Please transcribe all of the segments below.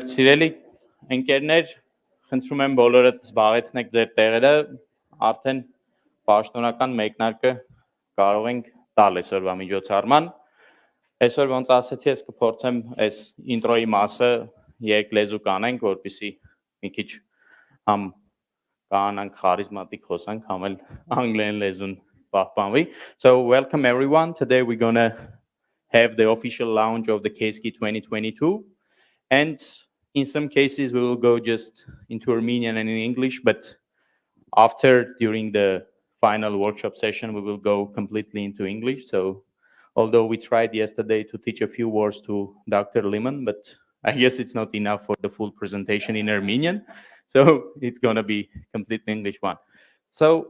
Սիրելի ընկերներ, խնդրում եմ բոլորդ զբաղեցնեք ձեր տեղերը, արդեն պաշտոնական մեկնարկը կարող ենք տալ այսօրվա միջոցառման։ Այսօր ոնց ասեցի, ես կփորձեմ այս ինտրոյի մասը երկլեզու կանենք, որպեսզի մի քիչ համ կանանք խարիզմատիկ խոսանք, համ էլ անգլերեն լեզուն պահպանվի. So welcome everyone. Today we're gonna have the official launch of the CaseKey 2022. And in some cases, we will go just into Armenian and in English, but after, during the final workshop session, we will go completely into English. So although we tried yesterday to teach a few words to Dr. Limon, but I guess it's not enough for the full presentation in Armenian. So it's going to be completely English one. So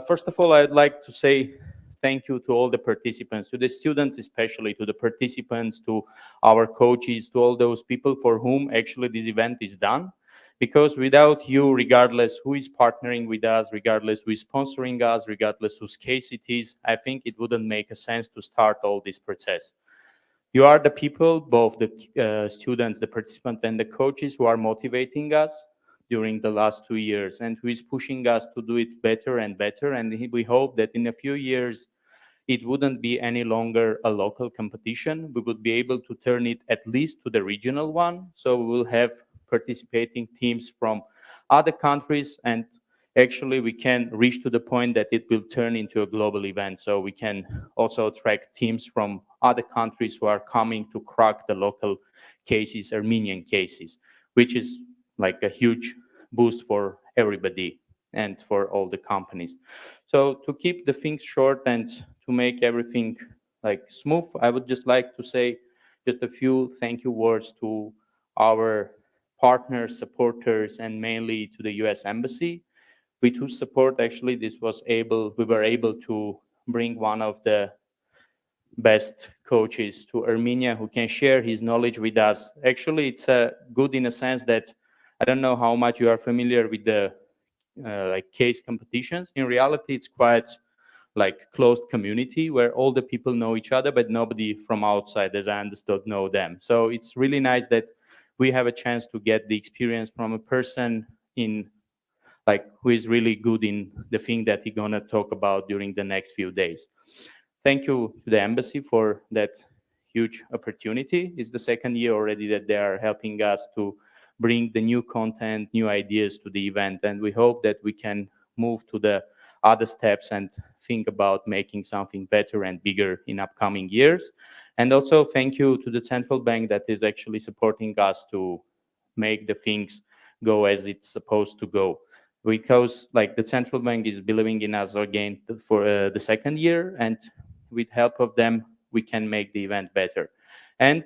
first of all, I'd like to say thank you to all the participants, to the students especially, to the participants, to our coaches, to all those people for whom actually this event is done. Because without you, regardless who is partnering with us, regardless who is sponsoring us, regardless whose case it is, I think it wouldn't make a sense to start all this process. You are the people, both the students, the participants, and the coaches who are motivating us during the last 2 years and who is pushing us to do it better and better. And we hope that in a few years, it wouldn't be any longer a local competition. We would be able to turn it at least to the regional one. So we will have participating teams from other countries, and actually we can reach to the point that it will turn into a global event. So we can also attract teams from other countries who are coming to crack the local cases, Armenian cases, which is like a huge boost for everybody and for all the companies. So to keep the things short and to make everything like smooth, I would just like to say just a few thank you words to our partners, supporters, and mainly to the US Embassy, with whose support actually we were able to bring one of the best coaches to Armenia who can share his knowledge with us. Actually, it's good in a sense that I don't know how much you are familiar with the like case competitions. In reality, it's quite like closed community where all the people know each other, but nobody from outside, as I understood, know them. So it's really nice that we have a chance to get the experience from a person in like who is really good in the thing that he's gonna talk about during the next few days. Thank you to the embassy for that huge opportunity. It's the second year already that they are helping us to bring the new content, new ideas to the event. And we hope that we can move to the other steps and think about making something better and bigger in upcoming years. And also thank you to the central bank that is actually supporting us to make the things go as it's supposed to go. Because like the central bank is believing in us again for the second year, and with help of them, we can make the event better. And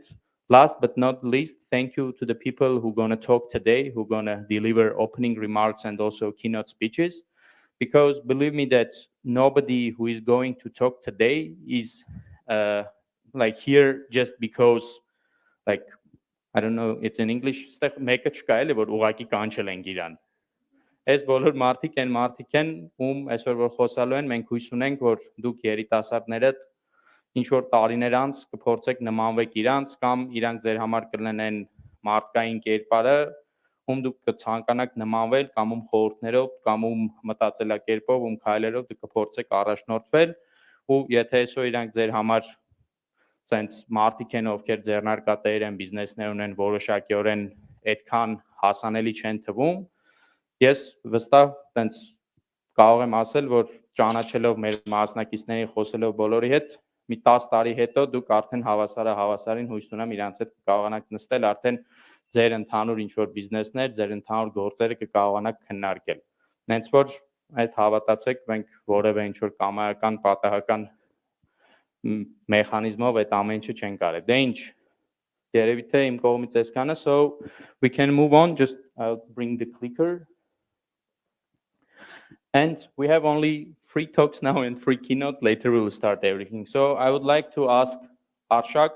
last but not least, thank you to the people who are going to talk today, who are going to deliver opening remarks and also keynote speeches. Because believe me that nobody who is going to talk today is like here just because, like, I don't know, it's in English, make a չկայել է որ ուղակի կանչել են իրան։ Այս բոլոր մարդիկ են ում այսօր որ խոսալու են, մենք հույս ունենք, որ դուք երիտասարդներդ ինչ որ տարիներ անց կփորձեք նմանվեք իրանց կամ իրանք ձեր համար կլինեն մարդկային կերպարը, ում դուք կցանկանաք նմանվել կամ ում խորհուրդներով կամ ում մտածելակերպով, ում քայլերով դուք կփորձեք առաջնորդվել, ու եթե այսօր իրանք ձեր համար sense մարդիկ են, ովքեր ձեռնարկատեր են, բիզնեսներ ունեն, որոշակիորեն այդքան հասանելի չեն թվում, ես վստահ տենց կարող եմ ասել, որ ճանաչելով մեր մասնակիցներին, խոսելով բոլորի հետ, մի 10 տարի հետո դուք արդեն հավասարին հույս ունեմ իրանց հետ կկարողանաք նստել, արդեն ձեր ընդհանուր ինչ-որ բիզնեսներ, ձեր ընդհանուր գործերը կկարողանաք քննարկել։ Հենց որ այդ հավատացեք, մենք որևէ ինչ-որ կամայական, պատահական մեխանիզմով այդ ամեն ինչը չենք արել։ Դե ինչ, երևի թե իմ կողմից այսքանը, so we can move on, just I'll bring the clicker. And we have only 3 talks now and 3 keynotes. Later we will start everything. So I would like to ask Arshak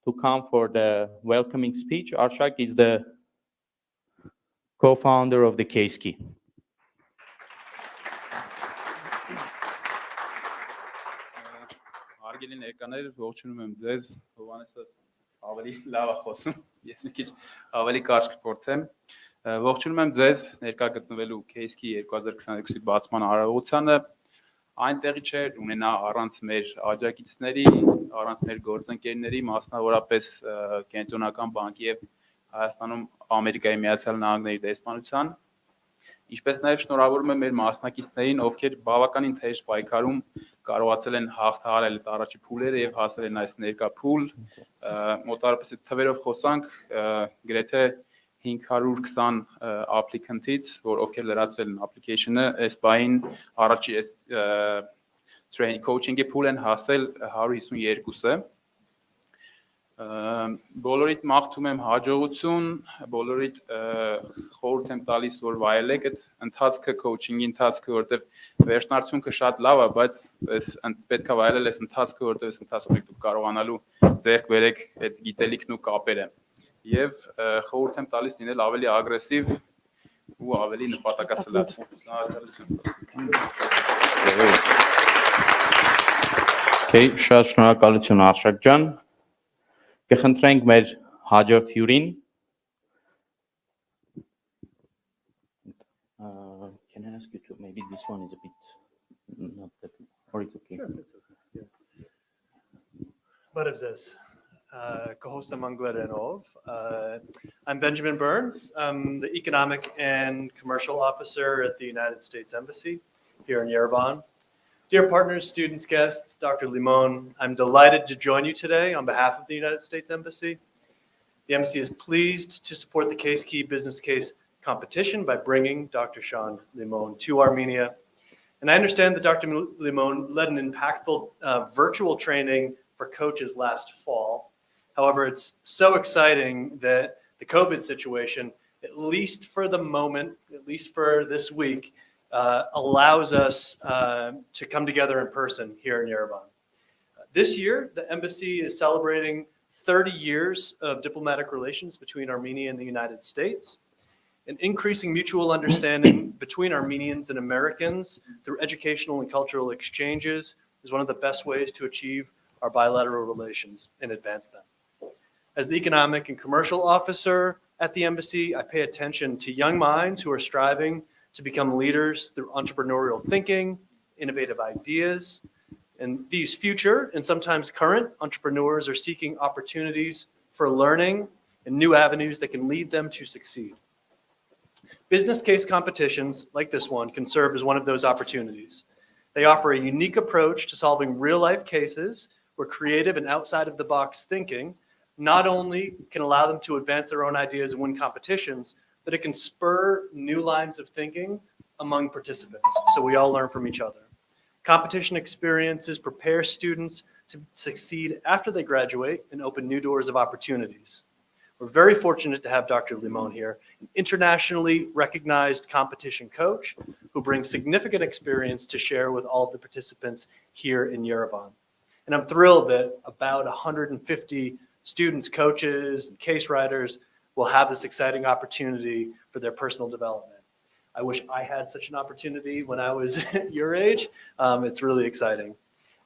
to come for the welcoming speech. Arshak is the co-founder of the CaseKey. Հարգելի ներկաներ, ողջունում եմ ձեզ, Hovhannesը ավելի լավ է խոսում, ես մի քիչ ավելի կարճ կփորձեմ։ Ողջունում եմ ձեզ ներկա գտնվելու CaseKey 2022-ի բացման արարողությանը։ Այնտեղի չէր ունենա առանց մեր աջակիցների, առանց մեր գործընկերների, մասնավորապես Կենտրոնական բանկի եւ Հայաստանում Ամերիկայի Միացյալ Նահանգների դեսպանության, ինչպես նաև շնորհավորում եմ մեր մասնակիցներին, ովքեր բավականին թեժ պայքարում կարողացել են հաղթահարել այդ առաջի փուլերը եւ հասել են այս ներկա փուլ, մոտարապես այդ թվերով խոսանք, գրեթե 520 applicant-ից, որ ովքեր լրացրել են application-ը, այս բային առաջի training coaching-ի փուլ են հասել 152-ը։ Բոլորիդ մաղթում եմ հաջողություն, բոլորիդ խորհուրդ եմ տալիս, որ վայելեք այդ ընթացքը, coaching-ի ընթացքը, որտեղ վերջնարդյունքը շատ լավ է, բայց պետք է վայելել այս ընթացքը, որտեղ այս ընթացքում եք դուք կարողանալու ձեռք բերեք այդ գիտելիքն ու կապերը։ Եվ խորհուրդ եմ տալիս լինել ավելի ագրեսիվ ու ավելի նպատակասլաց։ Շատ շնորհակալություն Արշակ ջան։ Կխնդրենք մեր հաջորդ հյուրին։ Can I ask you to maybe this one is a bit not that or it's okay. Sure, it's okay. Yeah. What is this? Co-host Manglarenov. I'm Benjamin Burns. I'm the Economic and Commercial Officer at the United States Embassy here in Yerevan. Dear partners, students, guests, Dr. Limon, I'm delighted to join you today on behalf of the United States Embassy. The Embassy is pleased to support the CaseKey business case competition by bringing Dr. Sean Limon to Armenia. And I understand that Dr. Limon led an impactful virtual training for coaches last fall. However, it's so exciting that the COVID situation, at least for the moment, at least for this week, allows us to come together in person here in Yerevan. This year, the embassy is celebrating 30 years of diplomatic relations between Armenia and the United States. An increasing mutual understanding between Armenians and Americans through educational and cultural exchanges is one of the best ways to achieve our bilateral relations and advance them. As the economic and commercial officer at the embassy, I pay attention to young minds who are striving to become leaders through entrepreneurial thinking, innovative ideas. And these future and sometimes current entrepreneurs are seeking opportunities for learning and new avenues that can lead them to succeed. Business case competitions like this one can serve as one of those opportunities. They offer a unique approach to solving real-life cases where creative and outside-of-the-box thinking not only can allow them to advance their own ideas and win competitions, but it can spur new lines of thinking among participants, so we all learn from each other. Competition experiences prepare students to succeed after they graduate and open new doors of opportunities. We're very fortunate to have Dr. Limon here, an internationally recognized competition coach who brings significant experience to share with all of the participants here in Yerevan. And I'm thrilled that about 150 students, coaches, and case writers will have this exciting opportunity for their personal development. I wish I had such an opportunity when I was your age. It's really exciting.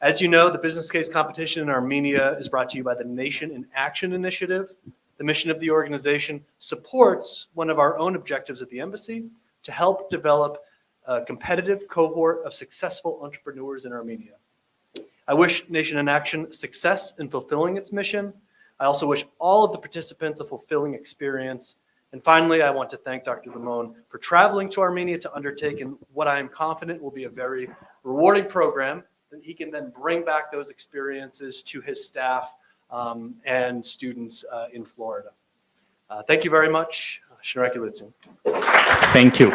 As you know, the business case competition in Armenia is brought to you by the Nation in Action initiative. The mission of the organization supports one of our own objectives at the embassy to help develop a competitive cohort of successful entrepreneurs in Armenia. I wish Nation in Action success in fulfilling its mission. I also wish all of the participants a fulfilling experience. And finally, I want to thank Dr. Limon for traveling to Armenia to undertake in what I am confident will be a very rewarding program that he can then bring back those experiences to his staff and students in Florida. Thank you very much. Arshak Karapetyan. Thank you.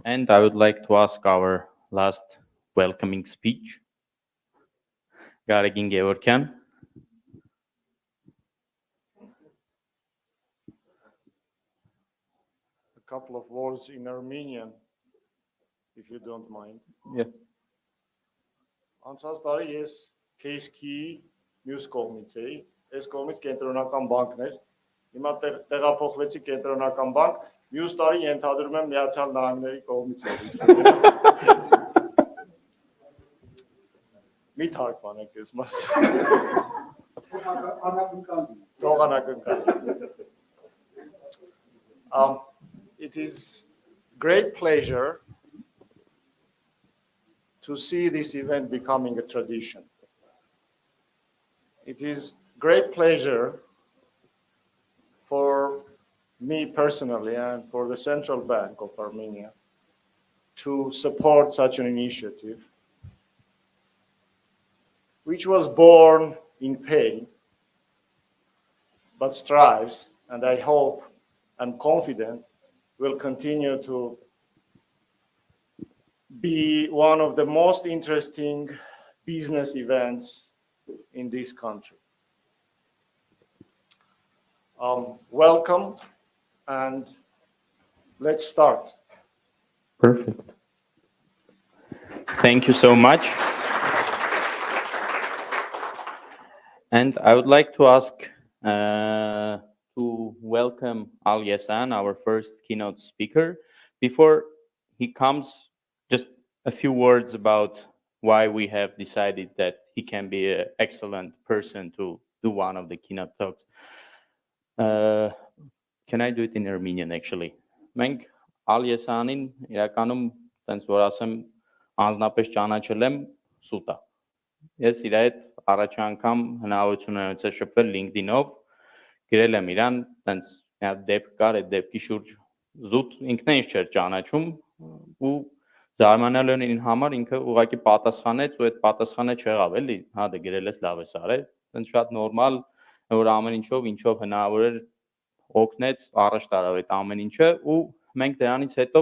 And I would like to ask our last welcoming speech, Garegin Gevorgyan. A couple of words in Armenian, if you don't mind. Yeah. Անցած տարի ես CaseKey մյուս կողմից էի, այս կողմից կենտրոնական բանկն էր։ Հիմա տեղափոխվեցի կենտրոնական բանկ, մյուս տարի ենթադրում եմ Միացյալ Նահանգների կողմից էի։ մի թարգմանեք ես մասը։ It is great pleasure to see this event becoming a tradition. It is great pleasure for me personally and for the Central Bank of Armenia to support such an initiative, which was born in pain, but strives, and I hope and confident will continue to be one of the most interesting business events in this country. Welcome, and let's start. Perfect. Thank you so much. And I would like to ask to welcome Eisaian, our first keynote speaker. Before he comes, just a few words about why we have decided that he can be an excellent person to do one of the keynote talks. Can I do it in Armenian actually? Մենք Eisaianին իրականում տենց որ ասեմ անձնապես ճանաչել եմ սուտա։ Ես իր հետ առաջ անգամ հնարավորություն ունեցա շփվել LinkedIn-ով, գրել եմ իրան, տենց մի հատ դեպք կար, այդ դեպքի շուրջ զուտ ինքն ինձ չէր ճանաչում ու զարմանալի ինձ համար ինքը ուղղակի պատասխանեց ու այդ պատասխանը չեղավ էլի, հա դե գրել ես լավ ես արել, տենց շատ նորմալ որ ամեն ինչով հնարավոր էր օգնեց, առաջ տարավ այդ ամեն ինչը ու մենք դրանից հետո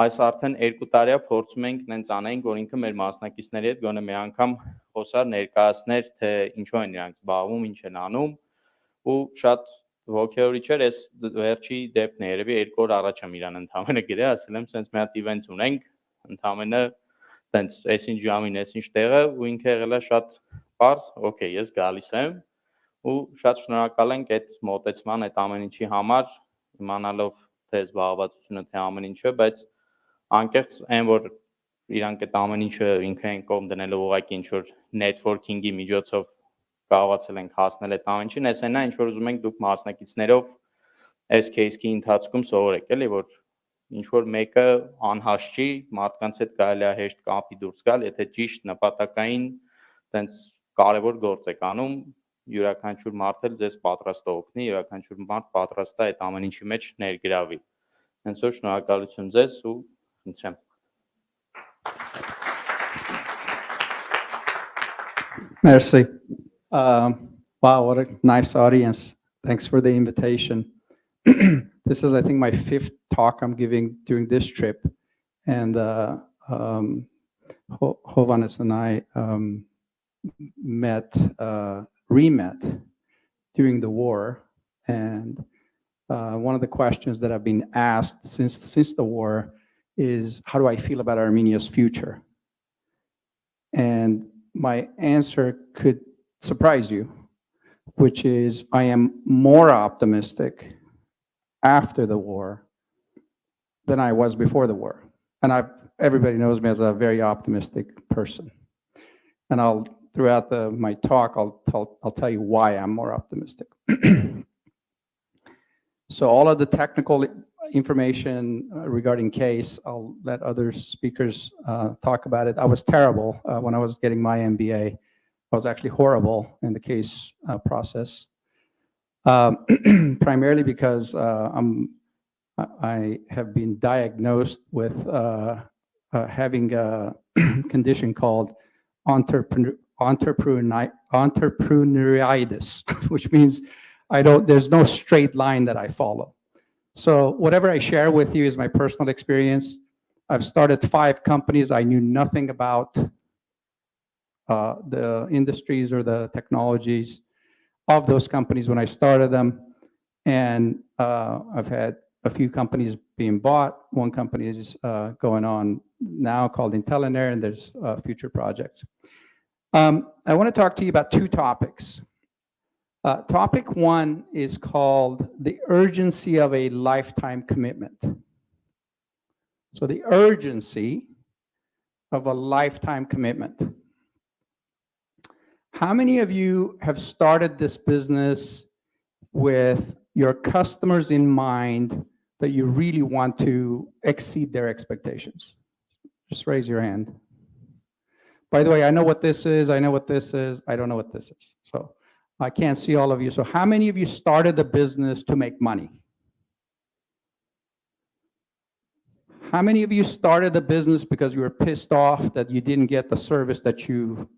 այս արդեն 2 տարիա փորձում ենք նենց անենք, որ ինքը մեր մասնակիցների հետ գոնե մի անգամ խոսար ներկայացներ, թե ինչու են իրանք զբաղվում, ինչ են անում ու շատ ոգևորիչ էր, ես վերջի դեպքն է, երևի 2 օր առաջ եմ իրան ընդամենը գրել, ասել եմ, սենց մի հատ իվենթ ունենք, ընդամենը տենց այսինչ ժամին, այսինչ տեղը ու ինքը եղել է շատ պարզ, օքեյ, ես գալիս եմ ու շատ շնորհակալ ենք այդ մոտեցման, այդ ամեն ինչի համար, իմանալով թե զբաղվածությունը, թե ամեն ինչը, բայց անկեղծ այն որ իրանք այդ ամեն ինչը ինքը են կողմ դնելով ուղղակի ինչ որ networking-ի միջոցով կարողացել ենք հասնել այդ ամեն ինչին, այս այնա ինչ որ ուզում ենք դուք մասնակիցներով այս case-ի ընթացքում սովորեք, էլի որ ինչ որ մեկը անհաշ չի, մարդկանց հետ կարելի է հեշտ կապի դուրս գալ, եթե ճիշտ նպատակային տենց կարևոր գործ եք անում, յուրաքանչյուր մարդ էլ ձեզ պատրաստ է օգնի, յուրաքանչյուր մարդ պատրաստ է այդ ամեն ինչի մեջ ներգրավի։ Հենց որ շնորհակալություն ձեզ ու խնդրեմ։ Merci. Wow, what a nice audience. Thanks for the invitation. This is, I think, my 5th talk I'm giving during this trip. And Hovhannes and I re-met during the war. And one of the questions that have been asked since the war is, how do I feel about Armenia's future? And my answer could surprise you, which is I am more optimistic after the war than I was before the war. And everybody knows me as a very optimistic person. And throughout my talk, I'll tell you why I'm more optimistic. So all of the technical information regarding case, I'll let other speakers talk about it. I was terrible when I was getting my MBA. I was actually horrible in the case process, primarily because I have been diagnosed with having a condition called entrepreneuritis, which means there's no straight line that I follow. So whatever I share with you is my personal experience. I've started 5 companies. I knew nothing about the industries or the technologies of those companies when I started them. And I've had a few companies being bought. One company is going on now called IntelinAir, and there's future projects. I want to talk to you about 2 topics. Topic 1 is called the urgency of a lifetime commitment. So the urgency of a lifetime commitment. How many of you have started this business with your customers in mind that you really want to exceed their expectations? Just raise your hand. By the way, I know what this is, I know what this is, I don't know what this is. So I can't see all of you. So how many of you started the business to make money? How many of you started the business because you were pissed off that you didn't get the service that you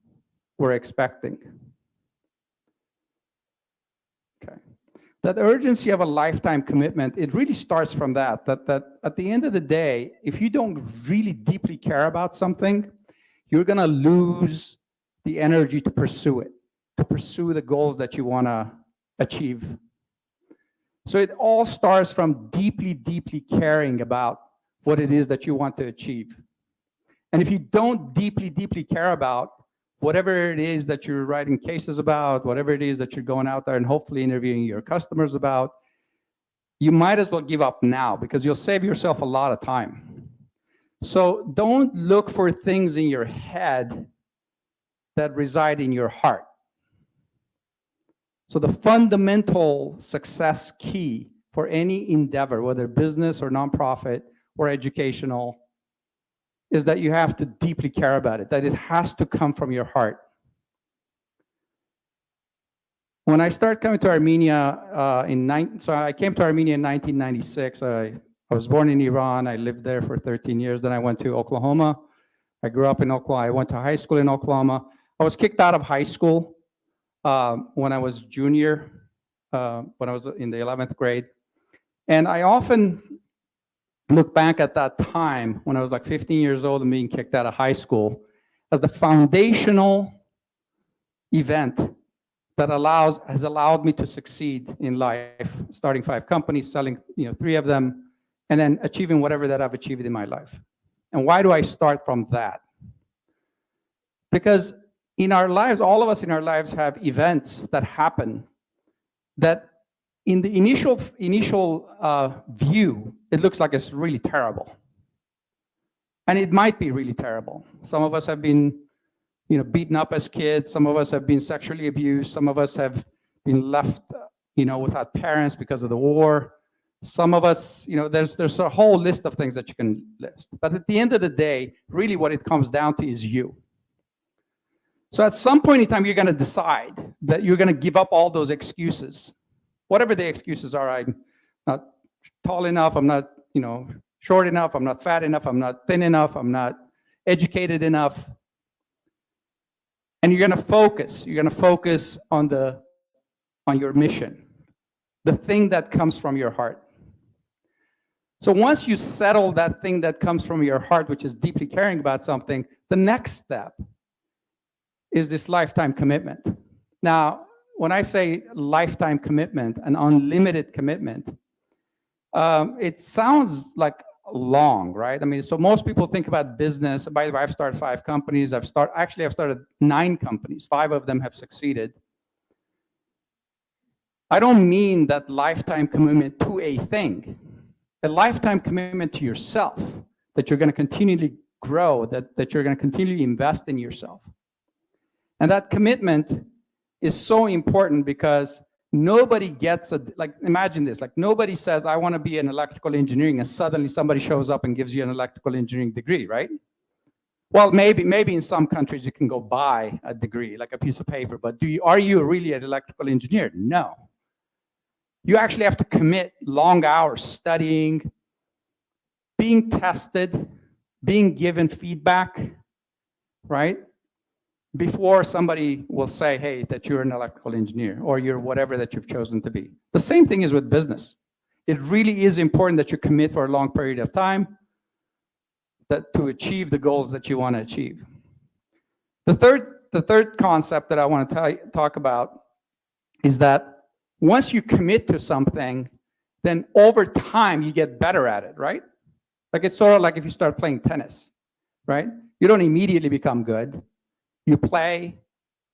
were expecting? Okay. That urgency of a lifetime commitment, it really starts from that at the end of the day, if you don't really deeply care about something, you're going to lose the energy to pursue it, to pursue the goals that you want to achieve. So it all starts from deeply, deeply caring about what it is that you want to achieve. And if you don't deeply, deeply care about whatever it is that you're writing cases about, whatever it is that you're going out there and hopefully interviewing your customers about, you might as well give up now because you'll save yourself a lot of time. So don't look for things in your head that reside in your heart. So the fundamental success key for any endeavor, whether business or nonprofit or educational, is that you have to deeply care about it, that it has to come from your heart. When I started coming to Armenia, so I came to Armenia in 1996. I was born in Iran. I lived there for 13 years. Then I went to Oklahoma. I grew up in Oklahoma. I went to high school in Oklahoma. I was kicked out of high school when I was junior, when I was in the 11th grade. And I often look back at that time when I was like 15 years old and being kicked out of high school as the foundational event that has allowed me to succeed in life, starting 5 companies, selling 3 of them, and then achieving whatever that I've achieved in my life. And why do I start from that? Because in our lives, all of us in our lives have events that happen that in the initial view, it looks like it's really terrible. And it might be really terrible. Some of us have been beaten up as kids. Some of us have been sexually abused. Some of us have been left without parents because of the war. Some of us, there's a whole list of things that you can list. But at the end of the day, really what it comes down to is you. So at some point in time, you're going to decide that you're going to give up all those excuses. Whatever the excuses are, I'm not tall enough, I'm not, short enough, I'm not fat enough, I'm not thin enough, I'm not educated enough. And you're going to focus on your mission, the thing that comes from your heart. So once you settle that thing that comes from your heart, which is deeply caring about something, the next step is this lifetime commitment. Now, when I say lifetime commitment, an unlimited commitment, it sounds like long, right? I mean, so most people think about business. By the way, I've started 5 companies. I've started 9 companies. 5 of them have succeeded. I don't mean that lifetime commitment to a thing. A lifetime commitment to yourself, that you're going to continually grow, that you're going to continually invest in yourself. And that commitment is so important because nobody gets imagine this, nobody says, I want to be an electrical engineering, and suddenly somebody shows up and gives you an electrical engineering degree, right? Well, maybe in some countries you can go buy a degree, like a piece of paper, but are you really an electrical engineer? No. You actually have to commit long hours studying, being tested, being given feedback, right? Before somebody will say, hey, that you're an electrical engineer or you're whatever that you've chosen to be. The same thing is with business. It really is important that you commit for a long period of time to achieve the goals that you want to achieve. The third concept that I want to talk about is that once you commit to something, then over time you get better at it, right? It's sort of like if you start playing tennis, right? You don't immediately become good. You play,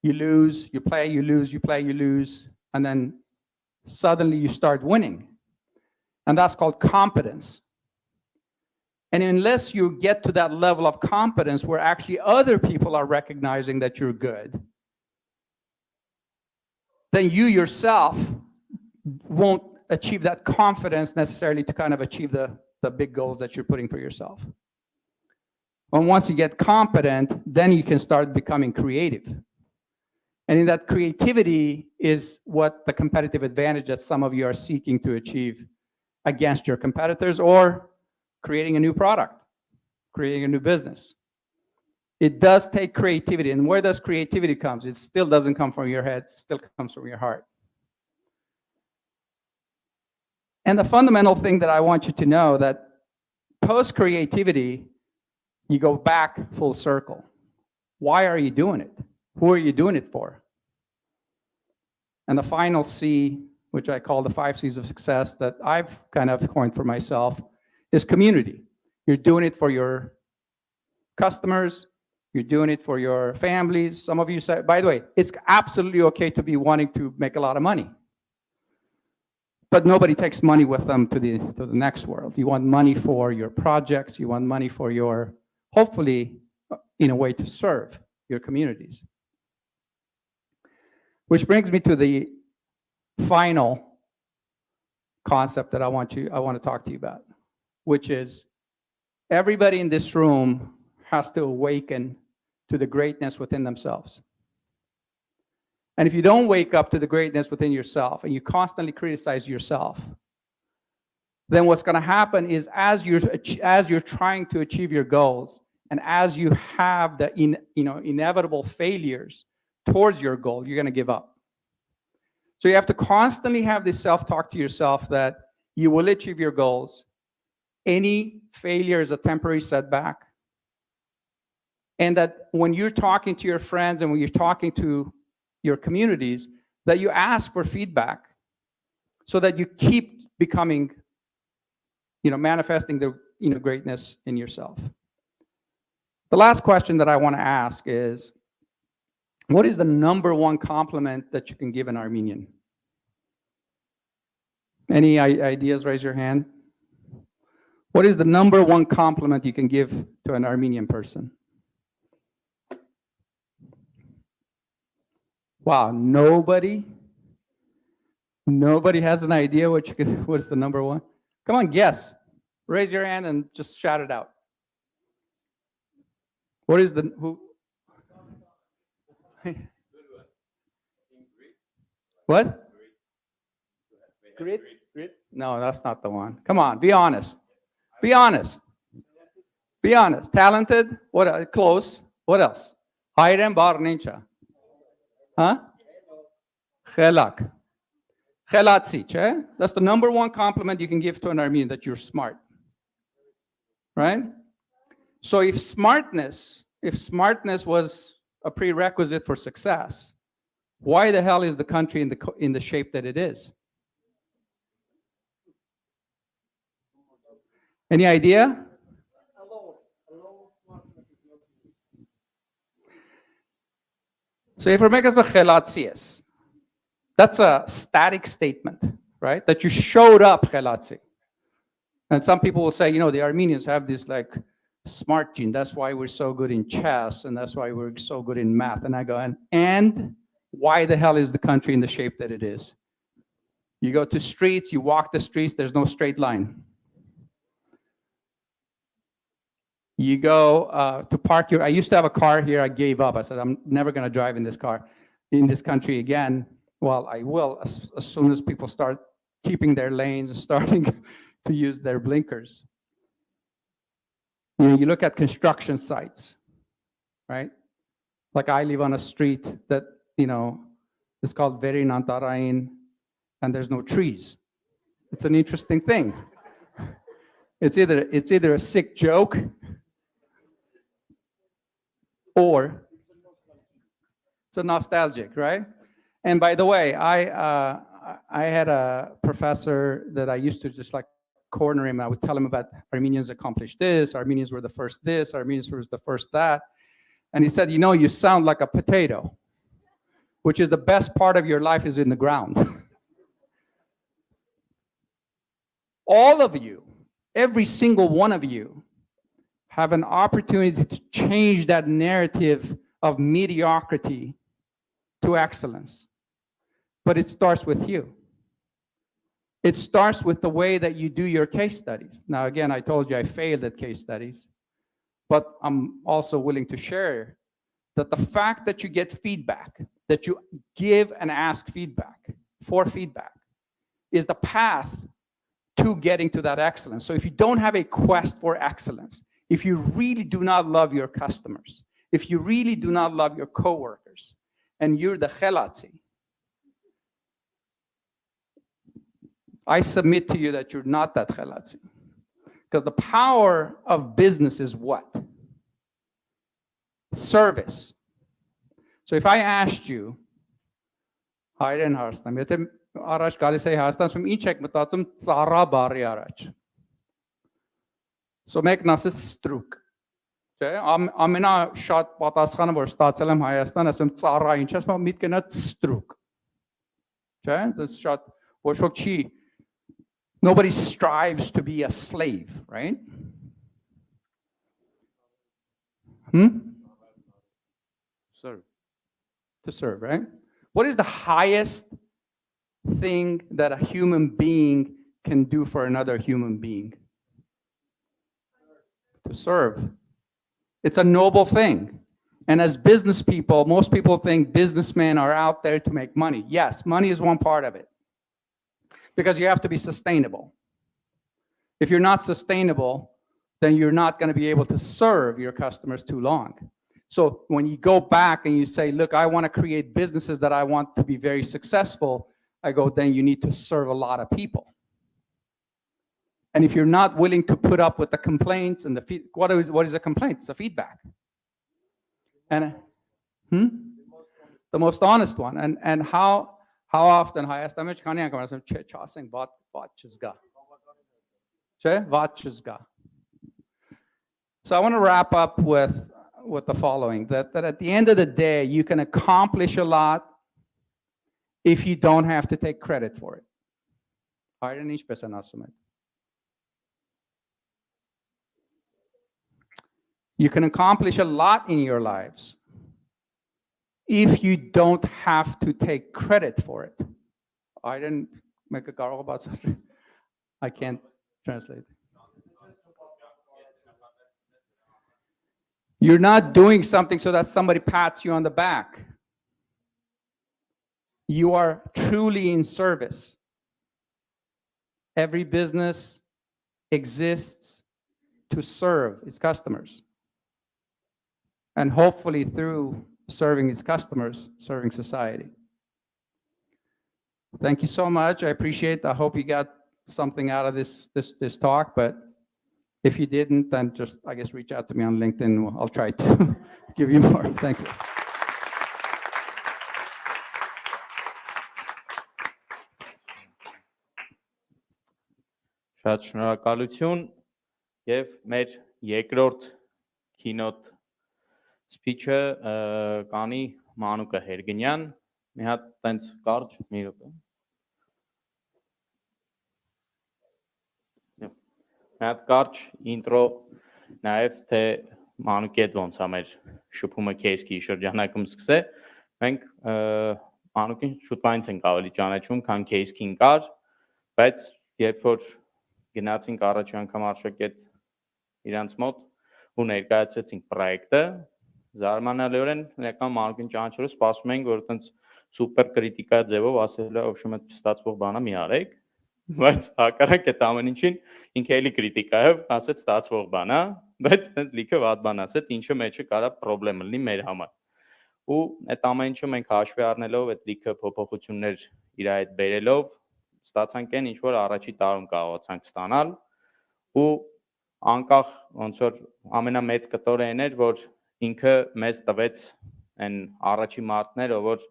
you lose, you play, you lose, you play, you lose, and then suddenly you start winning. And that's called competence. And unless you get to that level of competence where actually other people are recognizing that you're good, then you yourself won't achieve that confidence necessarily to kind of achieve the big goals that you're putting for yourself. And once you get competent, then you can start becoming creative. And in that creativity is what the competitive advantage that some of you are seeking to achieve against your competitors, or creating a new product, creating a new business. It does take creativity. And where does creativity come? It still doesn't come from your head, it still comes from your heart. And the fundamental thing that I want you to know, that post-creativity, you go back full circle. Why are you doing it? Who are you doing it for? And the final C, which I call the 5 C's of success that I've kind of coined for myself, is community. You're doing it for your customers, you're doing it for your families. Some of you say, by the way, it's absolutely okay to be wanting to make a lot of money. But nobody takes money with them to the next world. You want money for your projects, you want money for your, hopefully, in a way to serve your communities. Which brings me to the final concept that I want to talk to you about, which is everybody in this room has to awaken to the greatness within themselves. And if you don't wake up to the greatness within yourself and you constantly criticize yourself, then what's going to happen is as you're trying to achieve your goals, and as you have the inevitable failures towards your goal, you're going to give up. So you have to constantly have this self-talk to yourself that you will achieve your goals. Any failure is a temporary setback. And that when you're talking to your friends and when you're talking to your communities, that you ask for feedback so that you keep becoming, manifesting the greatness in yourself. The last question that I want to ask is, what is the number one compliment that you can give an Armenian? Any ideas? Raise your hand. What is the number one compliment you can give to an Armenian person? Wow, nobody has an idea what's the number one? Come on, guess. Raise your hand and just shout it out. What is who? What? Grit? No, that's not the one. Come on, be honest. Be honest. Be honest. Talented? What? Close. What else? Herein barnincha. Huh? Chelak. Chelatsi, che? That's the number one compliment you can give to an Armenian, that you're smart. Right? So if smartness was a prerequisite for success, why the hell is the country in the shape that it is? Any idea? So if that's a static statement, right? That you showed up chelatsi. And some people will say, the Armenians have this like smart gene. That's why we're so good in chess, and that's why we're so good in math. And I go, and why the hell is the country in the shape that it is? You go to streets, you walk the streets, there's no straight line. You go to park I used to have a car here, I gave up. I said, I'm never going to drive in this car, in this country again. Well, I will as soon as people start keeping their lanes and starting to use their blinkers. You look at construction sites, right? Like I live on a street that, is called Verin Antarain, and there's no trees. It's an interesting thing. It's either a sick joke or it's a nostalgic, right? And by the way, I had a professor that I used to just like corner him. I would tell him about Armenians accomplished this, Armenians were the first this, Armenians were the first that. And he said, you sound like a potato, which is the best part of your life is in the ground. All of you, every single one of you, have an opportunity to change that narrative of mediocrity to excellence. but it starts with you. It starts with the way that you do your case studies. Now, again, I told you I failed at case studies, but I'm also willing to share that the fact that you get feedback, that you give and ask feedback for feedback, is the path to getting to that excellence. So if you don't have a quest for excellence, if you really do not love your customers, if you really do not love your coworkers, and you're the chelatzi, I submit to you that you're not that chelatzi. Because the power of business is what? Service. So if I asked you, հայրեն հարցնեմ, եթե առաջ գալիս էի Հայաստանում, ինչ եք մտածում ծառա բառի առաջ։ So մեկն ասես ստրուկ։ Չէ, ամենաշատ պատասխանը, որ ստացել եմ Հայաստան, ասում ծառա ինչ, ասում միտք գնա ստրուկ։ Չէ, դա շատ ոչ ոք չի, nobody strives to be a slave, right? Serve. To serve, right? What is the highest thing that a human being can do for another human being? To serve. It's a noble thing. And as business people, most people think businessmen are out there to make money. Yes, money is one part of it. Because you have to be sustainable. If you're not sustainable, then you're not going to be able to serve your customers too long. So when you go back and you say, look, I want to create businesses that I want to be very successful, I go, then you need to serve a lot of people. And if you're not willing to put up with the complaints and what is a complaint? It's a feedback. And the most honest one. And how often So I want to wrap up with the following, that at the end of the day, you can accomplish a lot if you don't have to take credit for it. You can accomplish a lot in your lives if you don't have to take credit for it. I didn't make a gargle about something. I can't translate. You're not doing something so that somebody pats you on the back. You are truly in service. Every business exists to serve its customers. And hopefully through serving its customers, serving society. Thank you so much. I appreciate it. I hope you got something out of this talk, but if you didn't, then just, I guess, reach out to me on LinkedIn. I'll try to give you more. Thank you. Շատ շնորհակալություն եւ մեր երկրորդ Keynote speech-ը կանի Manuk Hergnyan, մի հատ տենց կարճ մի րոպե։ Մի հատ կարճ ինտրո նաեւ թե Manuk-ի հետ ոնց է մեր շփումը CaseKey շրջանակում սկսե։ Մենք Manuk-ին շուտվանից ենք ավելի ճանաչում, քան CaseKey-ին կար, բայց երբ որ գնացինք առաջի անգամ Arshak հետ իրանց մոտ ու ներկայացրեցինք պրոյեկտը, զարմանալիորեն իրական Manuk-ին ճանաչելով սպասում ենք, որ այդպես սուպեր կրիտիկա ձևով ասել է, ոբշում է չստացվող բանը մի արեք, բայց հակառակ այդ ամեն ինչին ինքը էլի կրիտիկայով ասեց ստացվող բան, բայց այդպես լիքը վատ բան ասեց, ինչը մեջը կարա խնդրեմ լինի մեր համար։ Ու այդ ամեն ինչը մենք հաշվի առնելով, այդ լիքը փոփոխություններ իր այդ բերելով, ստացանք այն ինչ որ առաջի տարում կարողացանք ստանալ ու անկախ ոնց որ ամենամեծ կտորը այն էր որ ինքը մեզ տվեց այն առաջի մարտները որ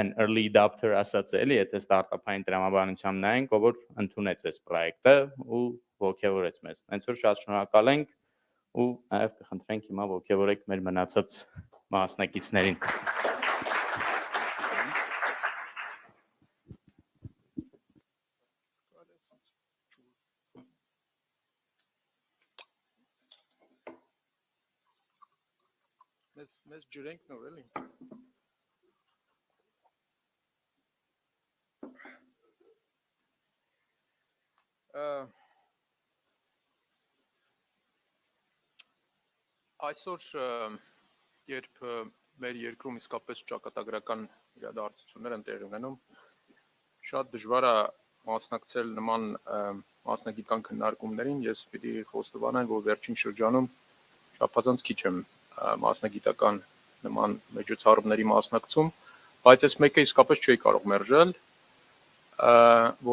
an early adopter ասած է էլի եթե ստարտափային տրամաբանությամբ նայենք ով որ ընդունեց այս պրոյեկտը ու ողջավորեց մեզ հենց որ շատ շնորհակալ ենք ու նաև կխնդրենք հիմա ողջավորեք մեր մնացած մասնակիցներին Let's drink now, really. Այսօր երբ մեր երկրում իսկապես ճակատագրական իրադարձություններ են տեղի ունենում, շատ դժվար է մասնակցել նման մասնագիտական քննարկումներին, ես պիտի խոստովանեմ, որ վերջին շրջանում շաբաթանց քիչ եմ մասնագիտական նման միջոցառումների մասնակցում, բայց այս մեկը իսկապես չի կարող մերժել,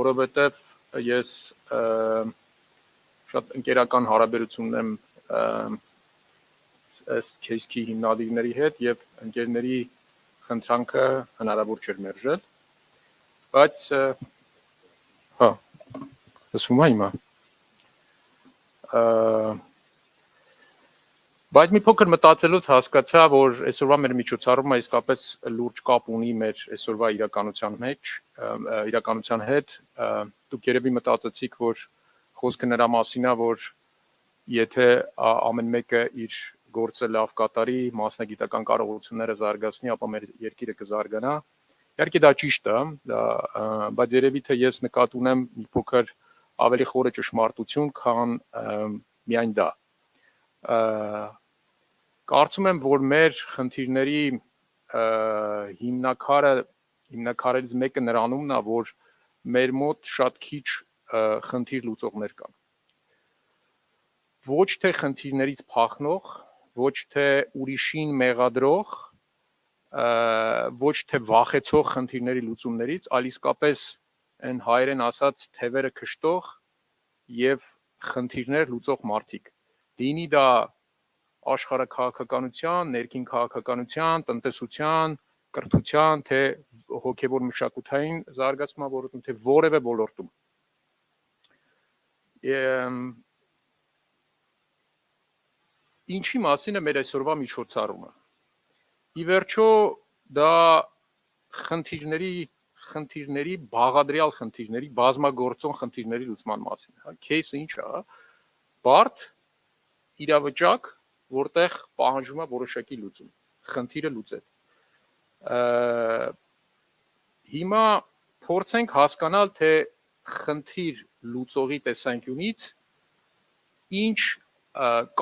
որովհետև ես շատ ընկերական հարաբերություն եմ CaseKey հիմնադիրների հետ եւ ընկերների խնդրանքը հնարավոր չէր մերժել, բայց հա, ասում եմ հիմա բայց մի փոքր մտածելուց հասկացա, որ այսօրվա մեր միջոցառումը իսկապես լուրջ կապ ունի մեր այսօրվա իրականության հետ, դուք երևի մտածեցիք, որ խոսքը նրա մասին է, որ եթե ամեն մեկը իր գործը լավ կատարի, մասնագիտական կարողությունները զարգացնի, ապա մեր երկիրը կզարգանա։ Իհարկե դա ճիշտ է, բայց երևի թե ես նկատի ունեմ մի փոքր ավելի խորը ճշմարտություն, քան միայն դա։ Կարծում եմ, որ մեր խնդիրների հիմնակարներից մեկը նրանումն է, որ մեր մոտ շատ քիչ խնդիր լուծողներ կան։ Ոչ թե խնդիրներից փախնող, ոչ թե ուրիշին մեղադրող, ոչ թե վախեցող խնդիրների լուծումներից, այլ իսկապես այն հայերեն ասած թևերը քշտող եւ խնդիրներ լուծող մարդիկ։ Դինի դա աշխարհաքաղաքականության, ներքին քաղաքականության, տնտեսության, կրթության, թե հոգեվոր մշակութային զարգացման ոլորտում, թե որևէ ոլորտում։ Ինչի մասին է մեր այսօրվա միջոցառումը։ Ի վերջո դա խնդիրների, բաղադրյալ խնդիրների, բազմագործոն խնդիրների լուծման մասին է։ Case-ը ինչ է, բարդ իրավիճակ, որտեղ պահանջում է որոշակի լուծում, խնդիրը լուծել։ Հիմա փորձենք հասկանալ, թե խնդիր լուծողի տեսանկյունից ինչ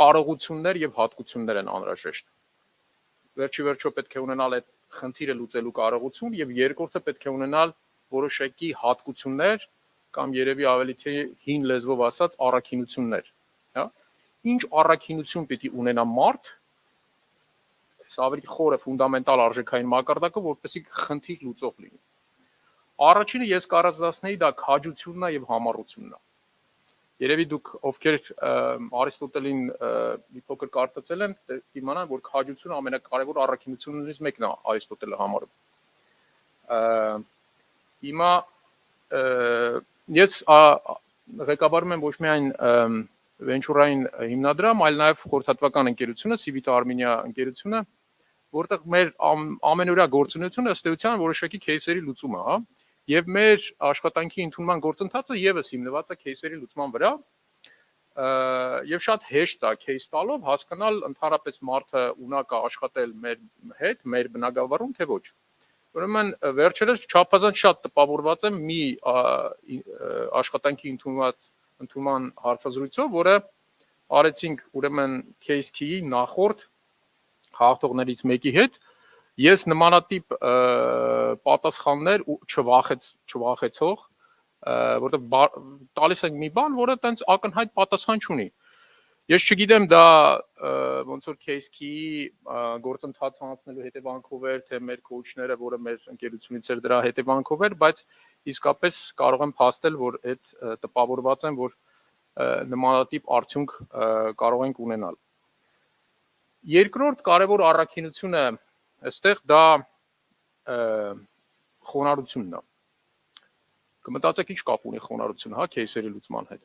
կարողություններ եւ հատկություններ են անհրաժեշտ։ Վերջի վերջո պետք է ունենալ այդ խնդիրը լուծելու կարողություն եւ երկրորդը պետք է ունենալ որոշակի հատկություններ կամ երևի ավելի թե հին լեզվով ասած առաքինություններ, հա։ Ինչ առաքինություն պիտի ունենա մարդ, այս ավելի խորը ֆունդամենտալ արժեքային մակարդակը, որպեսզի խնդիր լուծող լինի։ Առաջինը ես կառաջացնեի դա քաջությունն է եւ համառությունն է։ Երևի դուք ովքեր Արիստոտելին մի փոքր կարդացել են, իմանան, որ քաջությունը ամենակարևոր առաքինություններից մեկն է Արիստոտելը համարում։ Հիմա ես ղեկավարում եմ ոչ միայն վենչուրային հիմնադրամ, այլ նաև խորհրդատվական ընկերությունը, Civic Armenia ընկերությունը, որտեղ մեր ամենօրյա գործունեությունը ըստ էության որոշակի кейսերի լուծումը, հա։ Եվ մեր աշխատանքի ընդունման գործընթացը եւս հիմնված է кейսերի լուծման վրա, եւ շատ հեշտ է кейս տալով հասկանալ ընդհանրապես մարդը ունակ է աշխատել մեր հետ, մեր բնակավարում, թե ոչ։ Ուրեմն վերջերս չափազանց շատ տպավորված եմ մի աշխատանքի ընդունման հարցազրույցով, որը արեցինք ուրեմն CaseKey-ի նախորդ հաղթողներից մեկի հետ։ Ես նմանատիպ պատասխաններ չվախեցող, որտեղ տալիս ենք մի բան, որը տենց ակնհայտ պատասխան չունի։ Ես չգիտեմ դա ոնց որ CaseKey-ի գործընթացը անցնելու հետևանքով էր, թե մեր քոուչները, որը մեր ընկերությունից էր դրա հետևանքով էր, բայց իսկապես կարող եմ փաստել, որ այդ տպավորված եմ, որ նմանատիպ արդյունք կարող ենք ունենալ։ Երկրորդ կարևոր առաքինությունը այստեղ դա խոնարհությունն է։ Կմտածեք ինչ կապ ունի խոնարհությունը, հա, кейսերի լուծման հետ։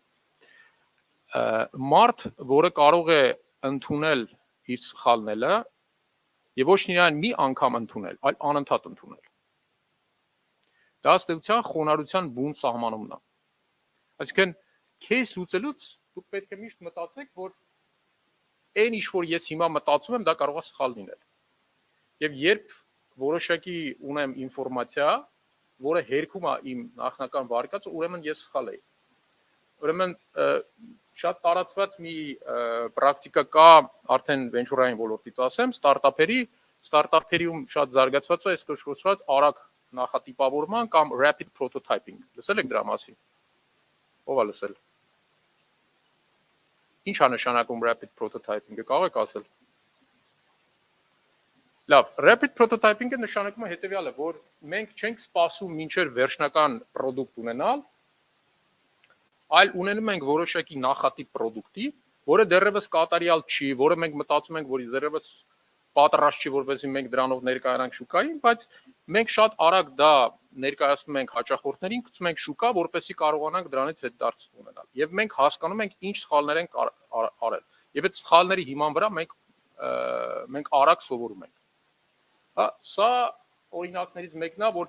Մարդ, որը կարող է ընդունել իր սխալները եւ ոչ միայն մի անգամ ընդունել, այլ անընդհատ ընդունել։ Դա ըստ էության խոնարհության բուն սահմանումն է։ Այսինքն кейս լուծելուց դուք պետք է միշտ մտածեք, որ այն ինչ որ ես հիմա մտածում եմ, դա կարող է սխալ լինել։ Եվ երբ որոշակի ունեմ ինֆորմացիա, որը հերքում է իմ նախնական վարկածը, ուրեմն ես սխալ եի։ ուրեմն շատ տարածված մի պրակտիկա կա արդեն venture-ային ոլորտից ասեմ, ստարտափերիում շատ զարգացված է այսպես կոչված արագ նախատիպավորման կամ rapid prototyping։ Լսել եք դրա մասին։ Ո՞վ է լսել։ Ինչ է նշանակում rapid prototyping-ը, կարող եք ասել։ Լավ, rapid prototyping-ը նշանակում է հետևյալը, որ մենք չենք սպասում մինչև վերջնական product ունենալ, այլ ունենում ենք որոշակի նախատիպ product-ի, որը դեռևս կատարյալ չի, որը մենք մտածում ենք, որ դեռևս պատրաստ չի, որովհետեւ մենք դրանով ներկայանանք շուկային, բայց մենք շատ արագ դա ներկայացնում ենք հաճախորդներին, գցում ենք շուկա, որպեսզի կարողանանք դրանից հետդարձ ունենալ։ Եվ մենք հասկանում ենք ինչ սխալներ ենք արել։ Եվ այդ սխալների հիման վրա մենք արագ սովորում ենք։ Հա, սա օրինակներից մեկն է, որ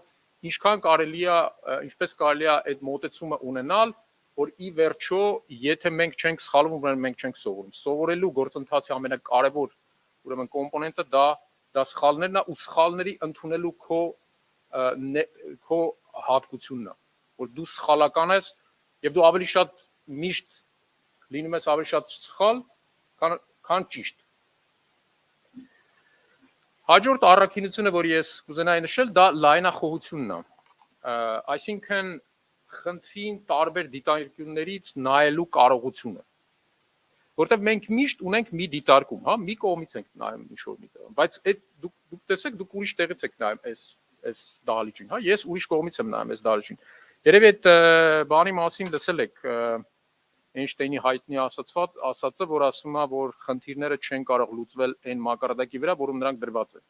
ինչպես կարելի է այդ մոտեցումը ունենալ, որ ի վերջո, եթե մենք չենք սխալվում, ուրեմն մենք չենք սովորում։ Սովորելու գործընթացի ամենակարևոր ուրեմն կոմպոնենտը դա սխալներն է ու սխալների ընդունելու քո հատկությունն է, որ դու սխալական ես եւ դու ավելի շատ միշտ լինում ես ավելի շատ սխալ, քան ճիշտ։ Հաջորդ առաքինությունը, որ ես կուզենայի նշել, դա լայնախոհությունն է։ Այսինքն խնդրին տարբեր դիտարկություններից նայելու կարողությունը։ Որտեւ մենք միշտ ունենք մի դիտարկում, հա, մի կողմից ենք նայում ինչ-որ մի տեղ, բայց այդ դուք տեսեք, դուք ուրիշ տեղից եք նայում այս դահլիճին, հա, ես ուրիշ կողմից եմ նայում այս դահլիճին։ Երևի այդ բանի մասին լսել եք Էյնշտեյնի հայտնի ասածը, որ ասում է, որ խնդիրները չեն կարող լուծվել այն մակարդակի վրա, որում նրանք դրված են։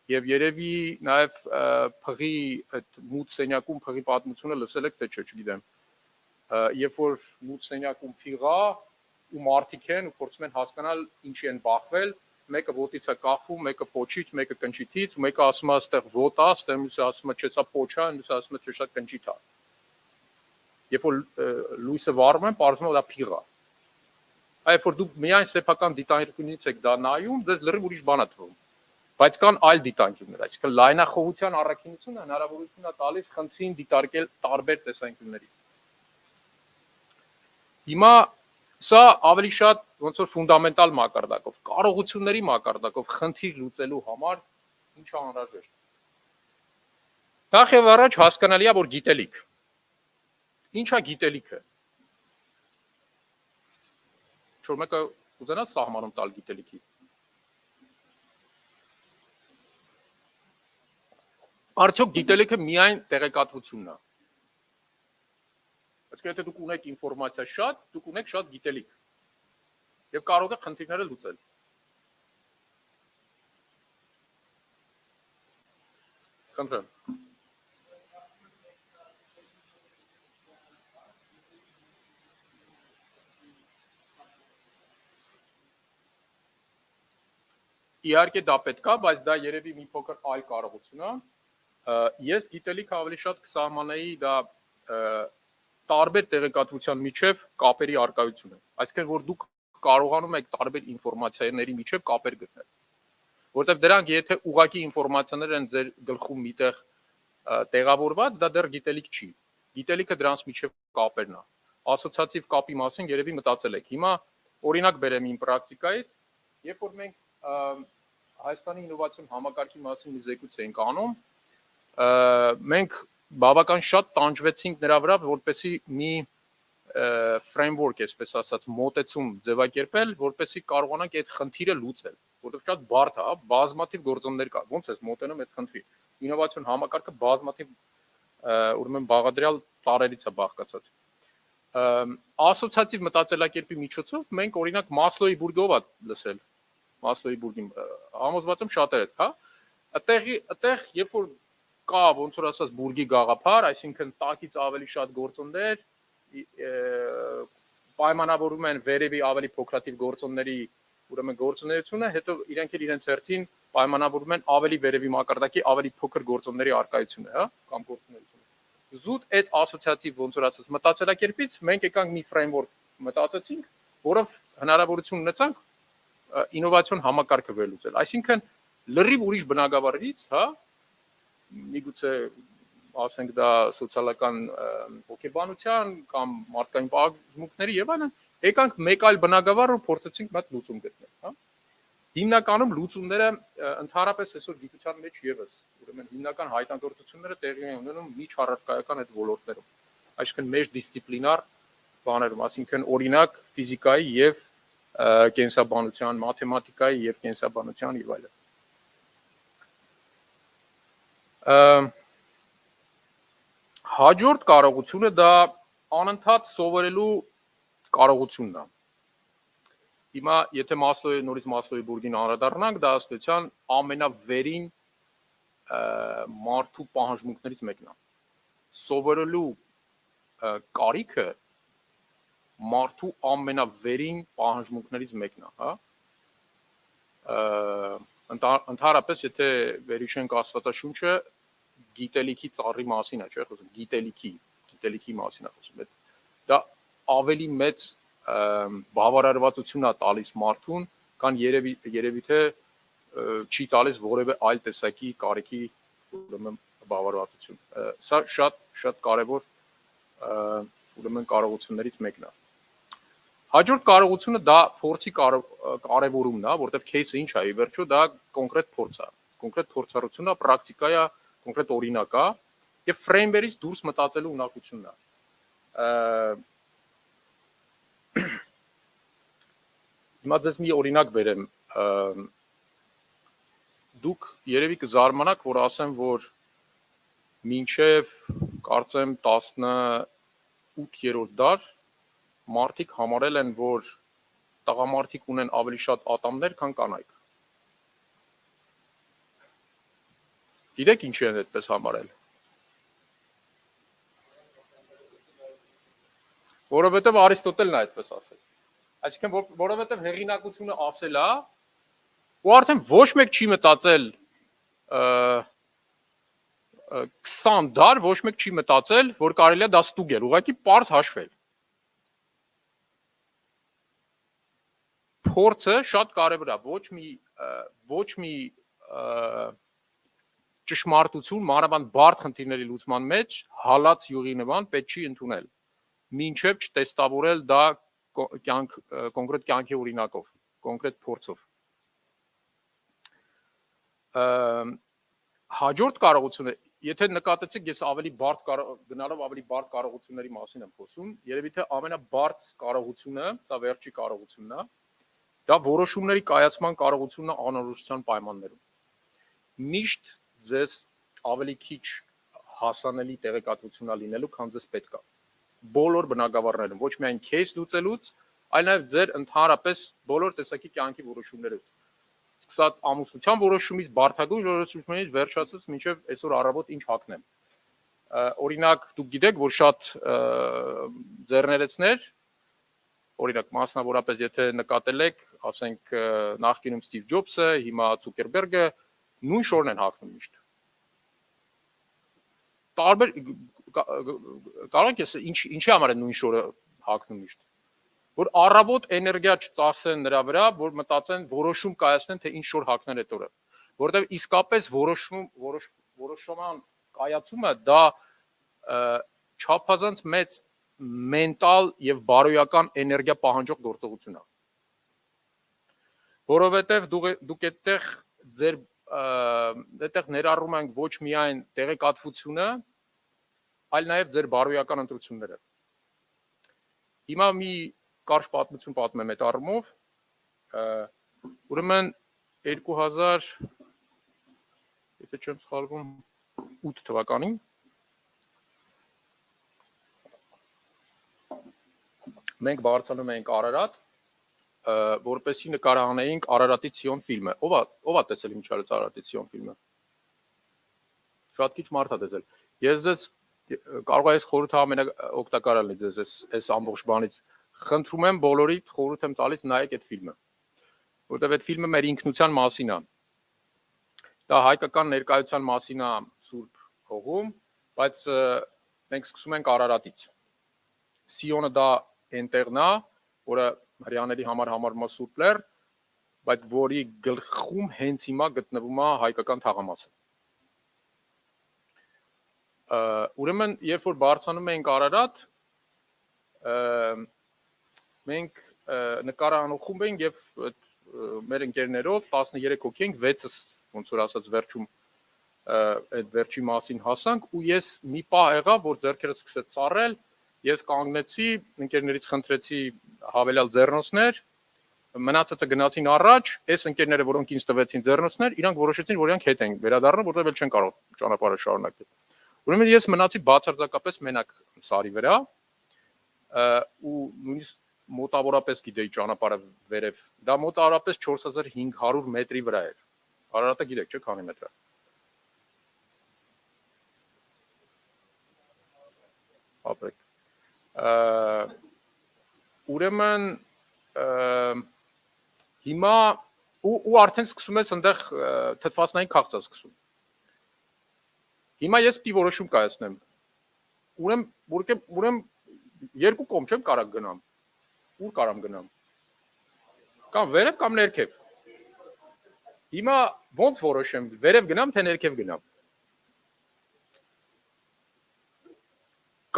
Եվ երևի նաև փղի այդ մութ սենյակում փղի պատմությունը լսել եք, թե չէ, չգիտեմ։ Երբ որ մութ սենյակում փիղա ու մարդիկ են ու փորձում են հասկանալ ինչի են բախվել, մեկը ոտից է կախվում, մեկը փոչից, մեկը կնճիթից, մեկը ասում է այստեղ ոտ է, այստեղ մյուսը ասում է չէ, սա փոչ է, մյուսը ասում է չէ, սա կնճիթ է։ Երբ որ լույսը վառում են, պարզվում է դա փիղ է։ Այբ որ դուք միայն սեփական դիտարկությունից եք դա նայում, ձեզ լրիվ ուրիշ բան է թվում։ Բայց կան այլ դիտարկություններ, այսինքն լայնախոհության առաքինությունը հնարավորություն է տալիս խնդրին դիտարկել տարբեր տեսանկյուններից։ Հիմա սա ավելի շատ ոնց որ ֆունդամենտալ մակարդակով, կարողությունների մակարդակով խնդիր լուծելու համար ինչ է անհրաժեշտ։ Նախ եւ առաջ հասկանալի է, որ գիտելիք։ Ինչ է գիտելիքը։ Ինչ-որ մեկը ուզենա սահմանում տալ գիտելիքի։ Արդյոք գիտելիքը միայն տեղեկատվությունն է։ Այսինքն եթե դուք ունեք ինֆորմացիա շատ, դուք ունեք շատ գիտելիք եւ կարող եք խնդիրները լուծել։ Խնդրեմ։ Իհարկե դա պետք է, բայց դա երևի մի փոքր այլ կարողություն է։ Ես գիտելիք ավելի շատ կսահմանեի դա տարբեր տեղեկատվության միջև կապերի արկայությունը։ Այսինքն որ դուք կարողանում եք տարբեր ինֆորմացիաների միջև կապեր գտնել։ Որտեվ դրանք եթե ուղղակի ինֆորմացիաներ են ձեր գլխում միտեղ տեղավորված, դա դեռ գիտելիք չի։ Գիտելիքը դրանց միջև կապերն է։ Ասոցիատիվ կապի մասին երևի մտածել եք։ Հիմա օրինակ բերեմ իմ պրակտիկայից, երբ որ մենք Հայաստանի ինովացիոն համակարգի մասին մի զեկույց էինք անում, մենք բավական շատ տանջվեցինք նրա վրա, որպեսզի մի framework, այսպես ասած, մոտեցում ձևակերպել, որպեսզի կարողանանք այդ խնդիրը լուծել, որտեղ շատ բարդ է, բազմաթիվ գործոններ կա։ Ոնց է մոտենում այդ խնդրին։ Ինովացիոն համակարգը բազմաթիվ ուրեմն բաղադրյալ տարերից է բաղկացած։ Ասոցիատիվ մտածելակերպի միջոցով մենք օրինակ Մասլոյի բուրգով է լսել։ Մասլոյի բուրգի համոզված եմ շատեր եք, հա։ Այդտեղ երբ որ կա ոնց որ ասած բուրգի գաղափար, այսինքն տակից ավելի շատ գործոններ պայմանավորում են վերևի ավելի փոքրաթիվ գործոնների ուրեմն գործունեությունը, հետո իրենք էլ իրենց հերթին պայմանավորում են ավելի վերևի մակարդակի ավելի փոքր գործոնների արկայությունը, հա, կամ գործունեությունը։ Զուտ այդ ասոցիատիվ ոնց որ ասած մտածելակերպից մենք եկանք մի framework մտածեցինք, որով հնարավորություն ունեցանք ինովացիոն համակարգը վերլուծել։ Այսինքն լրիվ ուրիշ բնագավառից, հա, միգուցե ասենք դա սոցիալական հոգեբանության կամ մարդկային պատմությունների եւ այլն, եկանք մեկ այլ բնագավառ ու փորձեցինք մատ լուծում գտնել, հա։ Հիմնականում լուծումները ընդհանրապես այսօր գիտության մեջ եւս, ուրեմն հիմնական հայտնագործությունները տեղի են ունենում միջառարկայական այդ ոլորտներում, այսինքն մեջ դիսցիպլինար բաներում, այսինքն օրինակ ֆիզիկայի եւ կենսաբանության, մաթեմատիկայի եւ կենսաբանության եւ այլն։ Հաջորդ կարողությունը դա անընդհատ սովորելու կարողությունն է։ Հիմա եթե նորից Մասլոուի բուրգին անդրադառնանք, դա ըստեյության ամենավերին մարդու պահանջմունքներից մեկն է։ Սովորելու կարիքը մարդու ամենավերին պահանջմունքներից մեկն է, հա։ Ընդհանրապես եթե վերհիշենք Աստվածաշունչը, գիտելիքի ծառի մասին է, չէ՞, խոսում, գիտելիքի մասին է խոսում։ Դա ավելի մեծ բավարարվածություն է տալիս մարդուն, քան երևի թե չի տալիս որևէ այլ տեսակի կարիքի ուրեմն բավարարվածություն։ Սա շատ կարևոր ուրեմն կարողություններից մեկն է։ Հաջորդ կարողությունը դա փորձի կարևորումն է, որտեղ case-ը ինչ է, ի վերջո դա կոնկրետ փորձ է, կոնկրետ փորձառությունն է, պրակտիկա է, կոնկրետ օրինակ է եւ ֆրեյմվերից դուրս մտածելու ունակությունն է։ Հիմա դες մի օրինակ բերեմ, դուք երևի կզարմանաք, որ ասեմ, որ մինչև կարծեմ 18-րդ դար մարդիկ համարել են, որ տղամարդիկ ունեն ավելի շատ ատամներ, քան կանայք։ Գիտեք ինչի են այդպես համարել։ Որովհետև Արիստոտելն է այդպես ասել։ Այսինքն որովհետև հեղինակությունը ասել է, ու արդեն ոչ մեկ չի մտածել 20 դար, ոչ մեկ չի մտածել, որ կարելի է դա ստուգել, ուղղակի պարզ հաշվել։ Փորձը շատ կարևոր է, ոչ մի ճշմարտություն, մանավանդ բարդ խնդիրների լուծման մեջ հալած յուղի նման պետք չի ընդունել, մինչև չտեստավորել դա կոնկրետ կյանքի օրինակով, կոնկրետ փորձով։ Հաջորդ կարողությունը, եթե նկատեցիք, ես գնալով ավելի բարդ կարողությունների մասին եմ խոսում, երևի թե ամենաբարդ կարողությունը, դա վերջի կարողությունն է, դա որոշումների կայացման կարողությունն է անորոշության պայմաններում։ Միշտ ձեզ ավելի քիչ հասանելի տեղեկատվություն լինելու, քան ձեզ պետք է։ Բոլոր բնագավառներում, ոչ միայն case լուծելուց, այլ նաև ձեր ընդհանրապես բոլոր տեսակի կյանքի որոշումներով։ Սկսած ամուսնության որոշումից, բարդագույն որոշումներից վերջացած մինչև այսօր առավոտ ինչ հագնեմ։ Օրինակ, դուք գիտեք, որ շատ ձեռներեցներ, օրինակ մասնավորապես եթե նկատել եք, ասենք նախկինում Ստիվ Ջոբսը, հիմա Ցուկերբերգը, նույն շորն են հագնում միշտ։ Տարբեր կարող եք ինչի համար են նույն շորը հագնում միշտ։ Որ առավոտ էներգիա չծախսեն նրա վրա, որ մտածեն, որոշում կայացնեն, թե ինչ շոր հագնել այդ օրը։ Որտեղ իսկապես որոշման կայացումը դա չափազանց մեծ մենտալ եւ բարոյական էներգիա պահանջող գործողություն է։ Որովհետեւ դուք այդտեղ ներառում ենք ոչ միայն տեղեկատվությունը, այլ նաև ձեր բարոյական ընտրությունները։ Հիմա մի կարճ պատմություն պատմեմ այդ առումով, ուրեմն 2000, եթե չեմ սխալվում, 8 թվականին մենք բարձրանում էինք Արարատ, որպեսզի նկարահանեինք Արարատի Ցիոն ֆիլմը։ Ով է տեսել Ինչարից Արարատի Ցիոն ֆիլմը։ Շատ քիչ մարդ է տեսել։ Ես ձեզ կարող եմ խորհուրդ ամենաօգտակարը լինի ձեզ այս ամբողջ բանից։ Խնդրում եմ բոլորիդ խորհուրդ եմ տալիս նայեք այդ ֆիլմը, որտեղ այդ ֆիլմը մեր ինքնության մասին է։ Դա հայկական ներկայության մասին է Սուրբ հողում, բայց մենք սկսում ենք Արարատից։ Սիոնը դա այնտեղն է, որը հрьяաների համար համարվում է Սուրբ լեռ, բայց որի գլխում հենց հիմա գտնվում է հայկական թաղամասը։ ուրեմն երբ որ բարձանում ենք Արարատ, մենք նկարահանող խումբ ենք եւ մեր ընկերներով 13 հոգի ենք, 6-ս ոնց որ ասած վերջում այդ վերջի մասին հասանք ու ես մի պահ եղա, որ ձեռքերս սկսեց ծառել, ես կանգնեցի, ընկերներից խնդրեցի հավելյալ ձեռնոցներ, մնացածը գնացին առաջ, այս ընկերները, որոնք ինձ տվեցին ձեռնոցներ, իրանք որոշեցին, որ իրանք հետ են վերադառնում, որտեղ էլ չեն կարող ճանապարհը շարունակել։ Ուրեմն ես մնացի բացարձակապես մենակ սարի վրա ու նույնիսկ մոտավորապես գիտեի ճանապարհը վերև։ Դա մոտավորապես 4500 մետրի վրա էր։ Արարատը գիտեք, չէ՞, քանի մետր է։ Ապրեք։ Ուրեմն հիմա ու արդեն սկսում ես այնտեղ թթվասնային քաղցա սկսում։ Հիմա ես պիտի որոշում կայացնեմ։ Ուրեմն երկու կողմ չեմ կարող գնամ։ Ուր կարամ գնամ։ Կամ վերև կամ ներքև։ Հիմա ոնց որոշեմ, վերև գնամ թե ներքև գնամ։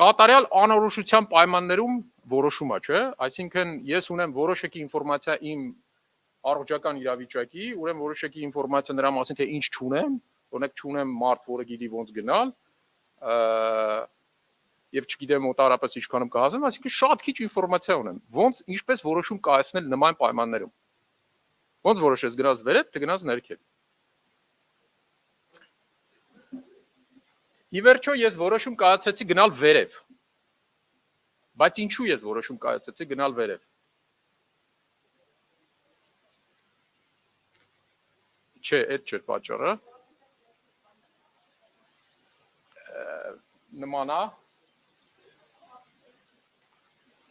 Կատարյալ անորոշության պայմաններում որոշում է, չէ՞։ Այսինքն ես ունեմ որոշակի ինֆորմացիա իմ առողջական իրավիճակի, ուրեմն որոշակի ինֆորմացիա նրա մասին, թե ինչ չունեմ, օրինակ չունեմ մարդ, որը գիտի ոնց գնալ, եւ չգիտեմ մոտարապես ինչքանում կհասնեմ, այսինքն շատ քիչ ինֆորմացիա ունեմ։ Ոնց ինչպես որոշում կայացնել նման պայմաններում։ Ոնց որոշես գնաս վերև, թե գնաս ներքև։ Ի վերջո ես որոշում կայացրեցի գնալ վերև։ Բայց ինչու ես որոշում կայացրեցի գնալ վերև։ Չէ, այդ չէր պատճառը։ Նման է։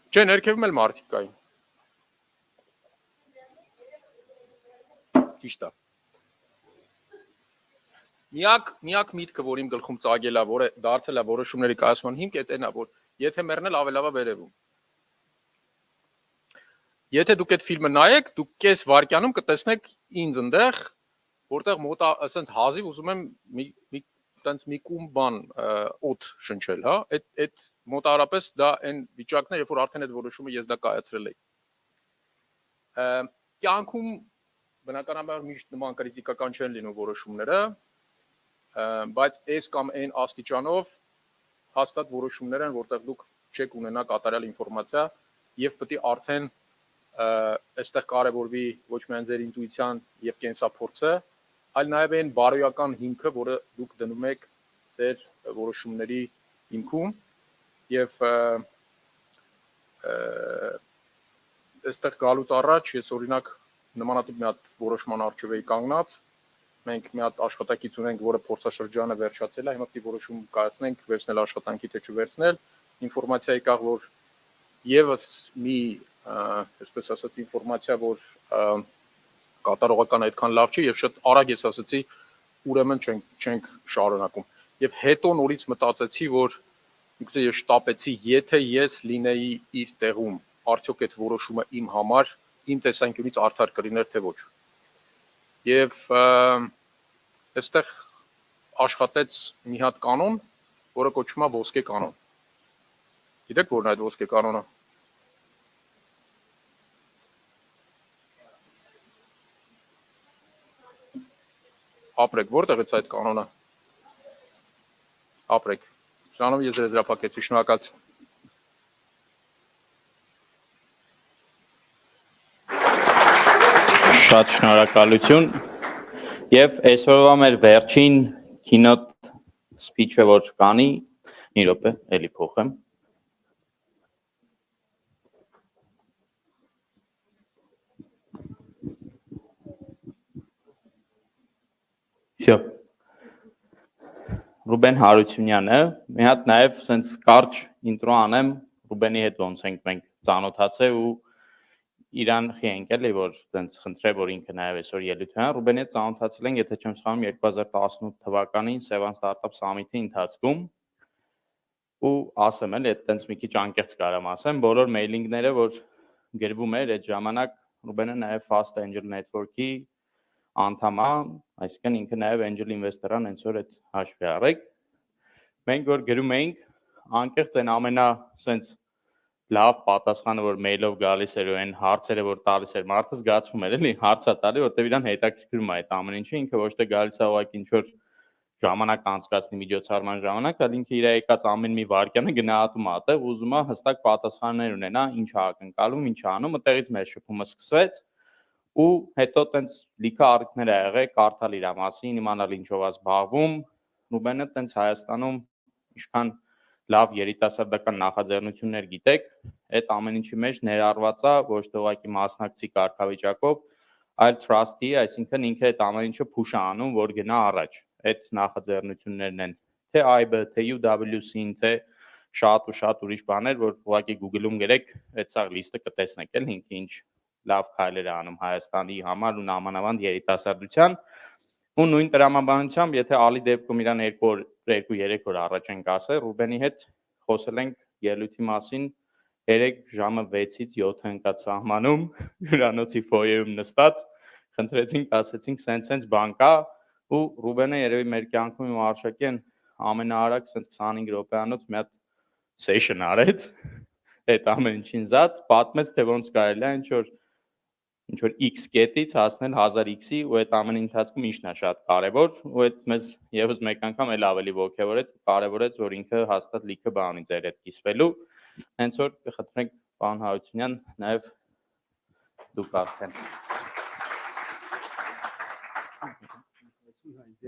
Չէ, ներքևում էլ մարդիկ կային։ Ճիշտ է։ Միակ միտքը, որ իմ գլխում ծագել է, որը դարձել է որոշումների կայացման հիմք, այն է, որ եթե մեռնել ավելավա վերևում։ Եթե դուք այդ ֆիլմը նայեք, դուք կես վայրկյանում կտեսնեք ինձ այնտեղ, որտեղ մոտ ասենց հազիվ ուզում եմ մի կում բան օդ շնչել, հա, այդ մոտարապես դա այն վիճակն է, երբ որ արդեն այդ որոշումը ես դա կայացրել էի։ Կյանքում բնականաբար միշտ նման կրիտիկական չեն լինում որոշումները, բայց այս կամ այն աստիճանով հաստատ որոշումներ են, որտեղ դուք չեք ունենա կատարյալ ինֆորմացիա եւ պետք է արդեն այստեղ կարևորվի ոչ միայն ձեր ինտուիցիան եւ կենսափորձը, այլ նաեւ այն բարոյական հիմքը, որը դուք դնում եք ձեր որոշումների հիմքում եւ այստեղ գալուց առաջ ես օրինակ նմանատիպ մի հատ որոշման առջև էի կանգնած, մենք մի հատ աշխատակից ունենք, որը փորձաշրջանը վերջացել է, հիմա պետք է որոշում կայացնենք, վերցնել աշխատանքի թե չվերցնել, ինֆորմացիա եկավ, որ եւս մի, այսպես ասած, ինֆորմացիա, որ կատարողական այդքան լավ չի եւ շատ արագ ես ասացի, ուրեմն չենք շարունակում։ Եվ հետո նորից մտածեցի, որ միգուցե ես շտապեցի, եթե ես լինեի իր տեղում, արդյոք այդ որոշումը իմ համար իմ տեսանկյունից արդար կլիներ թե ոչ։ Եվ այստեղ աշխատեց մի հատ կանոն, որը կոչվում է ոսկե կանոն։ Գիտեք որն է այդ ոսկե կանոնը։ Ապրեք, որտեղից այդ կանոնը։ Ապրեք։ Շանով ես եզրափակեցի, շնորհակալություն։ Շատ շնորհակալություն։ Եվ այսօրվա մեր վերջին Keynote speech-ը որ կանի, մի րոպե, էլի փոխեմ։ Всё։ Ruben Harutyunyանը, մի հատ նաև սենց կարճ ինտրո անեմ, Ruben-ի հետ ոնց ենք մենք ծանոթացել ու իրան խիենք էլի, որ սենց խնդրե, որ ինքը նաև այսօր ելույթ ունենա, Ruben-ի հետ ծանոթացել ենք, եթե չեմ սխալվում, 2018 թվականին Sevan Startup Summit-ի ընթացքում ու ասեմ էլի, այդ տենց մի քիչ անկեղծ կարամ ասեմ, բոլոր մեյլինգները, որ գրվում էր այդ ժամանակ, Ruben-ը նաև Fast Angel Network-ի անդամ է, այսինքն ինքը նաև angel investor-ան հենց որ այդ հաշվի առեք։ Մենք որ գրում էինք, անկեղծ այն ամենա sense լավ պատասխանը որ մեյլով գալիս էր ու այն հարցերը որ տալիս էր, մարդը զգացվում էր, էլի, հարցա տալի, որտեղ իրան հետաքրքրում է այդ ամեն ինչը, ինքը ոչ թե գալիս է ուղղակի ինչ որ ժամանակ անցկացնի միջոցառման ժամանակ, այլ ինքը իր եկած ամեն մի վարքյանը գնահատում է այդտեղ, ուզում է հստակ պատասխաններ ունենա, ինչ է ակնկալում, ինչ է անում, այդտեղից մեր շփումը սկսվեց ու հետո տենց լիքը առիթներ ա եղել, կարդալ իր մասին, իմանալ ինչով է զբաղվում, Ռուբենը տենց Հայաստանում ինչքան լավ երիտասարդական նախաձեռնություններ գիտեք, այդ ամեն ինչի մեջ ներառված է ոչ թե ուղղակի մասնակցի կարգավիճակով, այլ trust-ի, այսինքն ինքը այդ ամեն ինչը push է անում, որ գնա առաջ։ Այդ նախաձեռնություններն են թե IB, թե UWC-ին, թե շատ ու շատ ուրիշ բաներ, որ ուղղակի Google-ում գրեք, այդ սա լիստը կտեսնեք, էլ ինքը ինչ լավ քայլեր է անում Հայաստանի համար ու նամանավանդ երիտասարդության ու նույն տրամաբանությամբ, եթե ալի դեպքում իրան 2-3 օր առաջ ենք ասել, Ռուբենի հետ խոսել ենք ելույթի մասին 3 ժամը 6-ից 7 ընկած սահմանում, հյուրանոցի ֆոյեում նստած, խնդրեցինք, ասեցինք, սենց բան կա, ու Ռուբենը երևի մեր կյանքում իմ Արշակյան ամենաարագ սենց 25 րոպեանոց մի հատ session արեց, այդ ամեն ինչին զատ, պատմեց, թե ոնց կարելի է ինչ որ x կետից հասնել 1000x-ի ու այդ ամենի ընթացքում ինչն է շատ կարևոր ու այդ մեզ եւս մեկ անգամ էլ ավելի ողջավորեց կարևորեց որ ինքը հաստատ լիքը բան ունի ձեր հետ կիսվելու հենց որ կխնդրենք պարոն Հարությունյան նաեւ դուք արդեն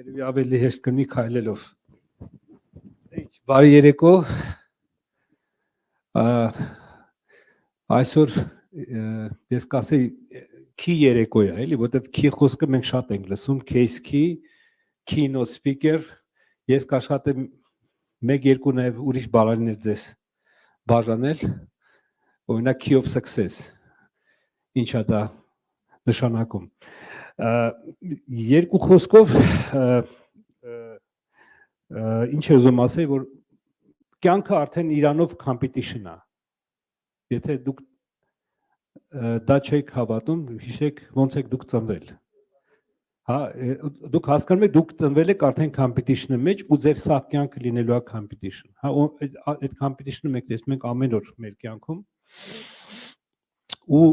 Երևի ավելի հեշտ կնի քայլելով բարի երեկո այսօր ես կասեի key երեկո է, էլի, որտեղ key խոսքը մենք շատ ենք լսում, CaseKey, Keynote speaker, ես կաշխատեմ 1-2 նաև ուրիշ բառերներ ձեզ բաժանել, օրինակ key of success, ինչ է դա նշանակում։ Երկու խոսքով ինչ է ուզում ասել, որ կյանքը արդեն իրանով competition է։ Եթե դուք դա չեք հավատում, հիշեք ոնց եք դուք ծնվել։ Հա, դուք հասկանում եք դուք ծնվել եք արդեն competition-ի մեջ ու ձեր սա կյանքը լինելու է competition։ Հա, այդ competition-ը մենք տեսնում ենք ամեն օր մեր կյանքում։ Ու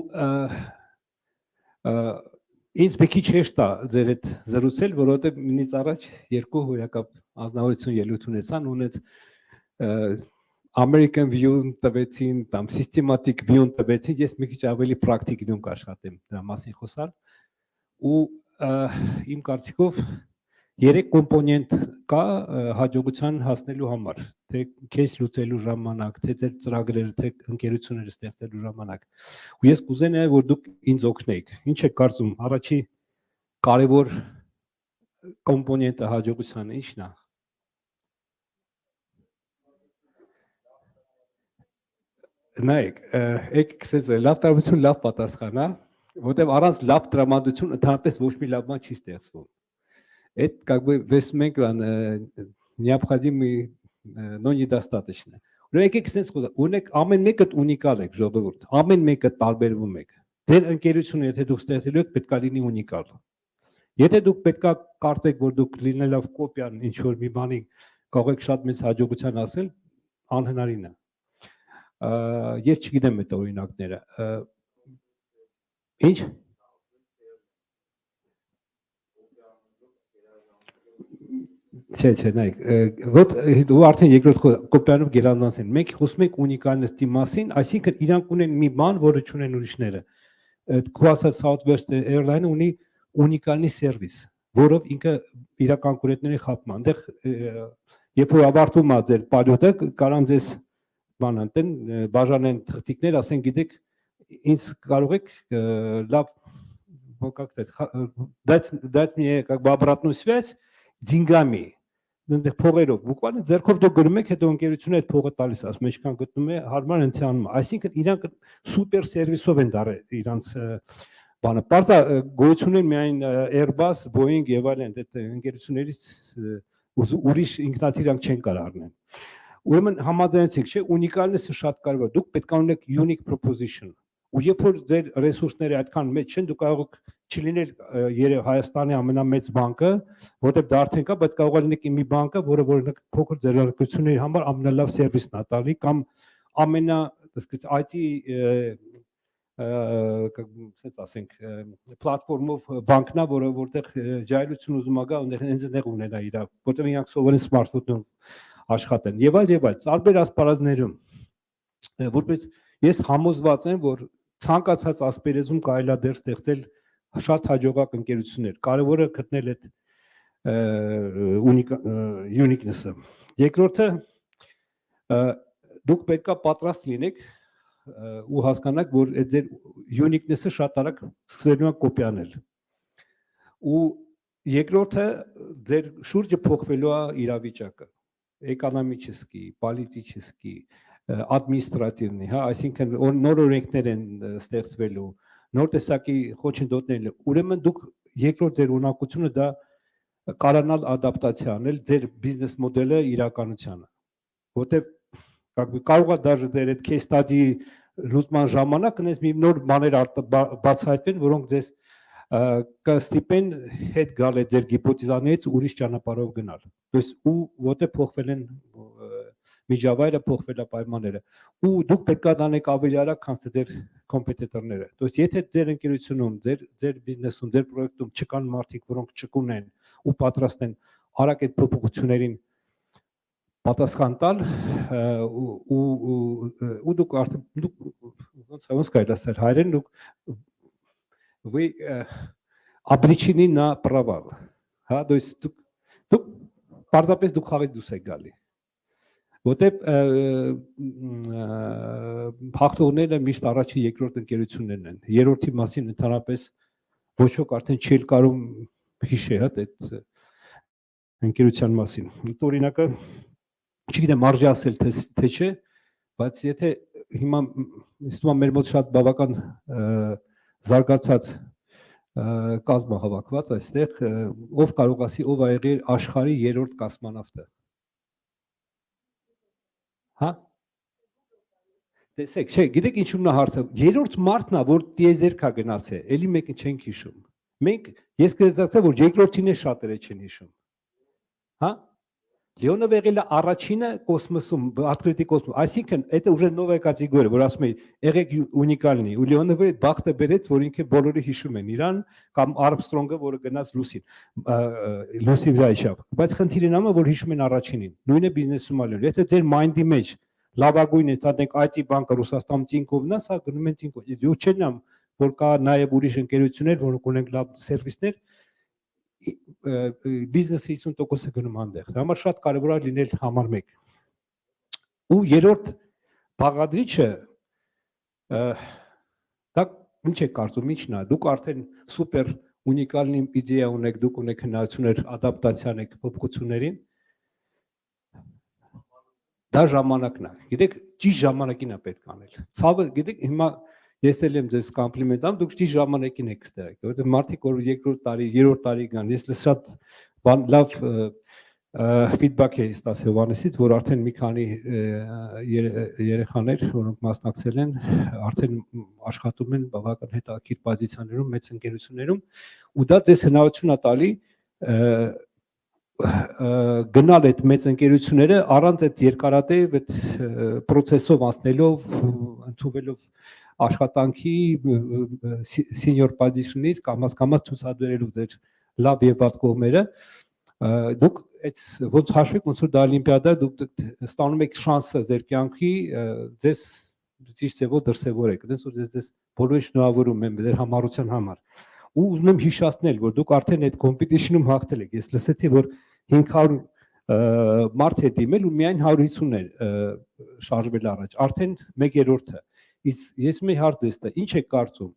ինձ մի քիչ հեշտ է ձեր հետ զրուցել, որովհետև ինձ առաջ 2 հոյակապ անձնավորություն ելույթ ունեցան, ունեց American view-ն տվեցին, կամ systematic view-ն տվեցին, ես մի քիչ ավելի practical view-ն կաշխատեմ դրա մասին խոսալ։ Ու իմ կարծիքով 3 կոմպոնենտ կա հաջողության հասնելու համար, թե case լուծելու ժամանակ, թե ձեր ծրագրերը, թե ընկերությունները ստեղծելու ժամանակ։ Ու ես կուզենայի նաև որ դուք ինձ օգնեք։ Ինչ եք կարծում, առաջի կարևոր կոմպոնենտը հաջողությանը ի՞նչն է։ Նայեք, եկեք ասես լավ տրամադրություն լավ պատասխան է, որտեղ առանց լավ տրամադրություն ընդհանրապես ոչ մի լավ բան չի ստեղծվում։ Այդ как бы весьма необходимый, но недостаточно։ Ու եկեք ասես խոսա, ունեք ամեն մեկը ունիկալ եք ժողովուրդ, ամեն մեկը տարբերվում եք։ Ձեր ընկերությունը եթե դուք ստեղծելու եք, պետք է լինի ունիկալ։ Եթե դուք պետք է կարծեք, որ դուք լինելով կոպիան ինչ որ մի բանի կարող եք շատ մեծ հաջողության հասնել, անհնարին է։ Ես չգիտեմ այդ օրինակները։ Ինչ։ Չէ, նայեք, ոտ դու արդեն երկրորդ կոպիանով գերազանցեն։ Մենք խոսում ենք ունիկալնստի մասին, այսինքն իրանք ունեն մի բան, որը չունեն ուրիշները։ Քո ասած Southwest Airline-ը ունի ունիկալնի սերվիս, որով ինքը իր կոնկուրենտների խափում է։ Այնտեղ երբ որ ավարտվում է ձեր պարյոտը, կարան ձեզ բան անտեն բաժանեն թղթիկներ, ասեն գիտեք, ինձ կարող եք լավ, как дать мне как бы обратную связь деньгами, այնտեղ փողերով, բուկվալը ձեռքով դու գրում եք, հետո ընկերությունը այդ փողը տալիս, ասում է, ինչքան գտնում է, հարմար ընթանում է, այսինքն իրանք սուպեր սերվիսով են դարել իրանց բանը, բարձա գոյություն են միայն Airbus, Boeing եւ այլն, այդ ընկերություններից ուրիշ ինքնաթիռ չեն կարող առնել։ Ուրեմն համաձայնեցինք, չէ, ունիկալնեսը շատ կարևոր է։ Դուք պետք է ունեք unique proposition։ ու երբ որ ձեր ռեսուրսները այդքան մեծ չեն, դուք կարող եք չլինել երբ Հայաստանի ամենամեծ բանկը, որտեղ դա արդեն կա, բայց կարող է լինել մի բանկը, որը օրինակ փոքր ձեռնարկությունների համար ամենալավ սերվիսն է տալի կամ ամենա, ասենք, IT ասենց ասենք պլատֆորմով բանկնա, որտեղ ջայլություն ուզում ա գա, հենց այնտեղ ունենա իր, որտեղ իրանք սովորեն սմարթֆոնով աշխատեն եւ այլ, տարբեր ասպարազներում, որպես ես համոզված եմ, որ ցանկացած ասպերեզում կարելի է դեռ ստեղծել շատ հաջողակ ընկերություններ, կարևորը գտնել այդ uniqueness-ը։ Երկրորդը դուք պետք է պատրաստ լինեք ու հասկանաք, որ այդ ձեր uniqueness-ը շատ արագ սկսելու է կոպիանել։ Ու երկրորդը ձեր շուրջը փոխվելու է իրավիճակը, էկոնոմիկի, պոլիտիկի, ադմինիստրատիվնի, հա, այսինքն նոր օրենքներ են ստեղծվելու, նոր տեսակի խոչընդոտներ, ուրեմն դուք երկրորդ ձեր ունակությունը դա կարողանալ ադապտացիա անել ձեր բիզնես մոդելը իրականությանը, որտեղ կարող է դաժե ձեր այդ case study լուծման ժամանակ կնես մի նոր բաներ բացահայտվեն, որոնք ձեզ կստիպեն հետ գալ այդ ձեր հիպոթեզաներից ուրիշ ճանապարհով գնալ։ То есть ու որտեղ փոխվել են միջավայրը, փոխվել է պայմանները, ու դուք պետք է դանեք ավելի արագ, քան ձեր կոմպետիտորները։ То есть եթե ձեր ընկերությունում, ձեր բիզնեսում, ձեր պրոյեկտում չկան մարդիկ, որոնք չկունեն ու պատրաստ են արագ այդ փոփոխություններին պատասխան տալ, ու դուք արդեն ոնց կարելի ասել հայերեն, вы обречены на провал, հա, то есть դուք պարզապես դուք խաղից դուրս եք գալի, որտեղ հաղթողները միշտ առաջի երկրորդ ընկերություններն են, երրորդի մասին ընդհանրապես ոչ ոք արդեն չի կարող հիշել այդ ընկերության մասին։ Օրինակը չգիտեմ մարժի ասել թե չէ, բայց եթե հիմա իստում մեր մոտ շատ բավական զարգացած կազմ հավաքված այստեղ, ով կարող ասի, ով ա եղել աշխարհի երրորդ կոսմոնավտը։ Հա? Տեսեք, չէ, գիտեք ինչու՞մն է հարցը։ Երրորդ մարդն է, որ տիեզերք է գնացել, էլի մեկը չենք հիշում։ Մենք ես կզգացա, որ երկրորդին է շատերը չեն հիշում։ Հա? Լեոնովը եղել է առաջինը կոսմոսում, открытый կոսմոս, այսինքն դա ուժը նովա կատեգորիա, որ ասում է եղեք ունիկալնի, ու Լեոնովը այդ բախտը բերեց, որ ինքը բոլորը հիշում են իրան, կամ Արմստրոնգը, որը գնաց լուսին վրա իջավ, բայց խնդիրն ա, որ հիշում են առաջինին, նույնը բիզնեսում ալու, եթե ձեր մայնդի մեջ լավագույնը տանեք IT բանկը Ռուսաստանում Տինկովն է, սա գնում են Տինկով, դու չեն ամ, որ կա նաև ուրիշ ընկերություններ, որոնք ունեն լավ սերվիսներ, բիզնեսի 50%-ը գնում այնտեղ։ Դա համար շատ կարևոր է լինել համար 1։ Ու երրորդ բաղադրիչը դա ինչ է կարծում, ինչն է, դուք արդեն սուպեր ունիկալնի իդեա ունեք, դուք ունեք հնարավորություններ ադապտացիան եք փոփոխություններին, դա ժամանակն է։ Գիտեք, ճիշտ ժամանակին է պետք անել։ Ցավը, գիտեք, հիմա ես էլ եմ ձեզ կոմպլիմենտ ամ, դուք ճիշտ ժամանակին եք ստեղ, որովհետև մարդիկ որ երկրորդ տարի, երրորդ տարի գան, ես շատ լավ ֆիդբեք է ստացել Հովհաննեսից, որ արդեն մի քանի երեխաներ, որոնք մասնակցել են, արդեն աշխատում են բավական հետաքրքիր պոզիցիաներում, մեծ ընկերություններում, ու դա ձեզ հնարավորություն է տալի գնալ այդ մեծ ընկերությունները առանց այդ երկարատև այդ process-ով անցնելով, ընդունվելով աշխատանքի senior position-ից կամաց ցուցադրելով ձեր լավ եւ վատ կողմերը, դուք այդ ոնց հաշվեք, ոնց որ դա օլիմպիադա, դուք ստանում եք շանսը ձեր կյանքի ձեզ ճիշտ ձևով դրսևորեք, դες որ ձեզ բոլորին շնորհավորում եմ ձեր համառության համար։ Ու ուզում եմ հիշեցնել, որ դուք արդեն այդ competition-ում հաղթել եք։ Ես լսեցի, որ 500 մարդ է դիմել ու միայն 150 է շարժվել առաջ, արդեն 1/3-ը։ Իսկ ես մի հարց ձեզ տա, ինչ եք կարծում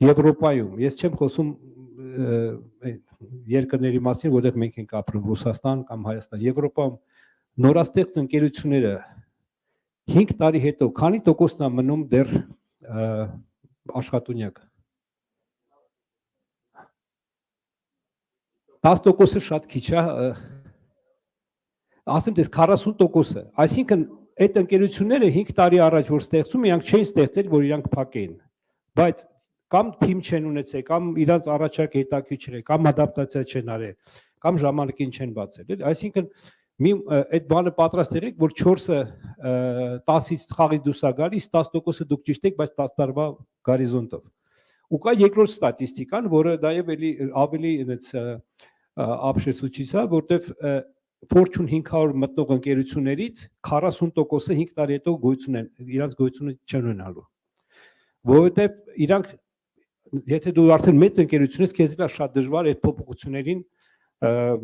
Եվրոպայում, ես չեմ խոսում երկրների մասին, որտեղ մենք ենք ապրում, Ռուսաստան կամ Հայաստան, Եվրոպայում նորաստեղծ ընկերությունները 5 տարի հետո քանի տոկոսն է մնում դեռ աշխատունյակ։ 10%-ը շատ քիչ է, ասեմ դες 40%-ը, այսինքն այդ ընկերությունները 5 տարի առաջ որ ստեղծում, իրանք չեն ստեղծել, որ իրանք փակեն։ բայց կամ թիմ չեն ունեցել, կամ իրանց առաջարկ հետաքրքիր է, կամ ադապտացիա չեն արել, կամ ժամանակին չեն բացել, էլի, այսինքն մի այդ բանը պատրաստ եղեք, որ 4-ը 10-ից խաղից դուրս է գալիս, 10%-ը դուք ճիշտ եք, բայց 10 տարվա գորիզոնտով։ Ու կա երկրորդ ստատիստիկան, որը նաև ավելի այնց ապշեցուցիչ է, որտեվ Fortune 500 մտնող ընկերություններից 40%-ը 5 տարի հետո գոյություն են, իրանց գոյությունը չեն ունենալու։ Որովհետև իրանք, եթե դու արդեն մեծ ընկերություն ես, քեզ է շատ դժվար այդ փոփոխություններին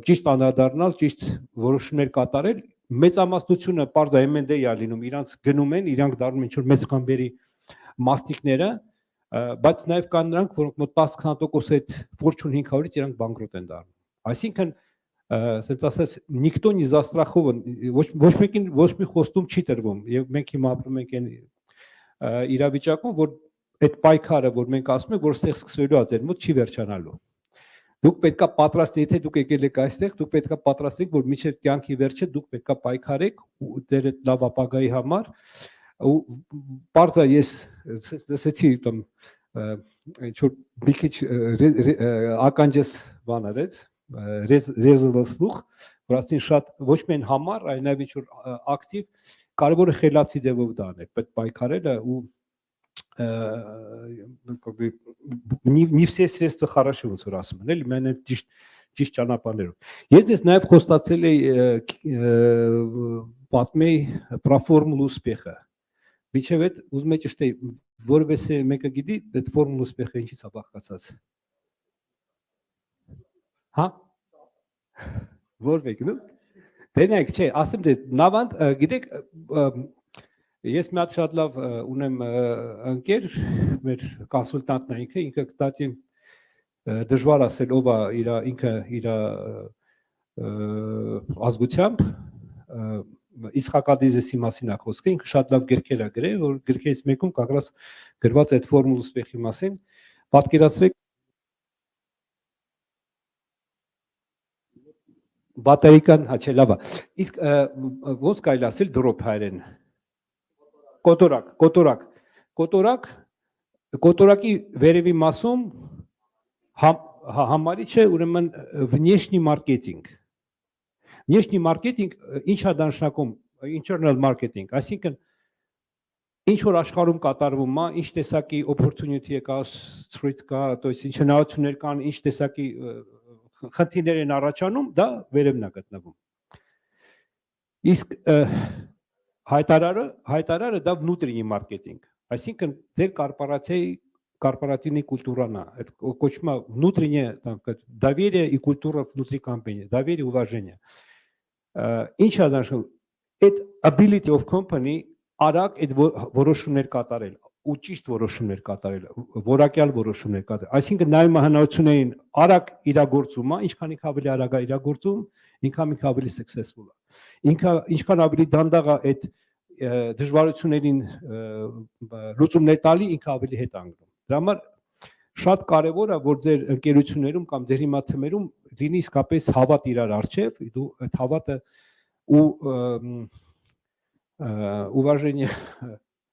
ճիշտ անդրադառնալ, ճիշտ որոշումներ կատարել, մեծամասնությունը պարզ է M&A է լինում, իրանք գնում են, իրանք դառնում են ինչ-որ մեծ խմբերի մասնիկները, բայց նաև կան նրանք, որոնք մոտ 10-20% այդ Fortune 500-ից իրանք բանկրոտ են դառնում։ Այսինքն, ասենց ասած, никто не застрахован, ոչ մի խոստում չի տրվում, եւ մենք հիմա ապրում ենք այն իրավիճակում, որ այդ պայքարը, որ մենք ասում ենք, որ ստեղ սկսվելու է ձեր մոտ չի վերջանալու։ Դուք պետքա պատրաստ, եթե դուք եկել եք այստեղ, դուք պետքա պատրաստ եք, որ մինչև կյանքի վերջը դուք պետքա պայքարեք ու դեր այդ լավ ապագայի համար։ Ու բարձա ես լսեցի տոմ ինչ-որ մի քիչ ականջս բան արեց, ռեզը սլուխ, որ ասին շատ ոչ միայն համար, այլ նաև ինչ-որ ակտիվ, կարևորը խելացի ձևով դա անել, պետք պայքարելը ու не все средства хороши, ոնց որ ասում են, էլի մեն ճիշտ ճանապարհներով։ Ես ես նաև խոստացել էի պատմեի про формулу успеха։ Միջև այդ ուզում եմ ճշտել, որովհետեւ մեկը գիտի այդ формулу успеха ինչից է բաղկացած։ Հա։ Որ մեկն ու։ Դենակ չէ, ասեմ դե նավանդ գիտեք ես մի հատ շատ լավ ունեմ ընկեր, մեր կոնսուլտանտն է ինքը կստացի դժվար ասել ով է ինքը իր ազգությամբ Իսխակադիզեսի մասին է խոսքը, ինքը շատ լավ գրքեր է գրել, որ գրքերից մեկում как раз գրված այդ формулу успеха մասին, պատկերացրեք բատերիկան, հա չէ, լավ է։ Իսկ ոնց կարելի ասել դրոփ հայերեն։ Կոտորակի վերևի մասում համարիչ է ուրեմն внешний маркетинг։ Внешний маркетинг ինչ է դաշնակում internal marketing, այսինքն ինչ որ աշխարհում կատարվում է, ինչ տեսակի opportunity կա, threat կա, то есть ինչ հնարավորություններ կան, ինչ տեսակի խնդիրներ են առաջանում, դա վերևն է գտնվում։ Իսկ հայտարարը դա внутренний маркетинг, այսինքն ձեր корпоративной культурան է, այդ կոչվում է внутреннее доверие и культура внутри компании, доверие, уважение։ Ինչ է դաշնակում այդ ability of company արագ այդ որոշումներ կատարել ու ճիշտ որոշումներ կատարել, որակյալ որոշումներ կատարել, այսինքն նայում հնարավորություններին արագ իրագործումը, ինչքան ավելի արագ է իրագործում, ինքան ավելի successful է։ Ինչքան ավելի դանդաղ է այդ դժվարություններին լուծումներ տալի, ինքը ավելի հետ անգնում։ Դրա համար շատ կարևոր է, որ ձեր ընկերություններում կամ ձեր հիմա թմերում լինի իսկապես հավատ իրար առջև, դու այդ հավատը ու уважение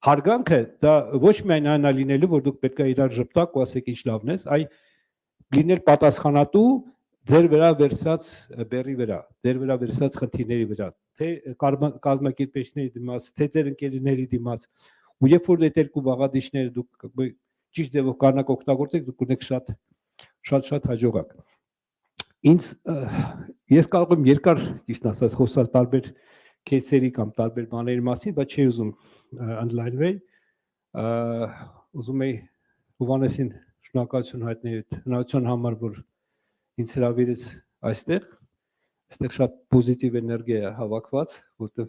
հարգանքը դա ոչ միայն այն է լինելու, որ դուք պետք է իրար ժպտակ ու ասեք ինչ լավն ես, այլ լինել պատասխանատու ձեր վրա վերցած բերի վրա, ձեր վրա վերցած խնդիրների վրա, թե կազմակերպիչների դիմաց, թե ձեր ընկերների դիմաց, ու երբ որ այդ երկու բաղադրիչները դուք ճիշտ ձևով կանաք օգտագործեք, դուք ունեք շատ հաջողակ։ Ինձ ես կարող եմ երկար ճիշտ ասած խոսալ տարբեր кейսերի կամ տարբեր բաների մասին, բայց չի ուզում ընդլայնվել, ուզում եի Հովհաննեսին շնորհակալություն հայտնել այդ հնարավորության համար, որ ինձ հրավիրեց այստեղ շատ պոզիտիվ էներգիա է հավաքված, որտեղ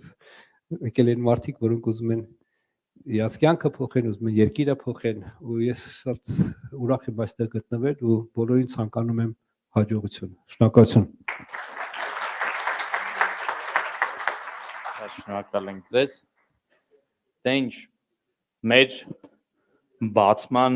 եկել են մարդիկ, որոնք ուզում են իրաց կյանքը փոխեն, ուզում են երկիրը փոխեն, ու ես շատ ուրախ եմ այստեղ գտնվել ու բոլորին ցանկանում եմ հաջողություն։ Շնորհակալություն։ Շնորհակալ ենք ձեզ։ Դե ինչ մեր բացման,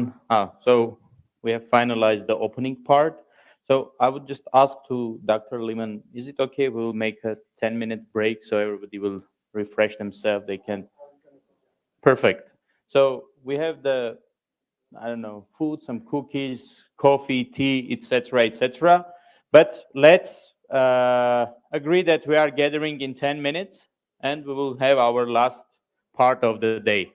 so we have finalized the opening part. So I would just ask to Dr. Limon, is it okay? We'll make a 10-minute break so everybody will refresh themselves. They can. Perfect. So we have the I don't know, food, some cookies, coffee, tea, etc., etc. But let's agree that we are gathering in 10 minutes and we will have our last part of the day.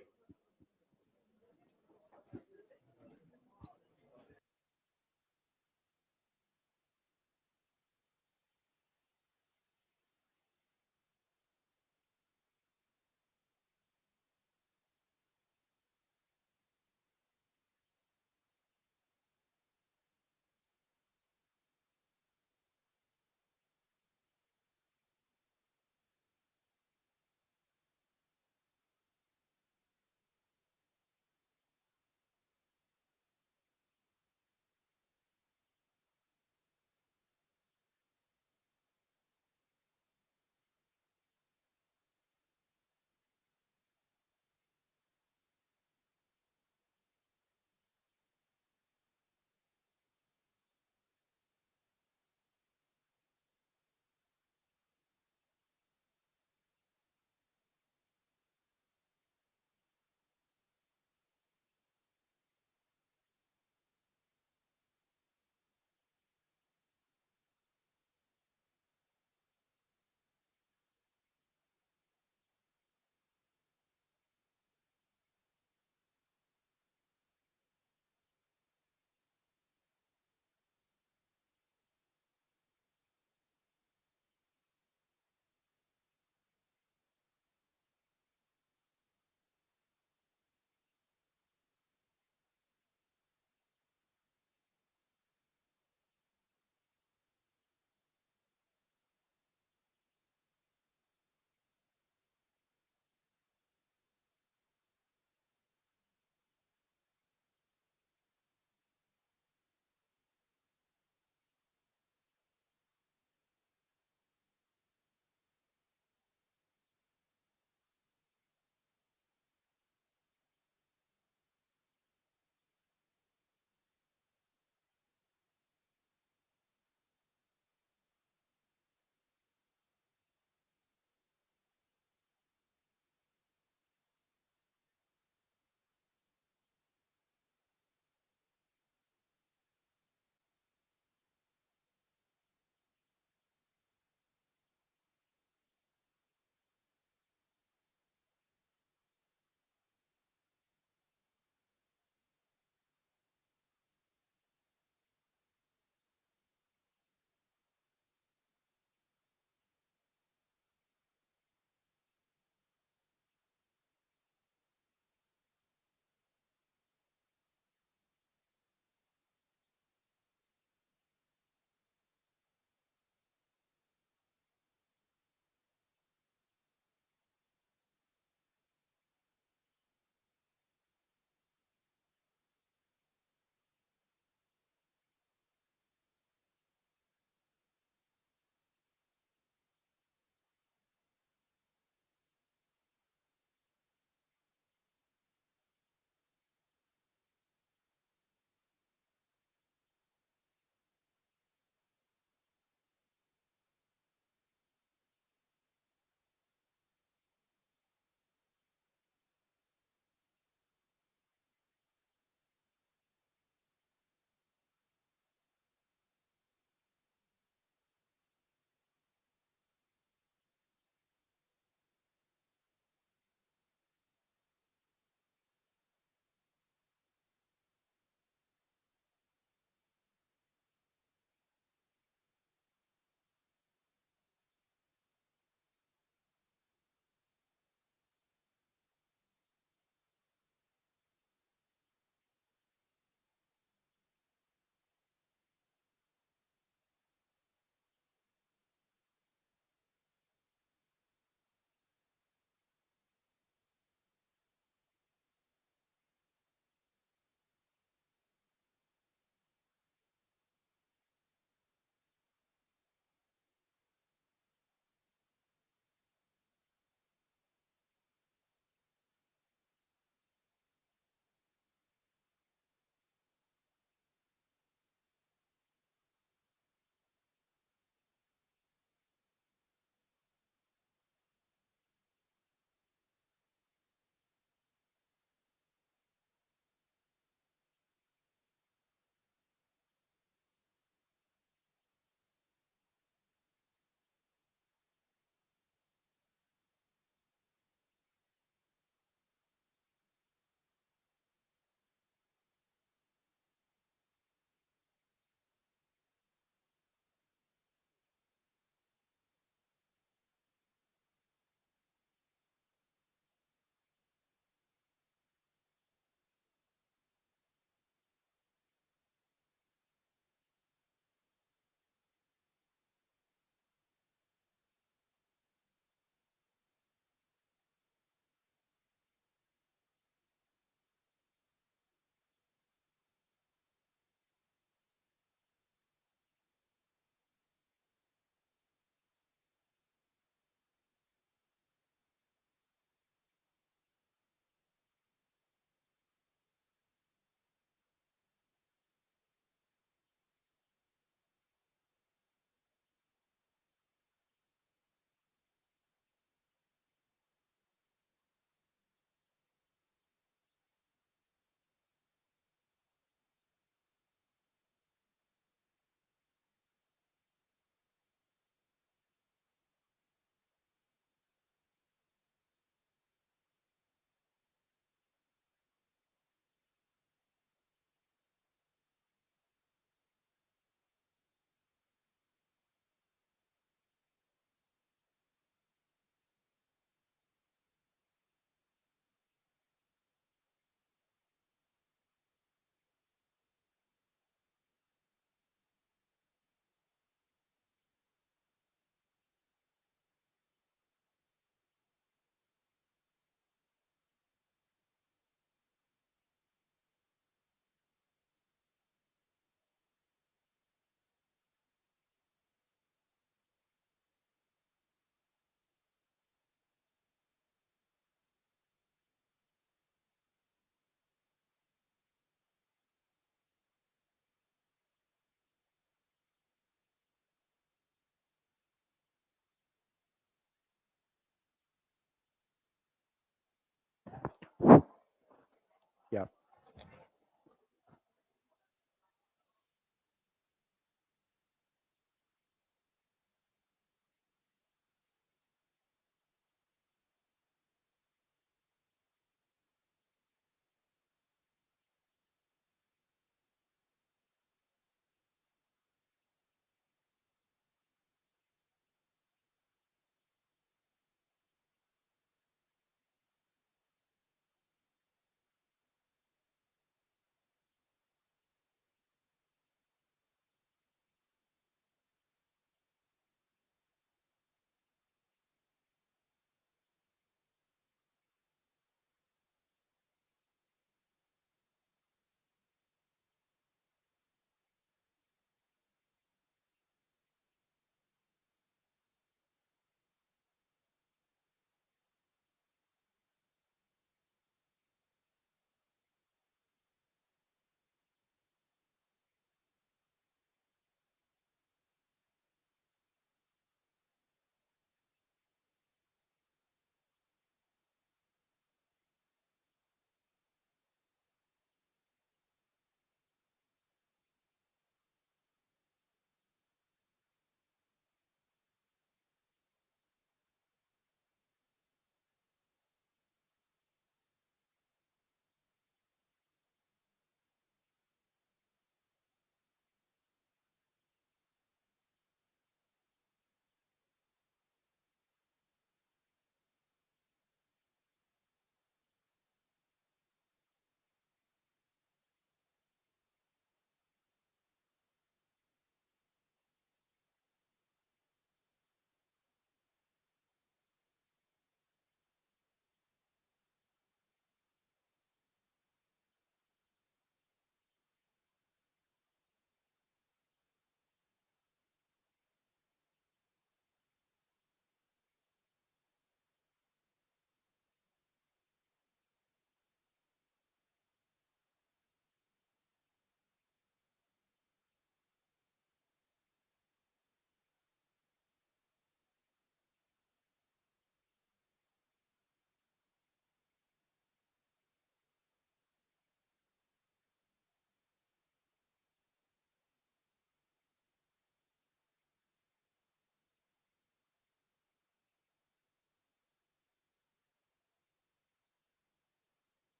Yeah.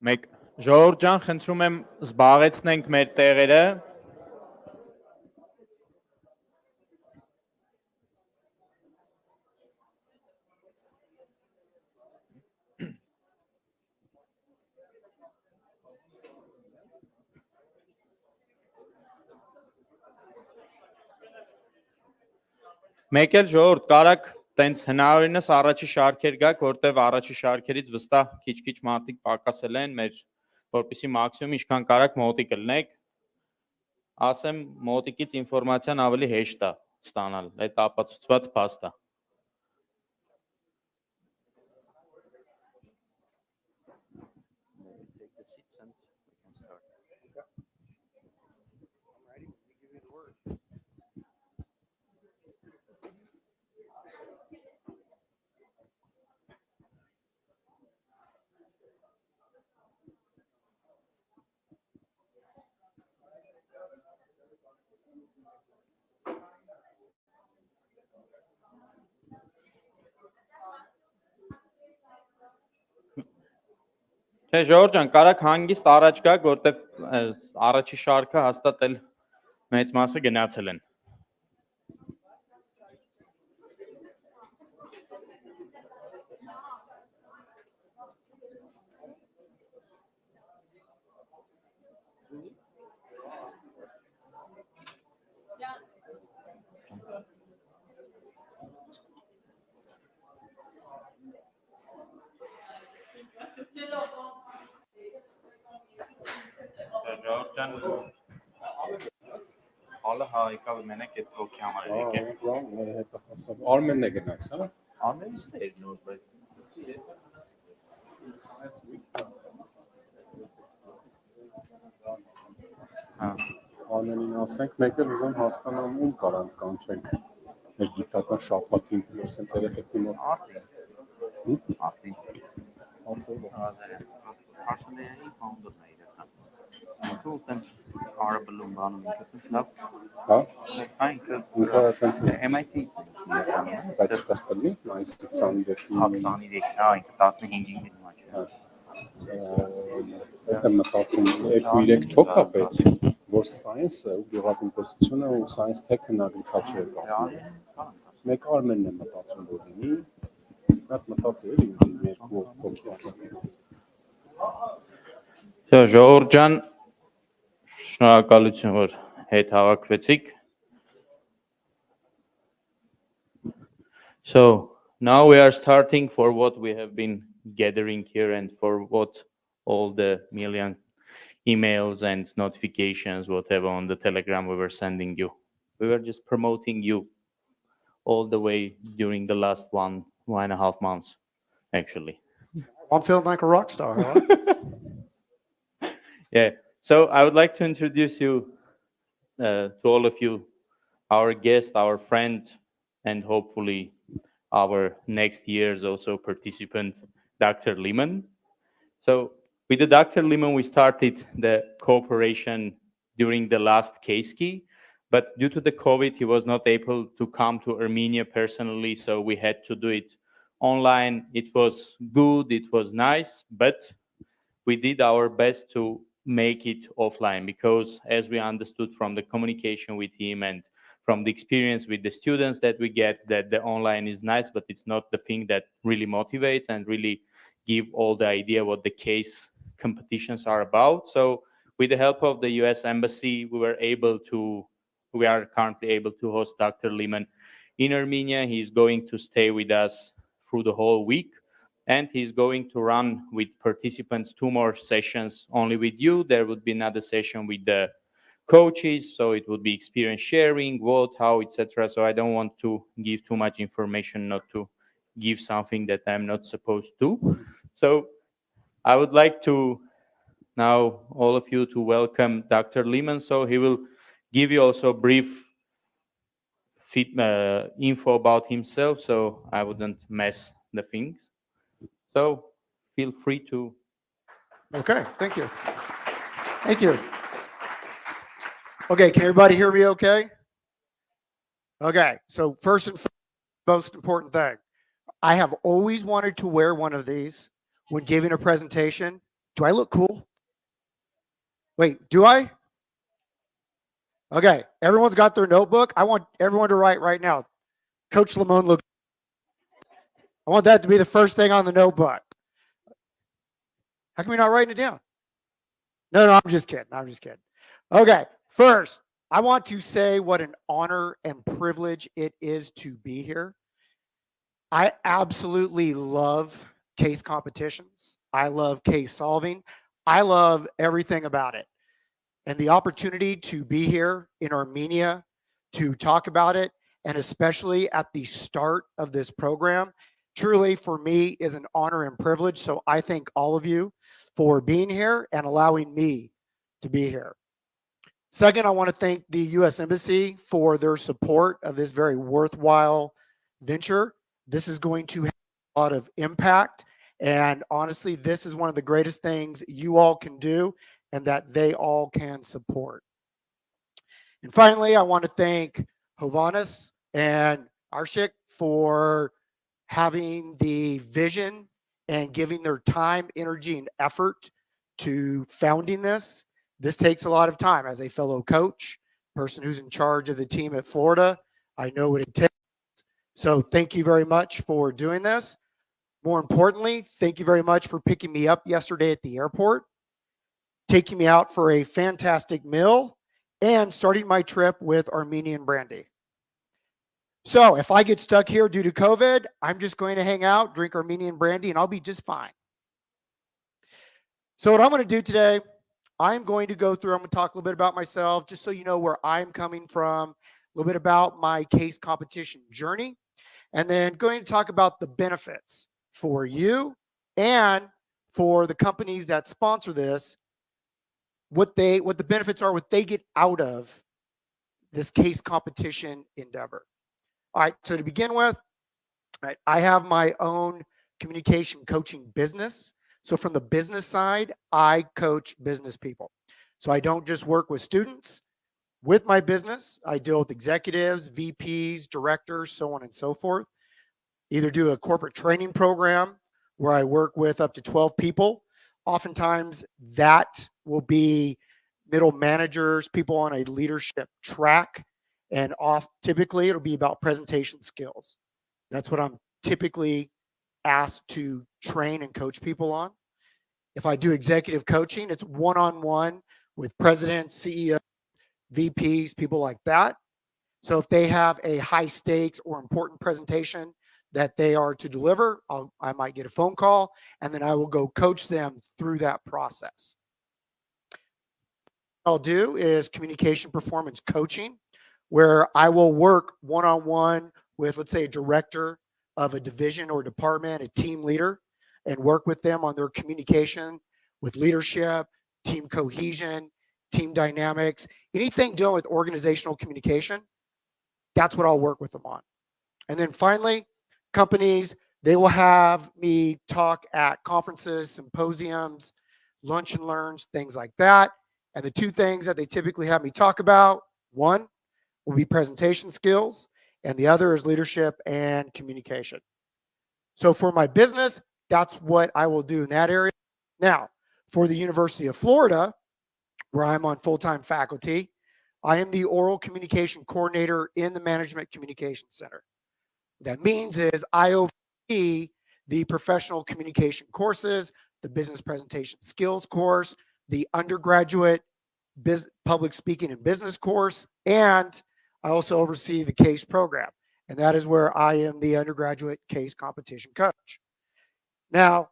Մեկ Ժողովուրդ ջան, խնդրում եմ զբաղեցնենք մեր տեղերը։ Մեկ էլ ժողովուրդ կարակ տենց հնարավորինս առաջի շարքեր գաք, որտեվ առաջի շարքերից վստահ քիչ-քիչ մարդիկ պակասել են մեր, որպեսզի մաքսիմում ինչքան կարակ մոտիկ ելնեք։ Ասեմ, մոտիկից ինֆորմացիան ավելի հեշտ է ստանալ, այդ ապացուցված փաստ է։ Թե Ժողովուրդ ջան, կարակ հանգիստ առաջ գաք, որտեվ առաջի շարքը հաստատ էլ մեծ մասը գնացել են։ Հալը հա եկավ մենակ այդ բլոկի համար եկե։ Armenն է գնաց, հա։ Արմենից էր նոր, բայց Armenին ասենք, մեկ էլ ուզում հասկանամ ում կարան կանչենք մեր գիտական շապատին, ասենց երեխեքի մոտ։ Արդին։ Personally founded է իրական։ Ինքը տենց արաբելում բանում ինքը լավ։ Հա։ Ինքը Ինքը այդպես է։ MIT-ից է։ Բայց ստեղ կլինի, այս 23-ի 23, հա, ինքը 15-ի մաջ է։ Այդ եմ մտածում, 2-3 թոք է պետք, որ science-ը ու գյուղատնտեսությունը ու science tech-ն agriculture կապի։ Մեկ Արմենն է մտածում, որ լինի, այդ մտածել էլի ինձ երկու թոքի ասում։ Ժողովուրդ ջան, շնորհակալություն, որ հետ հավաքվեցիք։ So now we are starting for what we have been gathering here and for what all the million emails and notifications, whatever on the Telegram we were sending you. We were just promoting you all the way during the last 1.5 months, actually. I'm feeling like a rock star. Huh? Yeah. So I would like to introduce you to all of you, our guest, our friend, and hopefully our next year's also participant, Dr. Limon. So with the Dr. Limon, we started the cooperation during the last CaseKey, but due to the COVID, he was not able to come to Armenia personally, so we had to do it online. It was good, it was nice, but we did our best to make it offline because as we understood from the communication with him and from the experience with the students that we get, that the online is nice, but it's not the thing that really motivates and really give all the idea what the case competitions are about. So with the help of the US Embassy, we are currently able to host Dr. Limon in Armenia. He's going to stay with us through the whole week. And he's going to run with participants 2 more sessions only with you. There would be another session with the coaches, so it would be experience sharing, what, how, etc. So I don't want to give too much information, not to give something that I'm not supposed to. So I would like to now all of you to welcome Dr. Limon. So he will give you also brief info about himself, so I wouldn't mess the things. So feel free to. Okay, thank you. Thank you. Okay, can everybody hear me okay? Okay, so first and most important thing, I have always wanted to wear one of these when giving a presentation, Do I look cool? Wait, do I? Okay, everyone's got their notebook. I want everyone to write right now. Coach Limon look. I want that to be the first thing on the notebook. How come you're not writing it down? No, I'm just kidding. I'm just kidding. Okay, first, I want to say what an honor and privilege it is to be here. I absolutely love case competitions. I love case solving. I love everything about it. And the opportunity to be here in Armenia to talk about it, and especially at the start of this program, truly for me is an honor and privilege. So I thank all of you for being here and allowing me to be here. Second, I want to thank the U.S. Embassy for their support of this very worthwhile venture. This is going to have a lot of impact. And honestly, this is one of the greatest things you all can do and that they all can support. And finally, I want to thank Hovhannes and Arshak for having the vision and giving their time, energy, and effort to founding this. This takes a lot of time. As a fellow coach, person who's in charge of the team at Florida, I know what it takes. So thank you very much for doing this. More importantly, thank you very much for picking me up yesterday at the airport, taking me out for a fantastic meal, and starting my trip with Armenian brandy. So if I get stuck here due to COVID, I'm just going to hang out, drink Armenian brandy, and I'll be just fine. So what I'm going to do today, I'm going to go through, I'm going to talk a little bit about myself, just so you know where I'm coming from, a little bit about my case competition journey, and then going to talk about the benefits for you and for the companies that sponsor this, what the benefits are, what they get out of this case competition endeavor. All right, so to begin with, I have my own communication coaching business. So from the business side, I coach business people. So I don't just work with students. With my business, I deal with executives, VPs, directors, so on and so forth. Either do a corporate training program where I work with up to 12 people. Oftentimes that will be middle managers, people on a leadership track, and typically it'll be about presentation skills. That's what I'm typically asked to train and coach people on. If I do executive coaching, it's one-on-one with presidents, CEOs, VPs, people like that. So if they have a high stakes or important presentation that they are to deliver, I might get a phone call, and then I will go coach them through that process. What I'll do is communication performance coaching, where I will work one-on-one with, let's say, a director of a division or department, a team leader, and work with them on their communication with leadership, team cohesion, team dynamics, anything dealing with organizational communication. That's what I'll work with them on. And then finally, companies, they will have me talk at conferences, symposiums, lunch and learns, things like that. And the two things that they typically have me talk about, one will be presentation skills, and the other is leadership and communication. So for my business, that's what I will do in that area. Now, for the University of Florida, where I'm on full-time faculty, I am the oral communication coordinator in the Management Communication Center. What that means is I oversee the professional communication courses, the business presentation skills course, the undergraduate public speaking and business course, and I also oversee the case program. And that is where I am the undergraduate case competition coach. Now,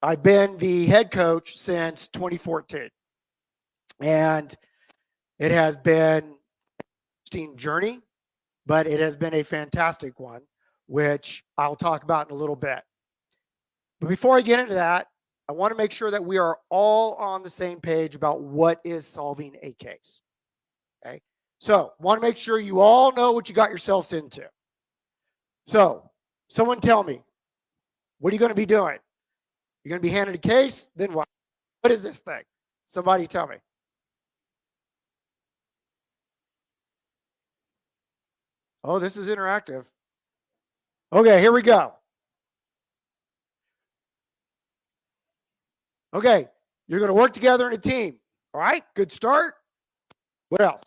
I've been the head coach since 2014. And it has been an interesting journey, but it has been a fantastic one, which I'll talk about in a little bit. But before I get into that, I want to make sure that we are all on the same page about what is solving a case. Okay? So, I want to make sure you all know what you got yourselves into. So, someone tell me, what are you going to be doing? You're going to be handed a case? Then what? What is this thing? Somebody tell me. Oh, this is interactive. Okay, here we go. Okay, You're going to work together in a team. All right, good start. What else?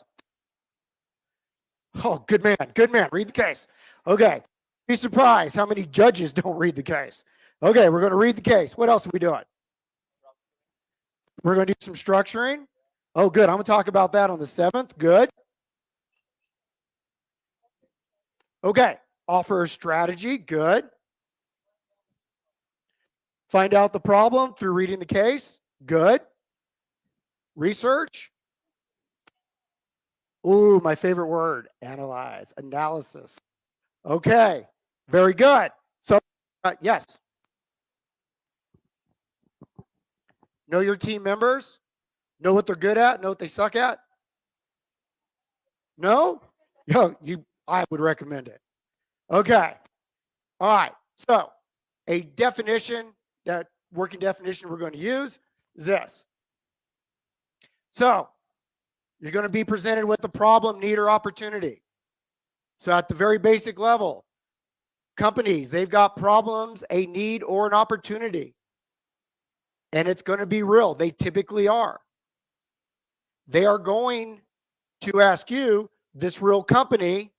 Oh, good man, good man. Read the case. Okay. Be surprised how many judges don't read the case. Okay, we're going to read the case. What else are we doing? We're going to do some structuring. Oh, good. I'm going to talk about that on the 7th. Good. Okay. Offer a strategy. Good. Find out the problem through reading the case. Good. Research. Ooh, my favorite word. Analyze. Analysis. Okay. Very good. So, yes. Know your team members. Know what they're good at. Know what they suck at. No? Yo, I would recommend it. Okay. All right. So, a definition, that working definition we're going to use is this. So, you're going to be presented with a problem, need, or opportunity. So, at the very basic level, companies, they've got problems, a need, or an opportunity. And it's going to be real. They typically are. They are going to ask you, this real company,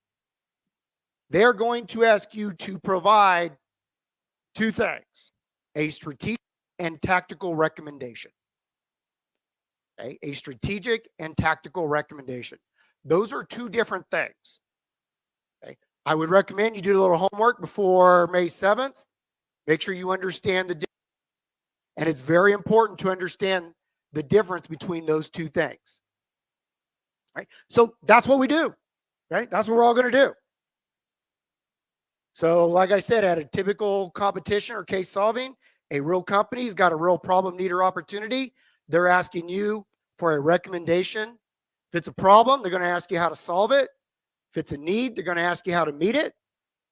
they're going to ask you to provide two things: a strategic and tactical recommendation. Okay? A strategic and tactical recommendation. Those are two different things. Okay? I would recommend you do a little homework before May 7th. Make sure you understand the difference. And it's very important to understand the difference between those two things. Right? So that's what we do. Right? That's what we're all going to do. So like I said, at a typical competition or case solving, a real company's got a real problem, need, or opportunity. They're asking you for a recommendation. If it's a problem, they're going to ask you how to solve it. If it's a need, they're going to ask you how to meet it.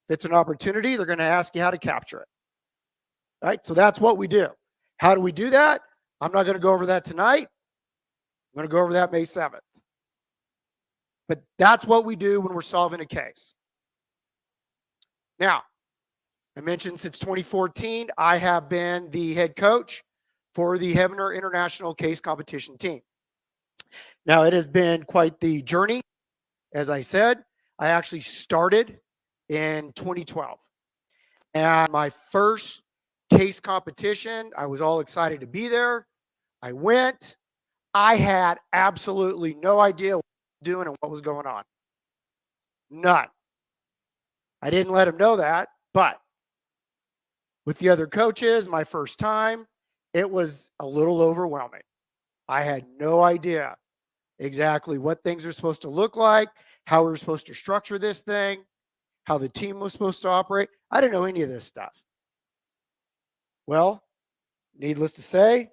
If it's an opportunity, they're going to ask you how to capture it. All right? So that's what we do. How do we do that? I'm not going to go over that tonight. I'm going to go over that May 7th. But that's what we do when we're solving a case. Now, I mentioned since 2014, I have been the head coach for the Hovhannes International Case Competition team. Now, it has been quite the journey. As I said, I actually started in 2012. And my first case competition, I was all excited to be there. I went. I had absolutely no idea what I was doing and what was going on. None. I didn't let him know that, but with the other coaches, my first time, it was a little overwhelming. I had no idea exactly what things are supposed to look like, how we were supposed to structure this thing, how the team was supposed to operate. I didn't know any of this stuff. Well, needless to say,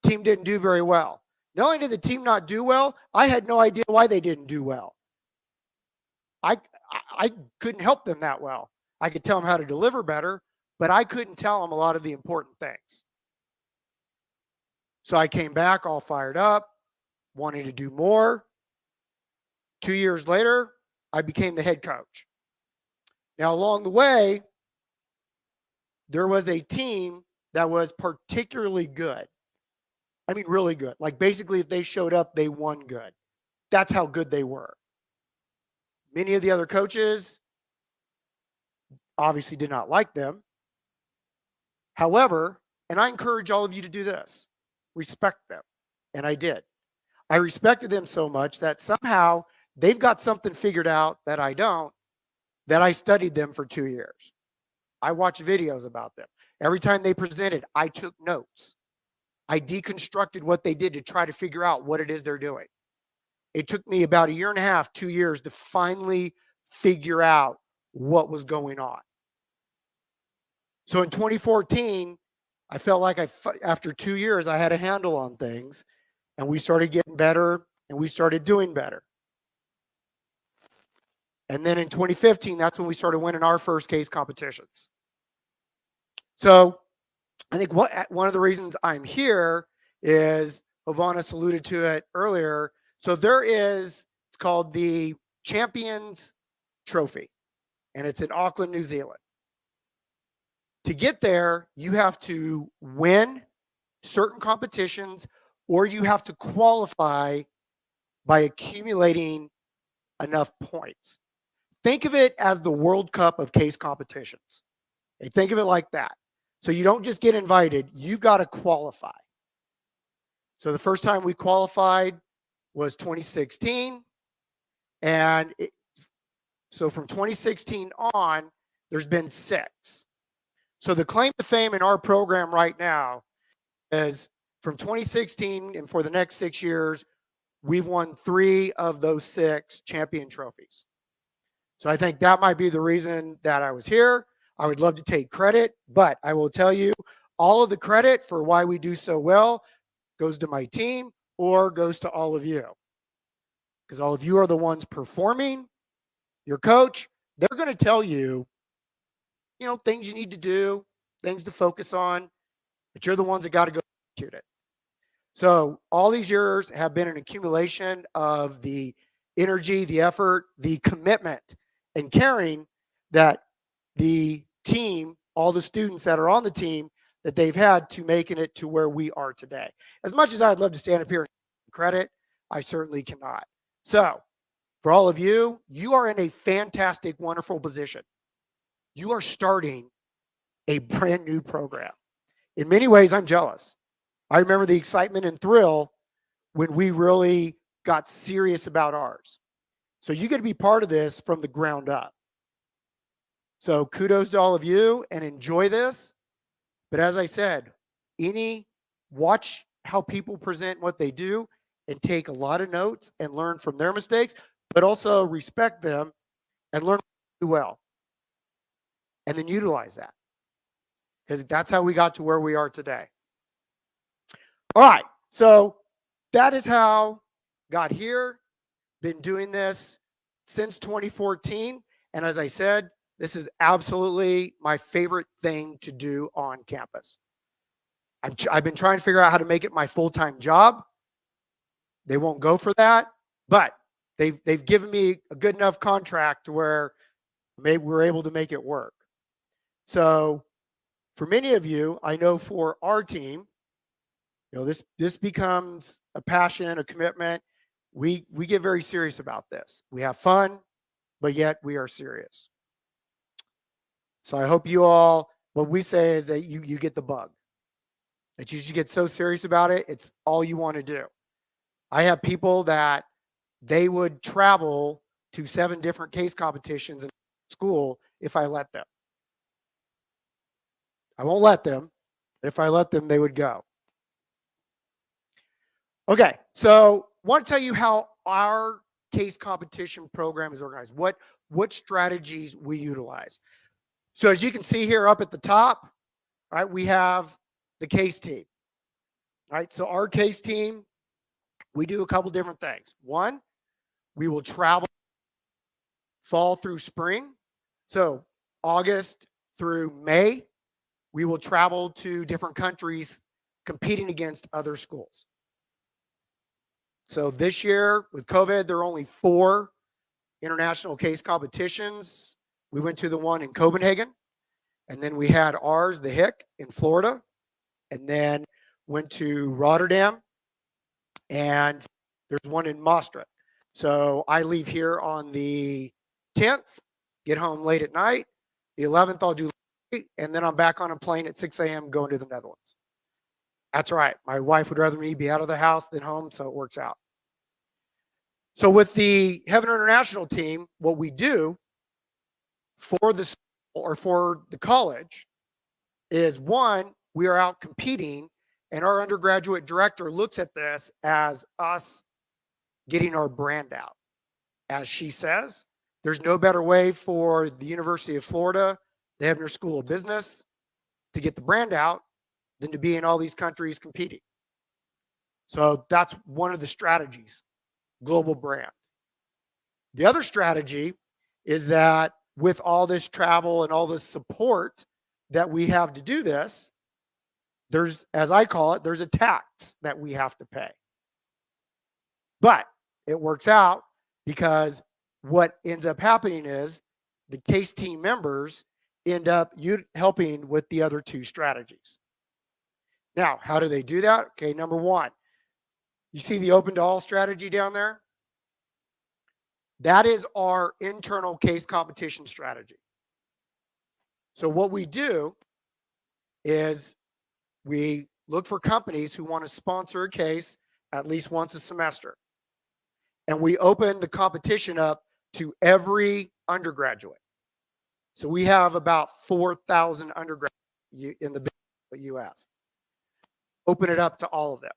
the team didn't do very well. Not only did the team not do well, I had no idea why they didn't do well. I couldn't help them that well. I could tell them how to deliver better, but I couldn't tell them a lot of the important things. So I came back all fired up, wanting to do more. 2 years later, I became the head coach. Now, along the way, there was a team that was particularly good. I mean, really good. Like basically, if they showed up, they won good. That's how good they were. Many of the other coaches obviously did not like them. However, and I encourage all of you to do this, respect them. And I did. I respected them so much that somehow they've got something figured out that I don't, that I studied them for 2 years. I watched videos about them. Every time they presented, I took notes. I deconstructed what they did to try to figure out what it is they're doing. It took me about 1.5 years, 2 years to finally figure out what was going on. So in 2014, I felt like after 2 years, I had a handle on things, and we started getting better, and we started doing better. And then in 2015, that's when we started winning our first case competitions. So I think one of the reasons I'm here is, Hovhannes alluded to it earlier. So there is, it's called the Champions Trophy, and it's in Auckland, New Zealand. To get there, you have to win certain competitions, or you have to qualify by accumulating enough points. Think of it as the World Cup of case competitions. Okay, think of it like that. So you don't just get invited, you've got to qualify. So the first time we qualified was 2016. And so from 2016 on, there's been 6. So the claim to fame in our program right now is from 2016 and for the next 6 years, we've won 3 of those 6 champion trophies. So I think that might be the reason that I was here. I would love to take credit, but I will tell you all of the credit for why we do so well goes to my team or goes to all of you. Because all of you are the ones performing. Your coach, they're going to tell you, things you need to do, things to focus on, but you're the ones that got to go execute it. So all these years have been an accumulation of the energy, the effort, the commitment, and caring that the team, all the students that are on the team, that they've had to making it to where we are today. As much as I'd love to stand up here and credit, I certainly cannot. So for all of you, you are in a fantastic, wonderful position. You are starting a brand new program. In many ways, I'm jealous. I remember the excitement and thrill when we really got serious about ours. So you get to be part of this from the ground up. So kudos to all of you and enjoy this. But as I said, watch how people present what they do and take a lot of notes and learn from their mistakes, but also respect them and learn well. And then utilize that. Because that's how we got to where we are today. All right. So that is how I got here. Been doing this since 2014. And as I said, this is absolutely my favorite thing to do on campus. I've been trying to figure out how to make it my full-time job. They won't go for that, but they've given me a good enough contract to where maybe we're able to make it work. So for many of you, I know for our team, this becomes a passion, a commitment. We get very serious about this. We have fun, but yet we are serious. So I hope you all, what we say is that you get the bug. That you should get so serious about it, it's all you want to do. I have people that they would travel to 7 different case competitions in school if I let them. I won't let them, but if I let them, they would go. Okay, so I want to tell you how our case competition program is organized, what strategies we utilize. So as you can see here up at the top, right, we have the case team. All right, so our case team, we do a couple different things. One, we will travel fall through spring. So August through May, we will travel to different countries competing against other schools. So this year with COVID, there are only 4 international case competitions. We went to the one in Copenhagen, and then we had ours, the HIC in Florida, and then went to Rotterdam, and there's one in Maastricht. So I leave here on the 10th, get home late at night. The 11th, I'll do late, and then I'm back on a plane at 6 a.m. going to the Netherlands. That's right. My wife would rather me be out of the house than home, so it works out. So with the Heaven International team, what we do for the school or for the college is, one, we are out competing, and our undergraduate director looks at this as us getting our brand out. As she says, there's no better way for the University of Florida, the Heavener School of Business, to get the brand out than to be in all these countries competing. So that's one of the strategies, global brand. The other strategy is that with all this travel and all this support that we have to do this, there's, as I call it, there's a tax that we have to pay. But it works out because what ends up happening is the case team members end up helping with the other 2 strategies. Now, how do they do that? Okay, number one, you see the open to all strategy down there? That is our internal case competition strategy. So what we do is we look for companies who want to sponsor a case at least once a semester. And we open the competition up to every undergraduate. So we have about 4,000 undergraduates in the UF. Open it up to all of them.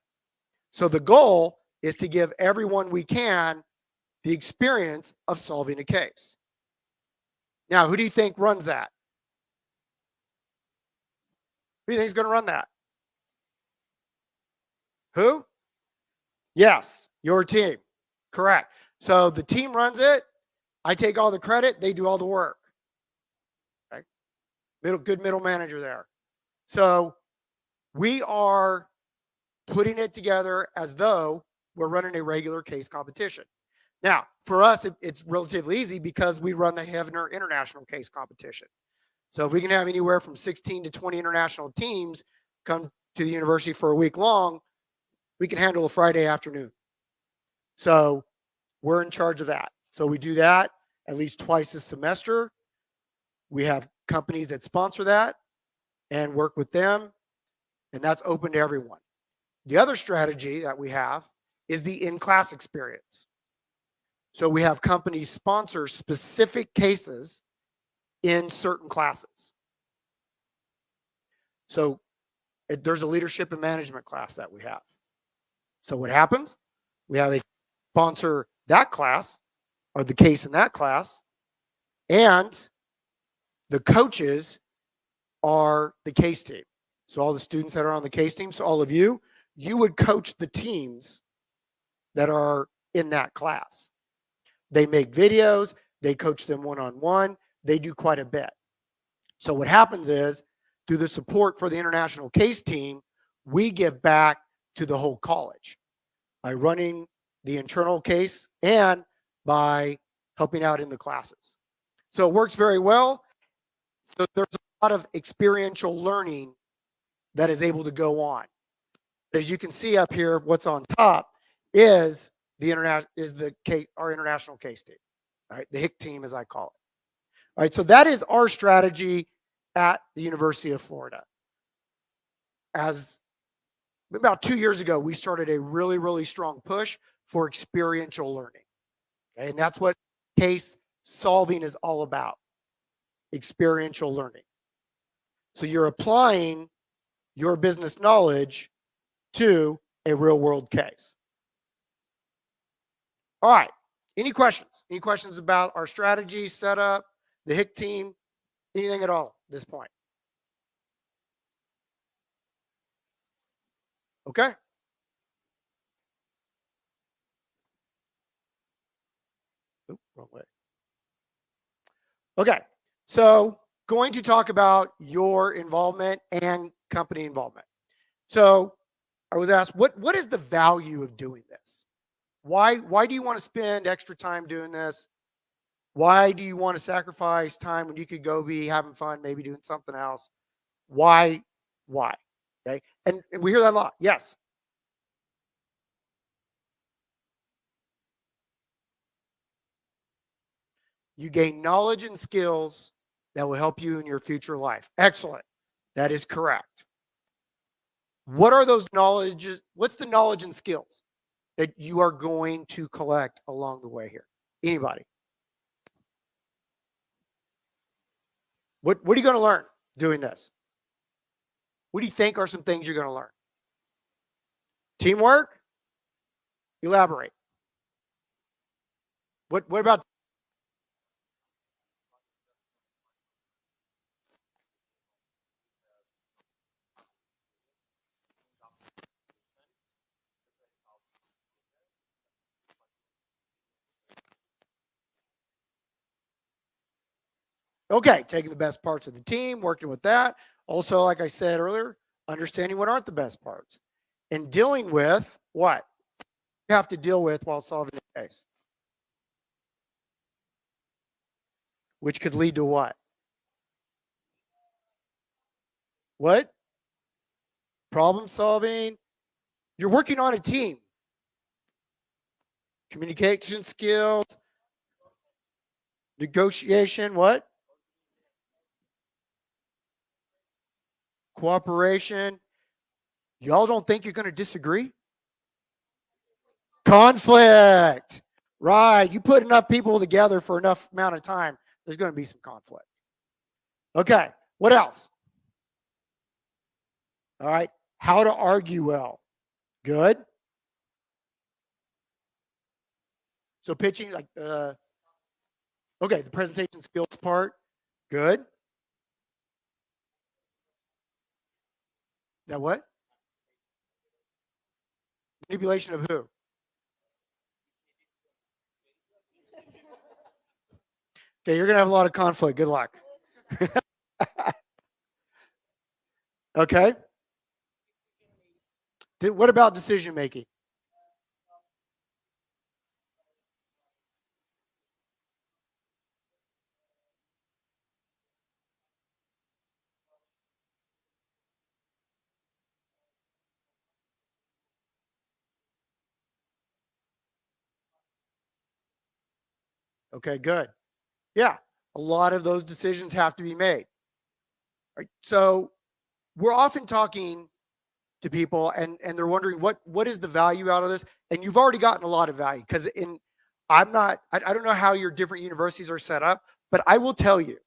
So the goal is to give everyone we can the experience of solving a case. Now, who do you think runs that? Who do you think is going to run that? Who? Yes, your team. Correct. So the team runs it. I take all the credit. They do all the work. Okay. Good middle manager there. So we are putting it together as though we're running a regular case competition. Now, for us, it's relatively easy because we run the Hovhannes International Case Competition. So if we can have anywhere from 16 to 20 international teams come to the university for a week long, we can handle a Friday afternoon. So we're in charge of that. So we do that at least twice a semester. We have companies that sponsor that and work with them, and that's open to everyone. The other strategy that we have is the in-class experience. So we have companies sponsor specific cases in certain classes. So there's a leadership and management class that we have. So what happens? We have a sponsor that class or the case in that class, and the coaches are the case team. So all the students that are on the case team, so all of you would coach the teams that are in that class. They make videos, they coach them one-on-one, they do quite a bit. So what happens is, through the support for the international case team, we give back to the whole college by running the internal case and by helping out in the classes. So it works very well. So there's a lot of experiential learning that is able to go on. As you can see up here, what's on top is our international case team, all right, the HIC team, as I call it. All right, so that is our strategy at the University of Florida. As about 2 years ago, we started a really, really strong push for experiential learning. Okay, and that's what case solving is all about, experiential learning. So you're applying your business knowledge to a real world case. All right. Any questions? Any questions about our strategy, setup, the HIC team, anything at all at this point? Okay. Oop, wrong way. Okay. So going to talk about your involvement and company involvement. So I was asked, what is the value of doing this? Why do you want to spend extra time doing this? Why do you want to sacrifice time when you could go be having fun, maybe doing something else? Why? Okay. And we hear that a lot. Yes. You gain knowledge and skills that will help you in your future life. Excellent. That is correct. What are those knowledges? What's the knowledge and skills that you are going to collect along the way here? Anybody? What are you going to learn doing this? What do you think are some things you're going to learn? Teamwork? Elaborate. What about? Okay, taking the best parts of the team, working with that. Also, like I said earlier, understanding what aren't the best parts. And dealing with what you have to deal with while solving the case. Which could lead to what? What? Problem solving. You're working on a team. Communication skills. Negotiation, what? Cooperation. Y'all don't think you're going to disagree? Conflict. Right. You put enough people together for enough amount of time, there's going to be some conflict. Okay. What else? All right. How to argue well. Good. So pitching, like the presentation skills part. Good. Now what? Manipulation of who? Okay, you're going to have a lot of conflict. Good luck. Okay. What about decision making? Okay, good. Yeah, a lot of those decisions have to be made. Right? So we're often talking to people and they're wondering what is the value out of this? And you've already gotten a lot of value because I don't know how your different universities are set up, but I will tell you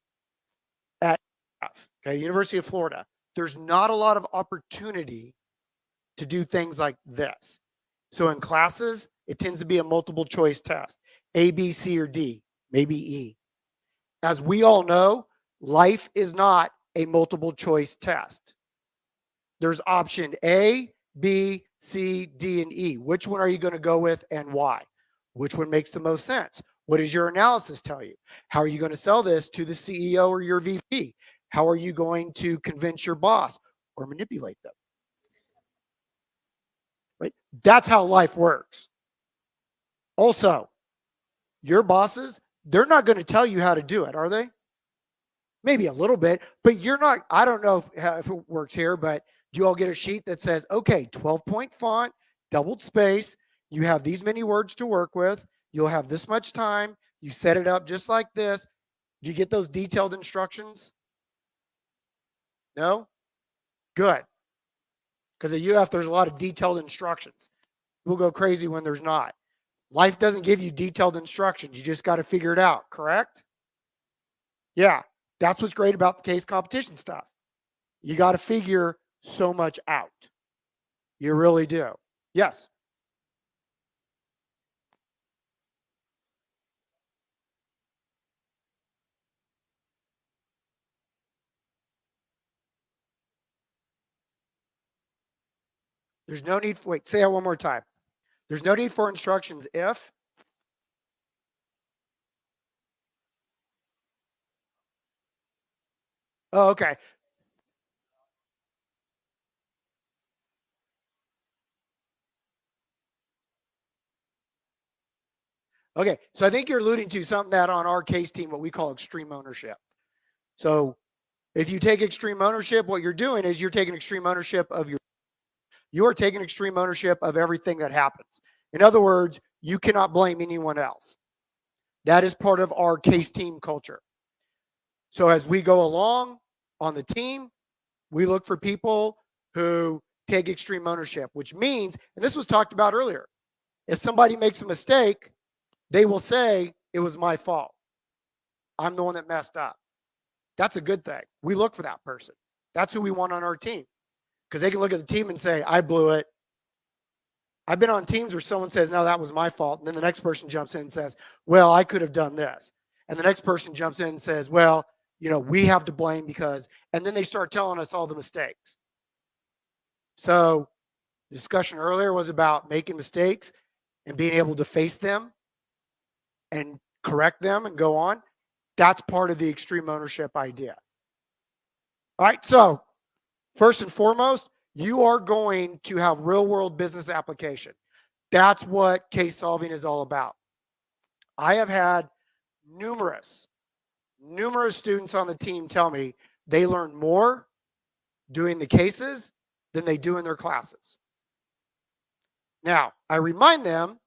at University of Florida, there's not a lot of opportunity to do things like this. So in classes, it tends to be a multiple choice test, A, B, C, or D, maybe E. As we all know, life is not a multiple choice test. There's option A, B, C, D, and E. Which one are you going to go with and why? Which one makes the most sense? What does your analysis tell you? How are you going to sell this to the CEO or your VP? How are you going to convince your boss or manipulate them? Right? That's how life works. Also, your bosses, they're not going to tell you how to do it, are they? Maybe a little bit, but you're not, I don't know if it works here, but do you all get a sheet that says, okay, 12-point font, doubled space, you have these many words to work with, you'll have this much time, you set it up just like this. Do you get those detailed instructions? No? Good. Because at UF, there's a lot of detailed instructions. We'll go crazy when there's not. Life doesn't give you detailed instructions. You just got to figure it out, correct? Yeah, that's what's great about the case competition stuff. You got to figure so much out. You really do. Yes? There's no need for, wait, say that one more time. There's no need for instructions if. Oh, okay. Okay, so I think you're alluding to something that on our case team, what we call extreme ownership. So if you take extreme ownership, what you're doing is you're taking extreme ownership of you're taking extreme ownership of everything that happens. In other words, you cannot blame anyone else. That is part of our case team culture. So as we go along on the team, we look for people who take extreme ownership, which means, and this was talked about earlier, if somebody makes a mistake, they will say, it was my fault. I'm the one that messed up. That's a good thing. We look for that person. That's who we want on our team. Because they can look at the team and say, I blew it. I've been on teams where someone says, no, that was my fault. And then the next person jumps in and says, well, I could have done this. And the next person jumps in and says, well, you know, we have to blame because, and then they start telling us all the mistakes. So the discussion earlier was about making mistakes and being able to face them and correct them and go on. That's part of the extreme ownership idea. All right, so first and foremost, you are going to have real world business application. That's what case solving is all about. I have had numerous students on the team tell me they learn more doing the cases than they do in their classes. Now, I remind them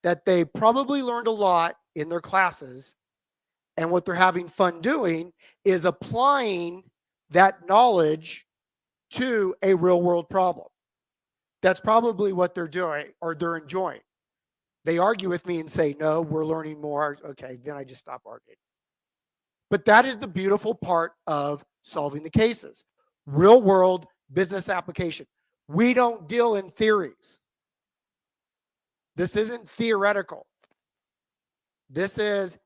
that they probably learned a lot in their classes, and what they're having fun doing is applying that knowledge to a real world problem. That's probably what they're doing or they're enjoying. They argue with me and say, no, we're learning more. Okay, then I just stop arguing. But that is the beautiful part of solving the cases. Real world business application. We don't deal in theories. This isn't theoretical. This is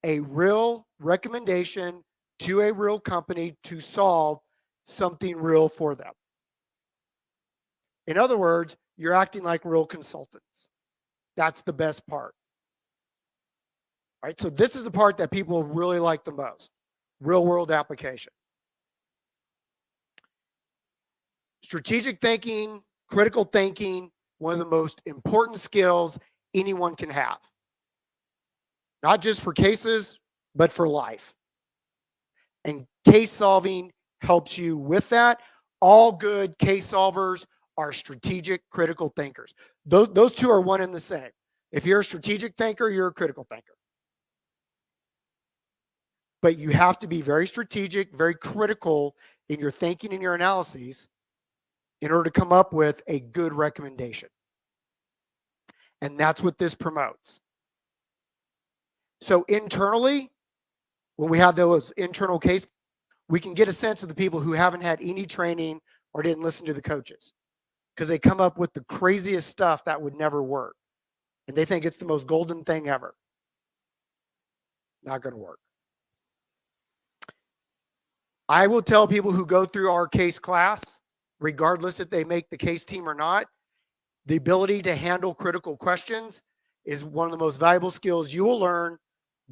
a real recommendation to a real company to solve something real for them. In other words, you're acting like real consultants. That's the best part. All right, so this is the part that people really like the most. Real world application. Strategic thinking, critical thinking, one of the most important skills anyone can have. Not just for cases, but for life. And case solving helps you with that. All good case solvers are strategic, critical thinkers. Those two are one and the same. If you're a strategic thinker, you're a critical thinker. But you have to be very strategic, very critical in your thinking and your analyses in order to come up with a good recommendation. And that's what this promotes. So internally, when we have those internal cases, we can get a sense of the people who haven't had any training or didn't listen to the coaches, because they come up with the craziest stuff that would never work. And they think it's the most golden thing ever. Not going to work. I will tell people who go through our case class, regardless if they make the case team or not, the ability to handle critical questions is one of the most valuable skills you will learn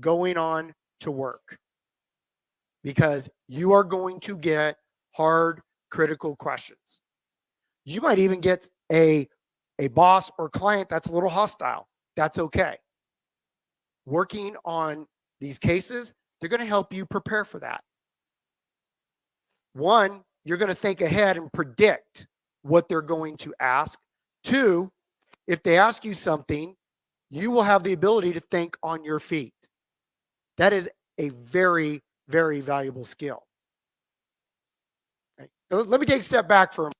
going on to work, because you are going to get hard, critical questions. You might even get a boss or client that's a little hostile. That's okay. Working on these cases, they're going to help you prepare for that. One, you're going to think ahead and predict what they're going to ask. Two, if they ask you something, you will have the ability to think on your feet. That is a very, very valuable skill. Okay. Now, let me take a step back for a moment.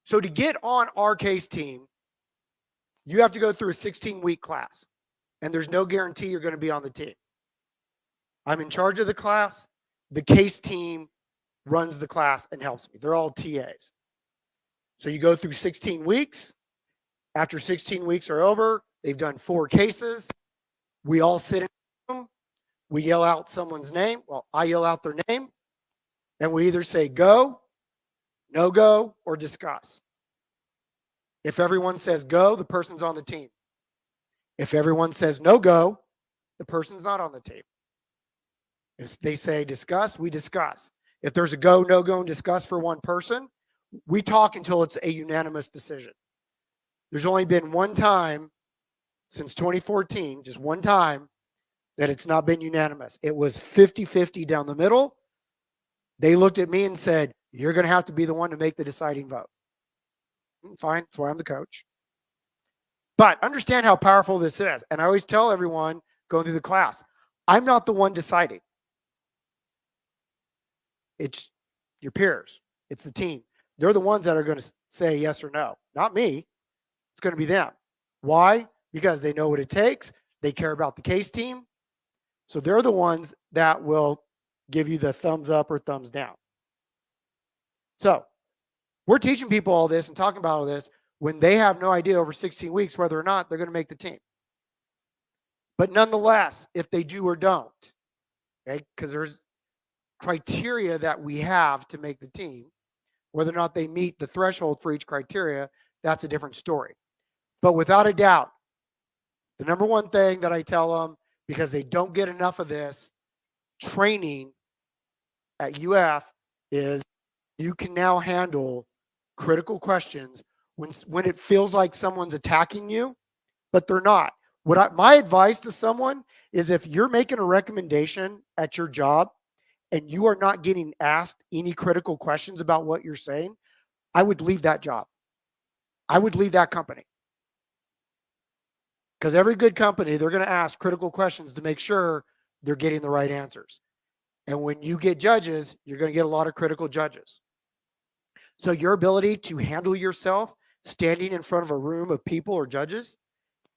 So to get on our case team, you have to go through a 16-week class, and there's no guarantee you're going to be on the team. I'm in charge of the class. The case team runs the class and helps me. They're all TAs. So you go through 16 weeks. After 16 weeks are over, they've done 4 cases. We all sit in a room. We yell out someone's name. Well, I yell out their name. And we either say go, no go, or discuss. If everyone says go, the person's on the team. If everyone says no go, the person's not on the team. If they say discuss, we discuss. If there's a go, no go, and discuss for one person, we talk until it's a unanimous decision. There's only been one time since 2014, just one time, that it's not been unanimous. It was 50-50 down the middle. They looked at me and said, you're going to have to be the one to make the deciding vote. Fine, that's why I'm the coach. But understand how powerful this is. And I always tell everyone going through the class, I'm not the one deciding. It's your peers. It's the team. They're the ones that are going to say yes or no. Not me. It's going to be them. Why? Because they know what it takes. They care about the case team. So they're the ones that will give you the thumbs up or thumbs down. So we're teaching people all this and talking about all this when they have no idea over 16 weeks whether or not they're going to make the team. But nonetheless, if they do or don't, okay, because there's criteria that we have to make the team, whether or not they meet the threshold for each criteria, that's a different story. But without a doubt, the number one thing that I tell them, because they don't get enough of this training at UF, is you can now handle critical questions when it feels like someone's attacking you, but they're not. My advice to someone is, if you're making a recommendation at your job and you are not getting asked any critical questions about what you're saying, I would leave that job. I would leave that company. Because every good company, they're going to ask critical questions to make sure they're getting the right answers. And when you get judges, you're going to get a lot of critical judges. So your ability to handle yourself standing in front of a room of people or judges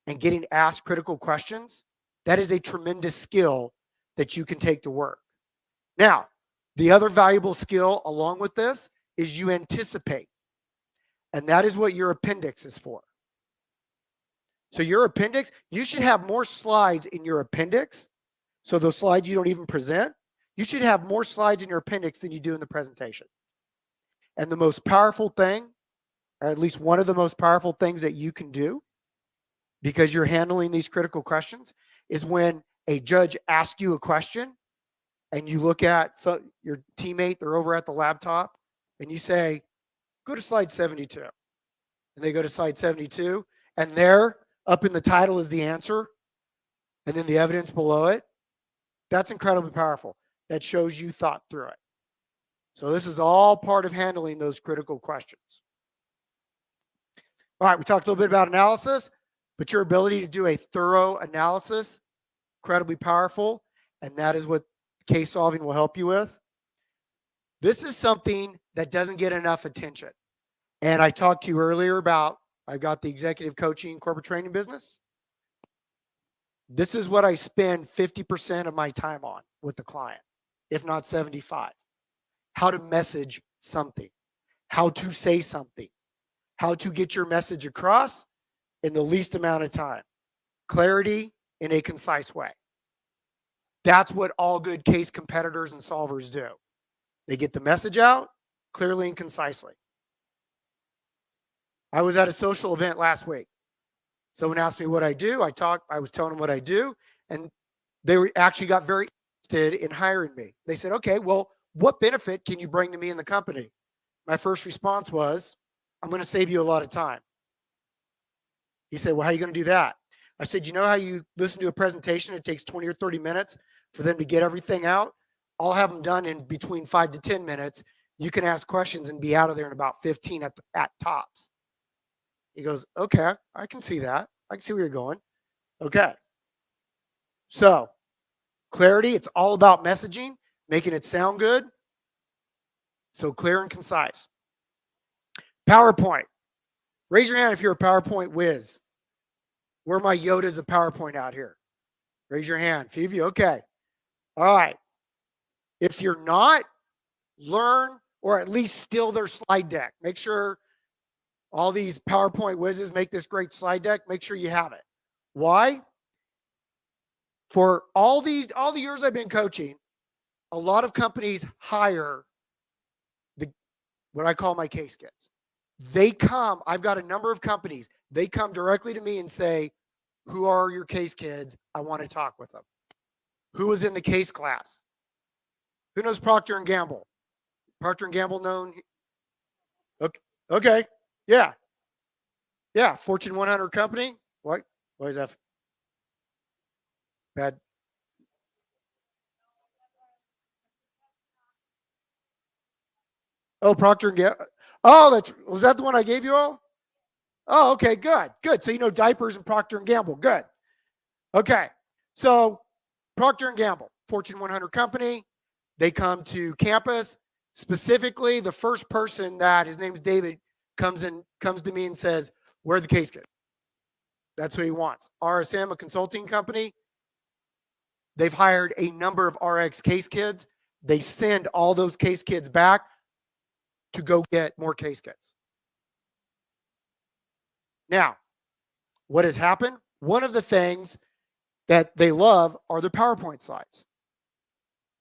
and getting asked critical questions, that is a tremendous skill that you can take to work. Now, the other valuable skill along with this is you anticipate. And that is what your appendix is for. So your appendix, you should have more slides in your appendix. So those slides you don't even present, you should have more slides in your appendix than you do in the presentation. And the most powerful thing, or at least one of the most powerful things that you can do, because you're handling these critical questions, is when a judge asks you a question and you look at your teammate, they're over at the laptop, and you say, go to slide 72. And they go to slide 72, and there, up in the title is the answer, and then the evidence below it. That's incredibly powerful. That shows you thought through it. So this is all part of handling those critical questions. All right, we talked a little bit about analysis, but your ability to do a thorough analysis, incredibly powerful, and that is what case solving will help you with. This is something that doesn't get enough attention. And I talked to you earlier about, I've got the executive coaching corporate training business. This is what I spend 50% of my time on with the client, if not 75. How to message something, how to say something, how to get your message across in the least amount of time. Clarity in a concise way. That's what all good case competitors and solvers do. They get the message out clearly and concisely. I was at a social event last week. Someone asked me what I do. I was telling them what I do, and they actually got very interested in hiring me. They said, okay, well, what benefit can you bring to me in the company? My first response was, I'm going to save you a lot of time. He said, well, how are you going to do that? I said, you know how you listen to a presentation, it takes 20 or 30 minutes for them to get everything out? I'll have them done in between 5 to 10 minutes. You can ask questions and be out of there in about 15 at tops. He goes, okay, I can see that. I can see where you're going. Okay. So clarity, it's all about messaging, making it sound good. So clear and concise. PowerPoint. Raise your hand if you're a PowerPoint whiz. Where are my Yodas of PowerPoint out here? Raise your hand. A few of you. Okay. All right. If you're not, learn or at least steal their slide deck. Make sure all these PowerPoint whizzes make this great slide deck. Make sure you have it. Why? For all the years I've been coaching, a lot of companies hire what I call my case kids. They come, I've got a number of companies, they come directly to me and say, who are your case kids? I want to talk with them. Who was in the case class? Who knows Procter & Gamble? Procter & Gamble known? Okay. Yeah. Yeah. Fortune 100 company. What? Why is that bad? Oh, Procter & Gamble. Oh, was that the one I gave you all? Oh, okay, good. So you know diapers and Procter & Gamble. Good. Okay. So Procter & Gamble, Fortune 100 company. They come to campus. Specifically, the first person that, his name's David, comes to me and says, where are the case kids? That's who he wants. RSM, a consulting company. They've hired a number of RX case kids. They send all those case kids back to go get more case kids. Now, what has happened? One of the things that they love are the PowerPoint slides.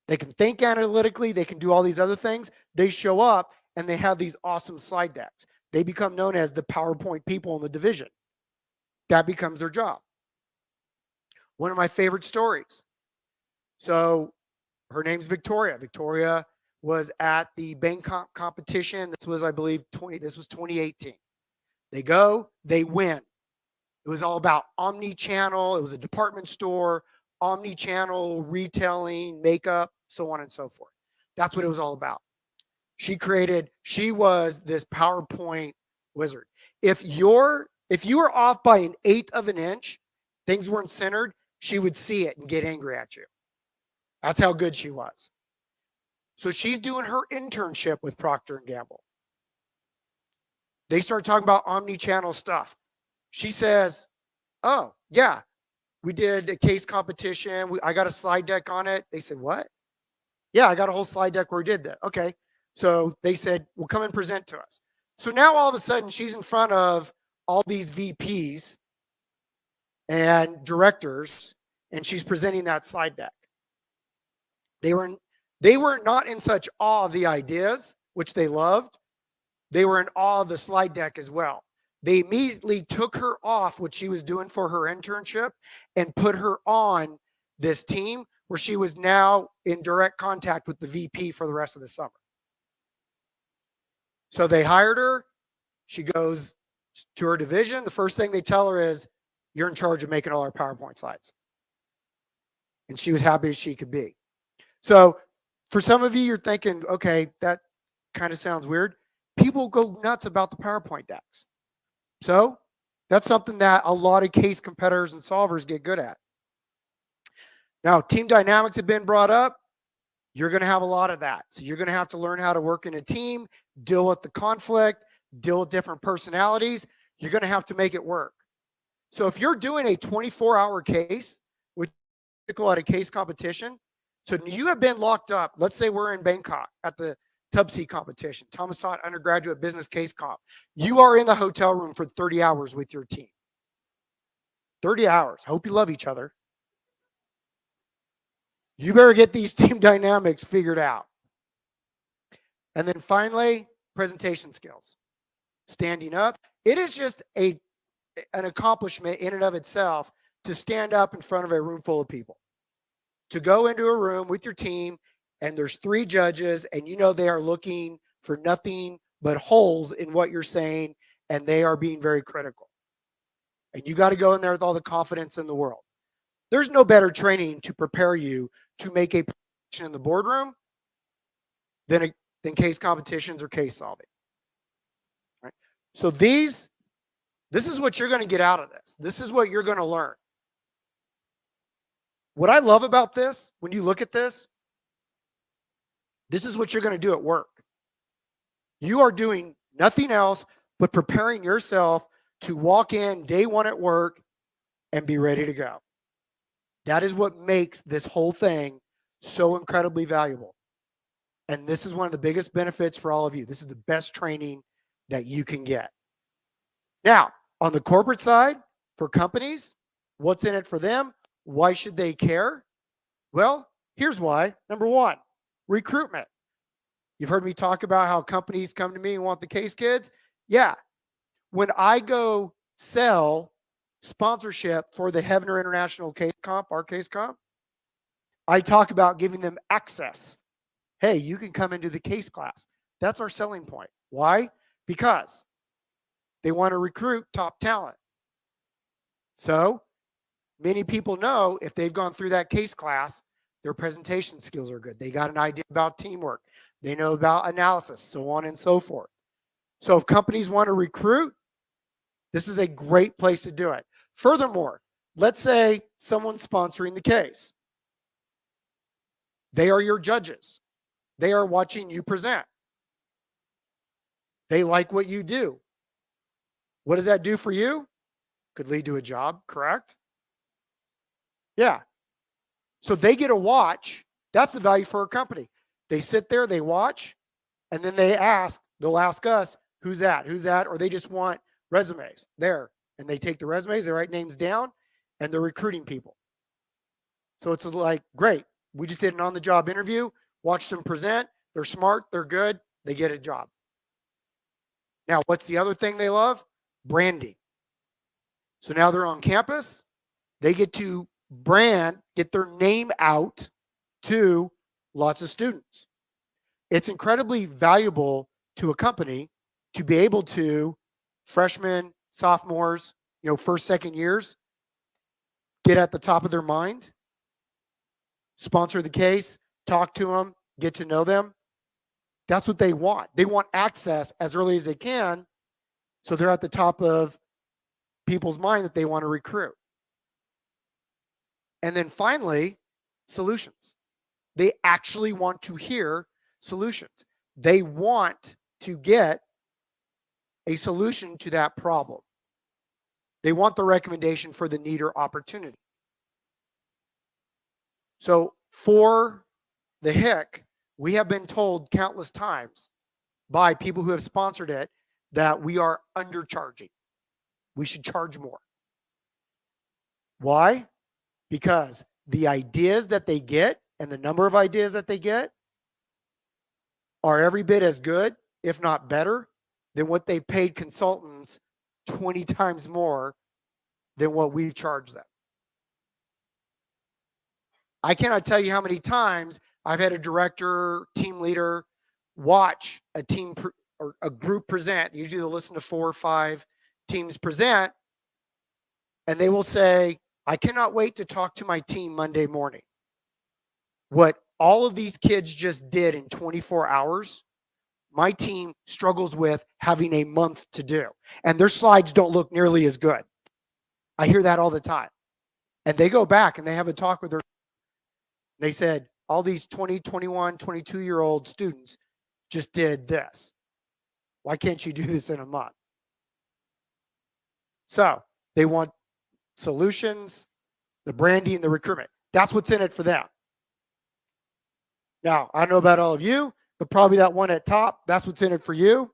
They can think analytically. They can do all these other things. They show up and they have these awesome slide decks. They become known as the PowerPoint people in the division. That becomes their job. One of my favorite stories. So her name's Victoria. Victoria was at the bank competition. This was, I believe, 2018. They go, they win. It was all about omni-channel. It was a department store, omni-channel, retailing, makeup, so on and so forth. That's what it was all about. She was this PowerPoint wizard. If you were off by an eighth of an inch, things weren't centered, she would see it and get angry at you. That's how good she was. So she's doing her internship with Procter & Gamble. They start talking about omni-channel stuff. She says, oh, yeah, we did a case competition. I got a slide deck on it. They said, what? Yeah, I got a whole slide deck where we did that. Okay. So they said, well, come and present to us. So now all of a sudden she's in front of all these VPs and directors, and she's presenting that slide deck. They were not in such awe of the ideas, which they loved. They were in awe of the slide deck as well. They immediately took her off what she was doing for her internship and put her on this team where she was now in direct contact with the VP for the rest of the summer. So they hired her. She goes to her division. The first thing they tell her is, you're in charge of making all our PowerPoint slides. And she was happy as she could be. So for some of you, you're thinking, okay, that kind of sounds weird. People go nuts about the PowerPoint decks. So that's something that a lot of case competitors and solvers get good at. Now, team dynamics have been brought up. You're going to have a lot of that. So you're going to have to learn how to work in a team, deal with the conflict, deal with different personalities. You're going to have to make it work. So if you're doing a 24-hour case, which is typical at a case competition, so you have been locked up. Let's say we're in Bangkok at the Tubsea competition, Thomas Hott undergraduate business case comp. You are in the hotel room for 30 hours with your team. 30 hours. Hope you love each other. You better get these team dynamics figured out. And then finally, presentation skills. Standing up. It is just an accomplishment in and of itself to stand up in front of a room full of people. To go into a room with your team and there's 3 judges and you know they are looking for nothing but holes in what you're saying and they are being very critical. And you got to go in there with all the confidence in the world. There's no better training to prepare you to make a presentation in the boardroom than case competitions or case solving. Right? So this is what you're going to get out of this. This is what you're going to learn. What I love about this, when you look at this is what you're going to do at work. You are doing nothing else but preparing yourself to walk in day one at work and be ready to go. That is what makes this whole thing so incredibly valuable. And this is one of the biggest benefits for all of you. This is the best training that you can get. Now, on the corporate side, for companies, what's in it for them? Why should they care? Well, here's why. Number 1, recruitment. You've heard me talk about how companies come to me and want the case kids. Yeah. When I go sell sponsorship for the Hovhannes International Case Comp, our case comp, I talk about giving them access. Hey, you can come into the case class. That's our selling point. Why? Because they want to recruit top talent. So many people know if they've gone through that case class, their presentation skills are good. They got an idea about teamwork. They know about analysis, so on and so forth. So if companies want to recruit, this is a great place to do it. Furthermore, let's say someone's sponsoring the case. They are your judges. They are watching you present. They like what you do. What does that do for you? Could lead to a job, correct? Yeah. So they get a watch. That's the value for a company. They sit there, they watch, and then they'll ask us, who's that? Who's that? Or they just want resumes there. And they take the resumes, they write names down, and they're recruiting people. So it's like, great. We just did an on-the-job interview, watched them present. They're smart, they're good, they get a job. Now, what's the other thing they love? Branding. So now they're on campus. They get to brand, get their name out to lots of students. It's incredibly valuable to a company to be able to, freshmen, sophomores, first, second years, get at the top of their mind, sponsor the case, talk to them, get to know them. That's what they want. They want access as early as they can, so they're at the top of people's mind that they want to recruit. And then finally, solutions. They actually want to hear solutions. They want to get a solution to that problem. They want the recommendation for the need or opportunity. So for the HIC, we have been told countless times by people who have sponsored it that we are undercharging. We should charge more. Why? Because the ideas that they get and the number of ideas that they get are every bit as good, if not better, than what they've paid consultants 20 times more than what we've charged them. I cannot tell you how many times I've had a director, team leader, watch a team or a group present. Usually they'll listen to 4 or 5 teams present, and they will say, I cannot wait to talk to my team Monday morning. What all of these kids just did in 24 hours, my team struggles with having a month to do. And their slides don't look nearly as good. I hear that all the time. And they go back and they have a talk with their, they said, all these 20, 21, 22-year-old students just did this. Why can't you do this in a month? So they want solutions, the branding, the recruitment. That's what's in it for them. Now, I don't know about all of you, but probably that one at top, that's what's in it for you,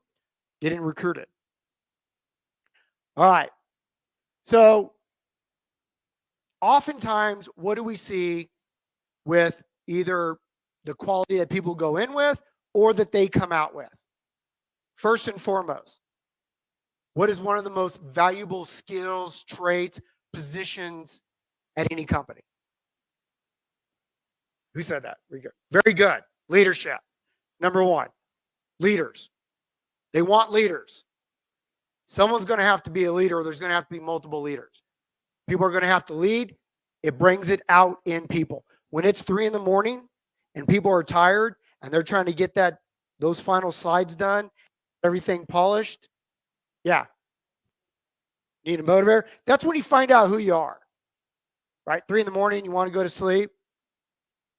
getting recruited. All right. So oftentimes, what do we see with either the quality that people go in with or that they come out with? First and foremost, what is one of the most valuable skills, traits, positions at any company? Who said that? Very good. Very good. Leadership. Number one, leaders. They want leaders. Someone's going to have to be a leader, or there's going to have to be multiple leaders. People are going to have to lead. It brings it out in people. When it's 3 a.m. and people are tired and they're trying to get those final slides done, everything polished, yeah. Need a motivator. That's when you find out who you are. Right? 3 a.m, you want to go to sleep.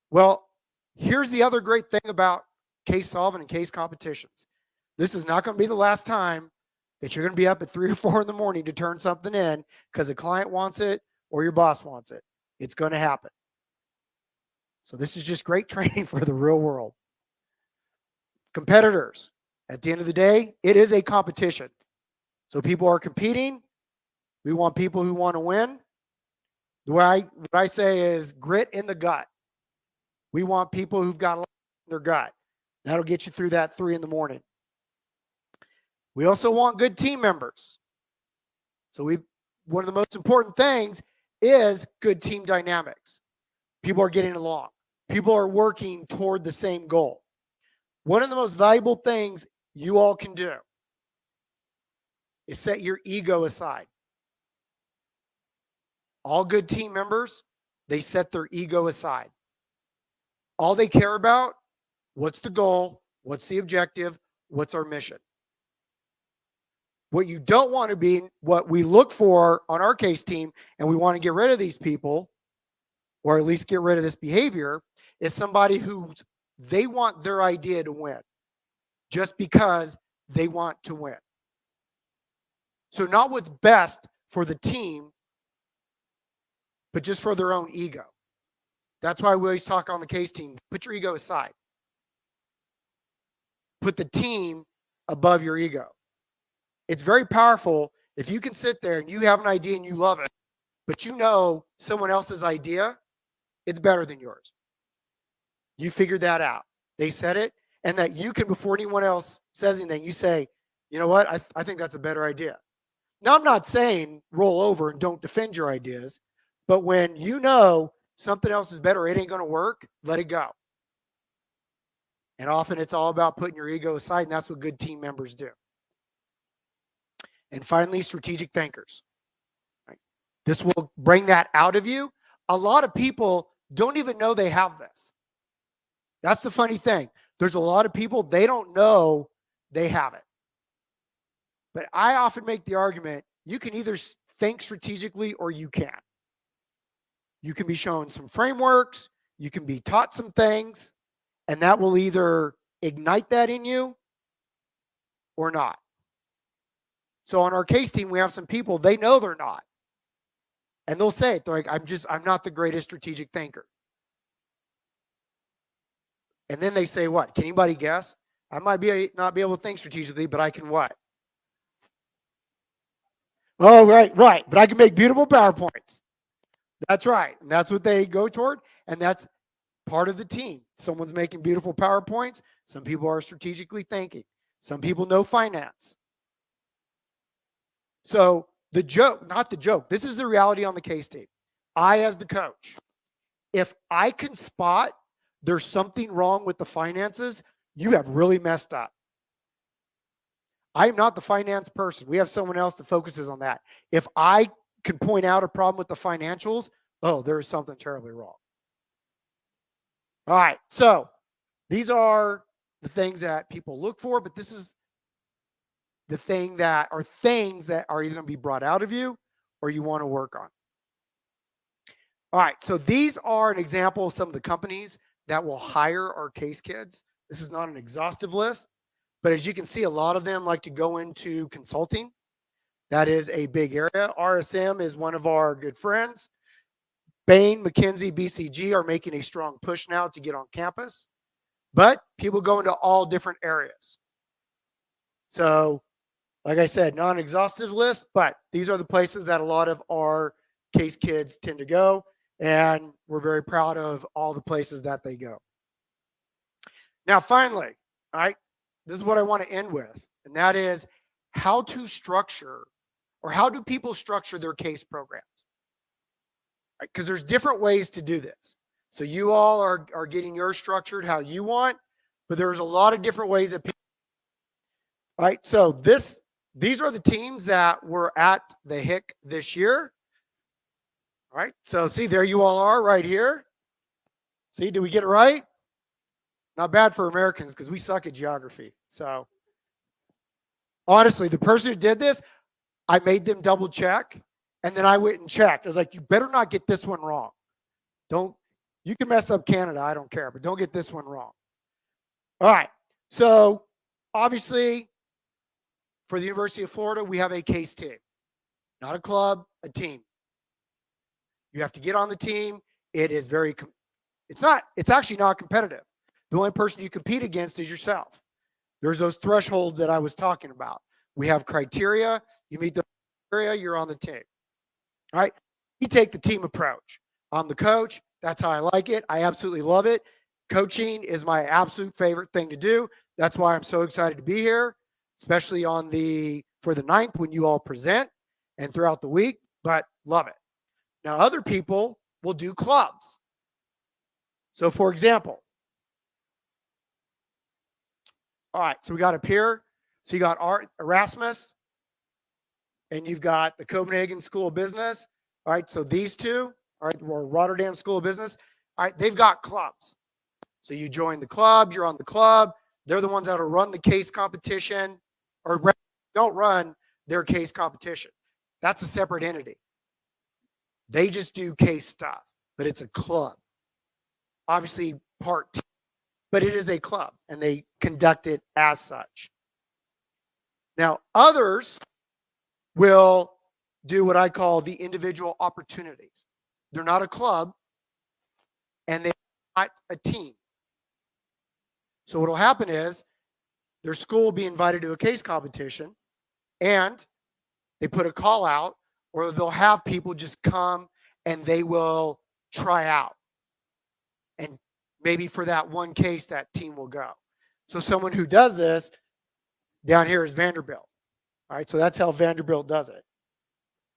Well, here's the other great thing about case solving and case competitions. This is not going to be the last time that you're going to be up at 3 or 4 in the morning to turn something in because the client wants it or your boss wants it. It's going to happen. So this is just great training for the real world. Competitors. At the end of the day, it is a competition. So people are competing. We want people who want to win. What I say is grit in the gut. We want people who've got a lot in their gut. That'll get you through that 3 a.m. We also want good team members. So one of the most important things is good team dynamics. People are getting along. People are working toward the same goal. One of the most valuable things you all can do is set your ego aside. All good team members, they set their ego aside. All they care about, what's the goal? What's the objective? What's our mission? What you don't want to be, what we look for on our case team, and we want to get rid of these people, or at least get rid of this behavior, is somebody who they want their idea to win just because they want to win. So not what's best for the team, but just for their own ego. That's why we always talk on the case team, put your ego aside. Put the team above your ego. It's very powerful if you can sit there and you have an idea and you love it, but you know someone else's idea, it's better than yours. You figured that out. They said it, and that you can, before anyone else says anything, you say, you know what, I think that's a better idea. Now, I'm not saying roll over and don't defend your ideas, but when you know something else is better, it ain't going to work, let it go. And often it's all about putting your ego aside, and that's what good team members do. And finally, strategic thinkers. Right? This will bring that out of you. A lot of people don't even know they have this. That's the funny thing. There's a lot of people, they don't know they have it. But I often make the argument, you can either think strategically or you can't. You can be shown some frameworks, you can be taught some things, and that will either ignite that in you or not. So on our case team, we have some people, they know they're not. And they'll say it, they're like, I'm not the greatest strategic thinker. And then they say what? Can anybody guess? I might not be able to think strategically, but I can what? Oh, right. But I can make beautiful PowerPoints. That's right. And that's what they go toward. And that's part of the team. Someone's making beautiful PowerPoints. Some people are strategically thinking. Some people know finance. So the joke, not the joke, this is the reality on the case team. I, as the coach, if I can spot there's something wrong with the finances, you have really messed up. I am not the finance person. We have someone else that focuses on that. If I can point out a problem with the financials, oh, there is something terribly wrong. All right, so these are the things that people look for, but this is the things that are either going to be brought out of you or you want to work on. All right, so these are an example of some of the companies that will hire our case kids. This is not an exhaustive list, but as you can see, a lot of them like to go into consulting. That is a big area. RSM is one of our good friends. Bain, McKinsey, BCG are making a strong push now to get on campus, but people go into all different areas. So, like I said, non-exhaustive list, but these are the places that a lot of our case kids tend to go, and we're very proud of all the places that they go. Now, finally, all right, this is what I want to end with, and that is how to structure, or how do people structure their case programs? Because there's different ways to do this. So you all are getting yours structured how you want, but there's a lot of different ways that people. All right, so these are the teams that were at the HIC this year. All right, so see, there you all are right here. See, did we get it right? Not bad for Americans because we suck at geography. So honestly, the person who did this, I made them double check, and then I went and checked. I was like, you better not get this one wrong. You can mess up Canada, I don't care, but don't get this one wrong. All right, so obviously, for the University of Florida, we have a case team. Not a club, a team. You have to get on the team. It is it's actually not competitive. The only person you compete against is yourself. There's those thresholds that I was talking about. We have criteria. You meet the criteria, you're on the team. All right? You take the team approach. I'm the coach. That's how I like it. I absolutely love it. Coaching is my absolute favorite thing to do. That's why I'm so excited to be here, especially for the 9th when you all present and throughout the week, but love it. Now, other people will do clubs. So, for example, all right, so we got up here. So you got Erasmus, and you've got the Copenhagen School of Business. All right, so these two, all right, or Rotterdam School of Business, all right, they've got clubs. So you join the club, you're on the club. They're the ones that will run the case competition, or don't run their case competition. That's a separate entity. They just do case stuff, but it's a club. Obviously, part team, but it is a club, and they conduct it as such. Now, others will do what I call the individual opportunities. They're not a club, and they're not a team. So what will happen is their school will be invited to a case competition, and they put a call out, or they'll have people just come and they will try out. And maybe for that one case, that team will go. So someone who does this down here is Vanderbilt. All right, so that's how Vanderbilt does it.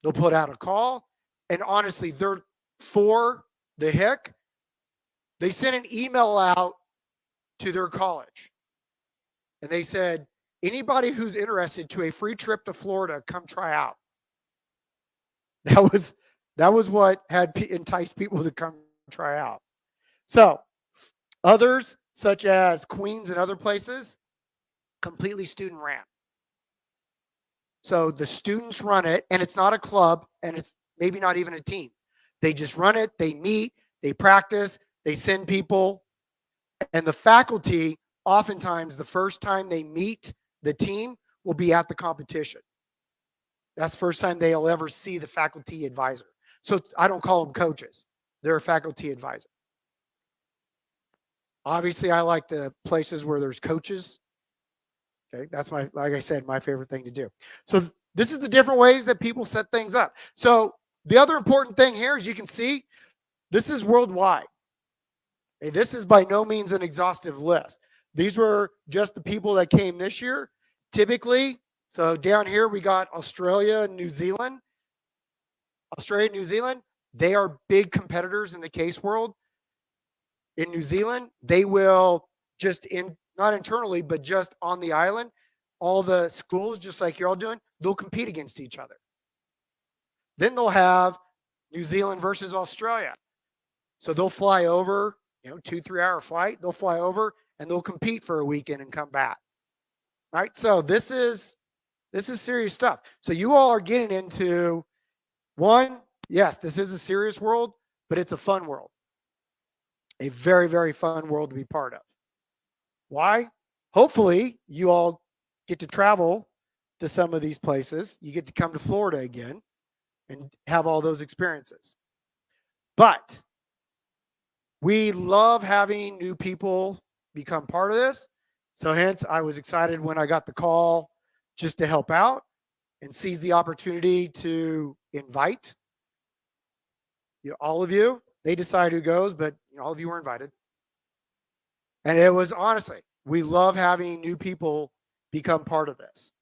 They'll put out a call, and honestly, they're for the HIC. They sent an email out to their college, and they said, anybody who's interested to a free trip to Florida, come try out. That was what had enticed people to come try out. So others such as Queens and other places, completely student ran. So the students run it, and it's not a club, and it's maybe not even a team. They just run it, they meet, they practice, they send people, and the faculty, oftentimes the first time they meet the team will be at the competition. That's the first time they'll ever see the faculty advisor. So I don't call them coaches. They're a faculty advisor. Obviously, I like the places where there's coaches. Okay, that's like I said, my favorite thing to do. So this is the different ways that people set things up. So the other important thing here, as you can see, this is worldwide. Okay, this is by no means an exhaustive list. These were just the people that came this year. Typically, so down here we got Australia and New Zealand. Australia and New Zealand, they are big competitors in the case world. In New Zealand, they will just not internally, but just on the island, all the schools, just like you're all doing, they'll compete against each other. Then they'll have New Zealand versus Australia. So they'll fly over, 2-3 hour flight. They'll fly over and they'll compete for a weekend and come back. All right. So this is serious stuff. So you all are getting into one, yes, this is a serious world, but it's a fun world. A very, very fun world to be part of. Why? Hopefully you all get to travel to some of these places. You get to come to Florida again and have all those experiences. But we love having new people become part of this. So hence I was excited when I got the call just to help out and seize the opportunity to invite all of you. They decide who goes, but all of you were invited. And it was honestly, we love having new people become part of this.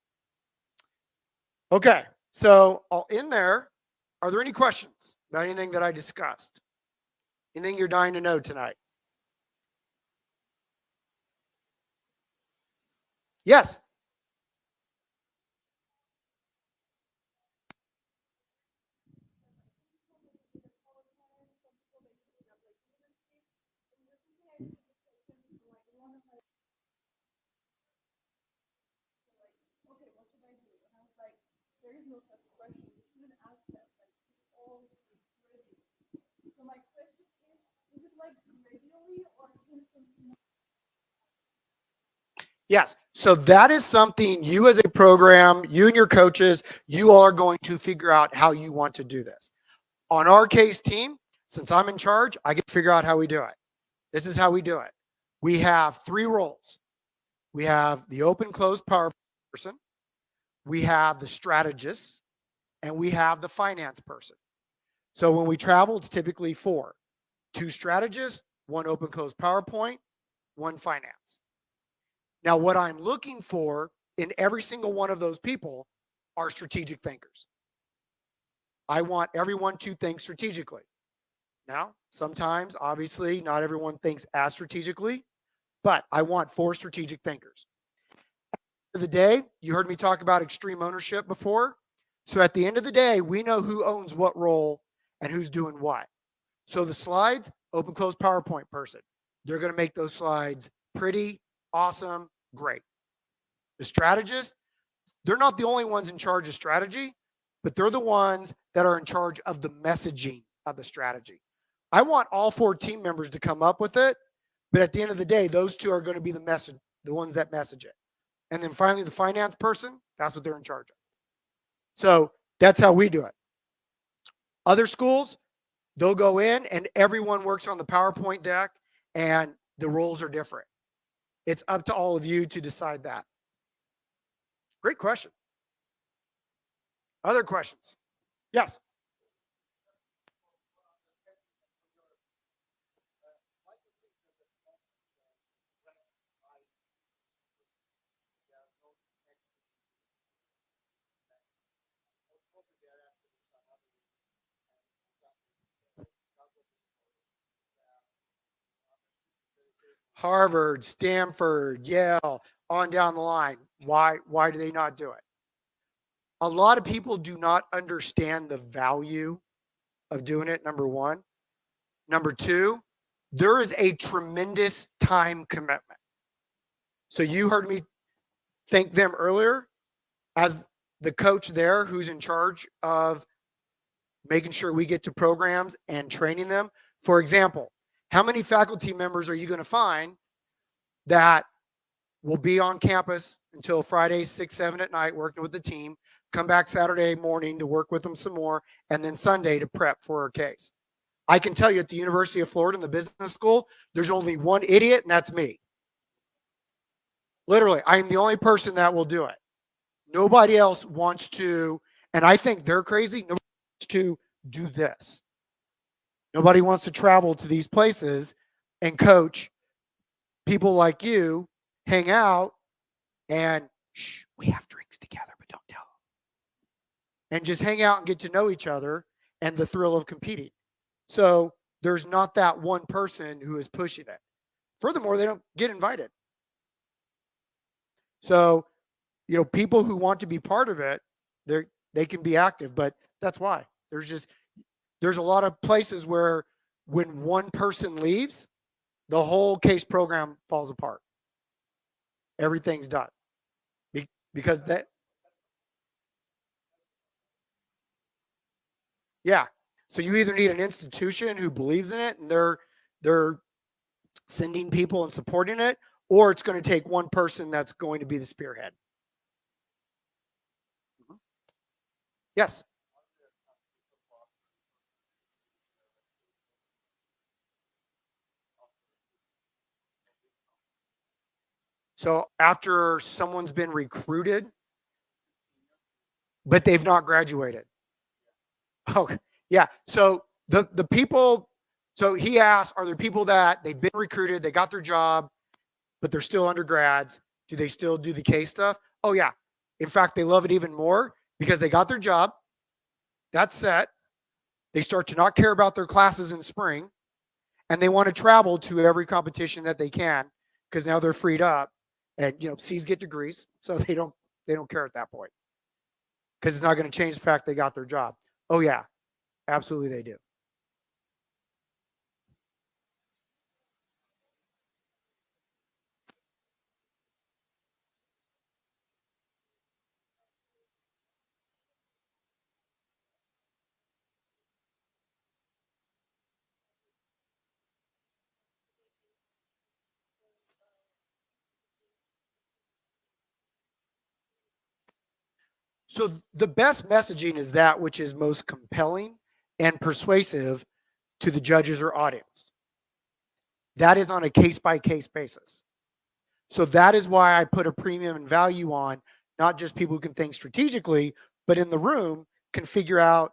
Okay, so I'll end there. Are there any questions about anything that I discussed? Anything you're dying to know tonight? Yes. Yes. So that is something you as a program, you and your coaches, you all are going to figure out how you want to do this. On our case team, since I'm in charge, I get to figure out how we do it. This is how we do it. We have 3 roles. We have the open closed power person, we have the strategist, and we have the finance person. So when we travel, it's typically 4. 2 strategists, 1 open closed PowerPoint, 1 finance. Now, what I'm looking for in every single one of those people are strategic thinkers. I want everyone to think strategically. Now, sometimes, obviously, not everyone thinks as strategically, but I want 4 strategic thinkers. At the end of the day, you heard me talk about extreme ownership before. So at the end of the day, we know who owns what role and who's doing what. So the slides, open closed PowerPoint person. They're going to make those slides pretty, awesome, great. The strategists, they're not the only ones in charge of strategy, but they're the ones that are in charge of the messaging of the strategy. I want all 4 team members to come up with it, but at the end of the day, those 2 are going to be the ones that message it. And then finally, the finance person, that's what they're in charge of. So that's how we do it. Other schools, they'll go in and everyone works on the PowerPoint deck and the roles are different. It's up to all of you to decide that. Great question. Other questions? Yes. Harvard, Stanford, Yale, on down the line. Why do they not do it? A lot of people do not understand the value of doing it, number one. Number 2, there is a tremendous time commitment. So you heard me thank them earlier as the coach there who's in charge of making sure we get to programs and training them. For example, how many faculty members are you going to find that will be on campus until Friday, 6, 7 at night, working with the team, come back Saturday morning to work with them some more, and then Sunday to prep for a case? I can tell you at the University of Florida in the business school, there's only one idiot, and that's me. Literally, I am the only person that will do it. Nobody else wants to, and I think they're crazy, nobody wants to do this. Nobody wants to travel to these places and coach people like you, hang out, and shh, we have drinks together, but don't tell them. And just hang out and get to know each other and the thrill of competing. So there's not that one person who is pushing it. Furthermore, they don't get invited. So, you know, people who want to be part of it, they can be active, but that's why. There's a lot of places where when one person leaves, the whole case program falls apart. Everything's done. Because that, yeah. So you either need an institution who believes in it and they're sending people and supporting it, or it's going to take one person that's going to be the spearhead. Yes. So after someone's been recruited, but they've not graduated. Oh, yeah. So the people, so he asked, are there people that they've been recruited, they got their job, but they're still undergrads? Do they still do the case stuff? Oh, yeah. In fact, they love it even more because they got their job. That's set. They start to not care about their classes in spring, and they want to travel to every competition that they can because now they're freed up. And, you know, C's get degrees, so they don't care at that point because it's not going to change the fact they got their job. Oh, yeah, absolutely they do. So the best messaging is that which is most compelling and persuasive to the judges or audience. That is on a case-by-case basis. So that is why I put a premium and value on not just people who can think strategically, but in the room can figure out,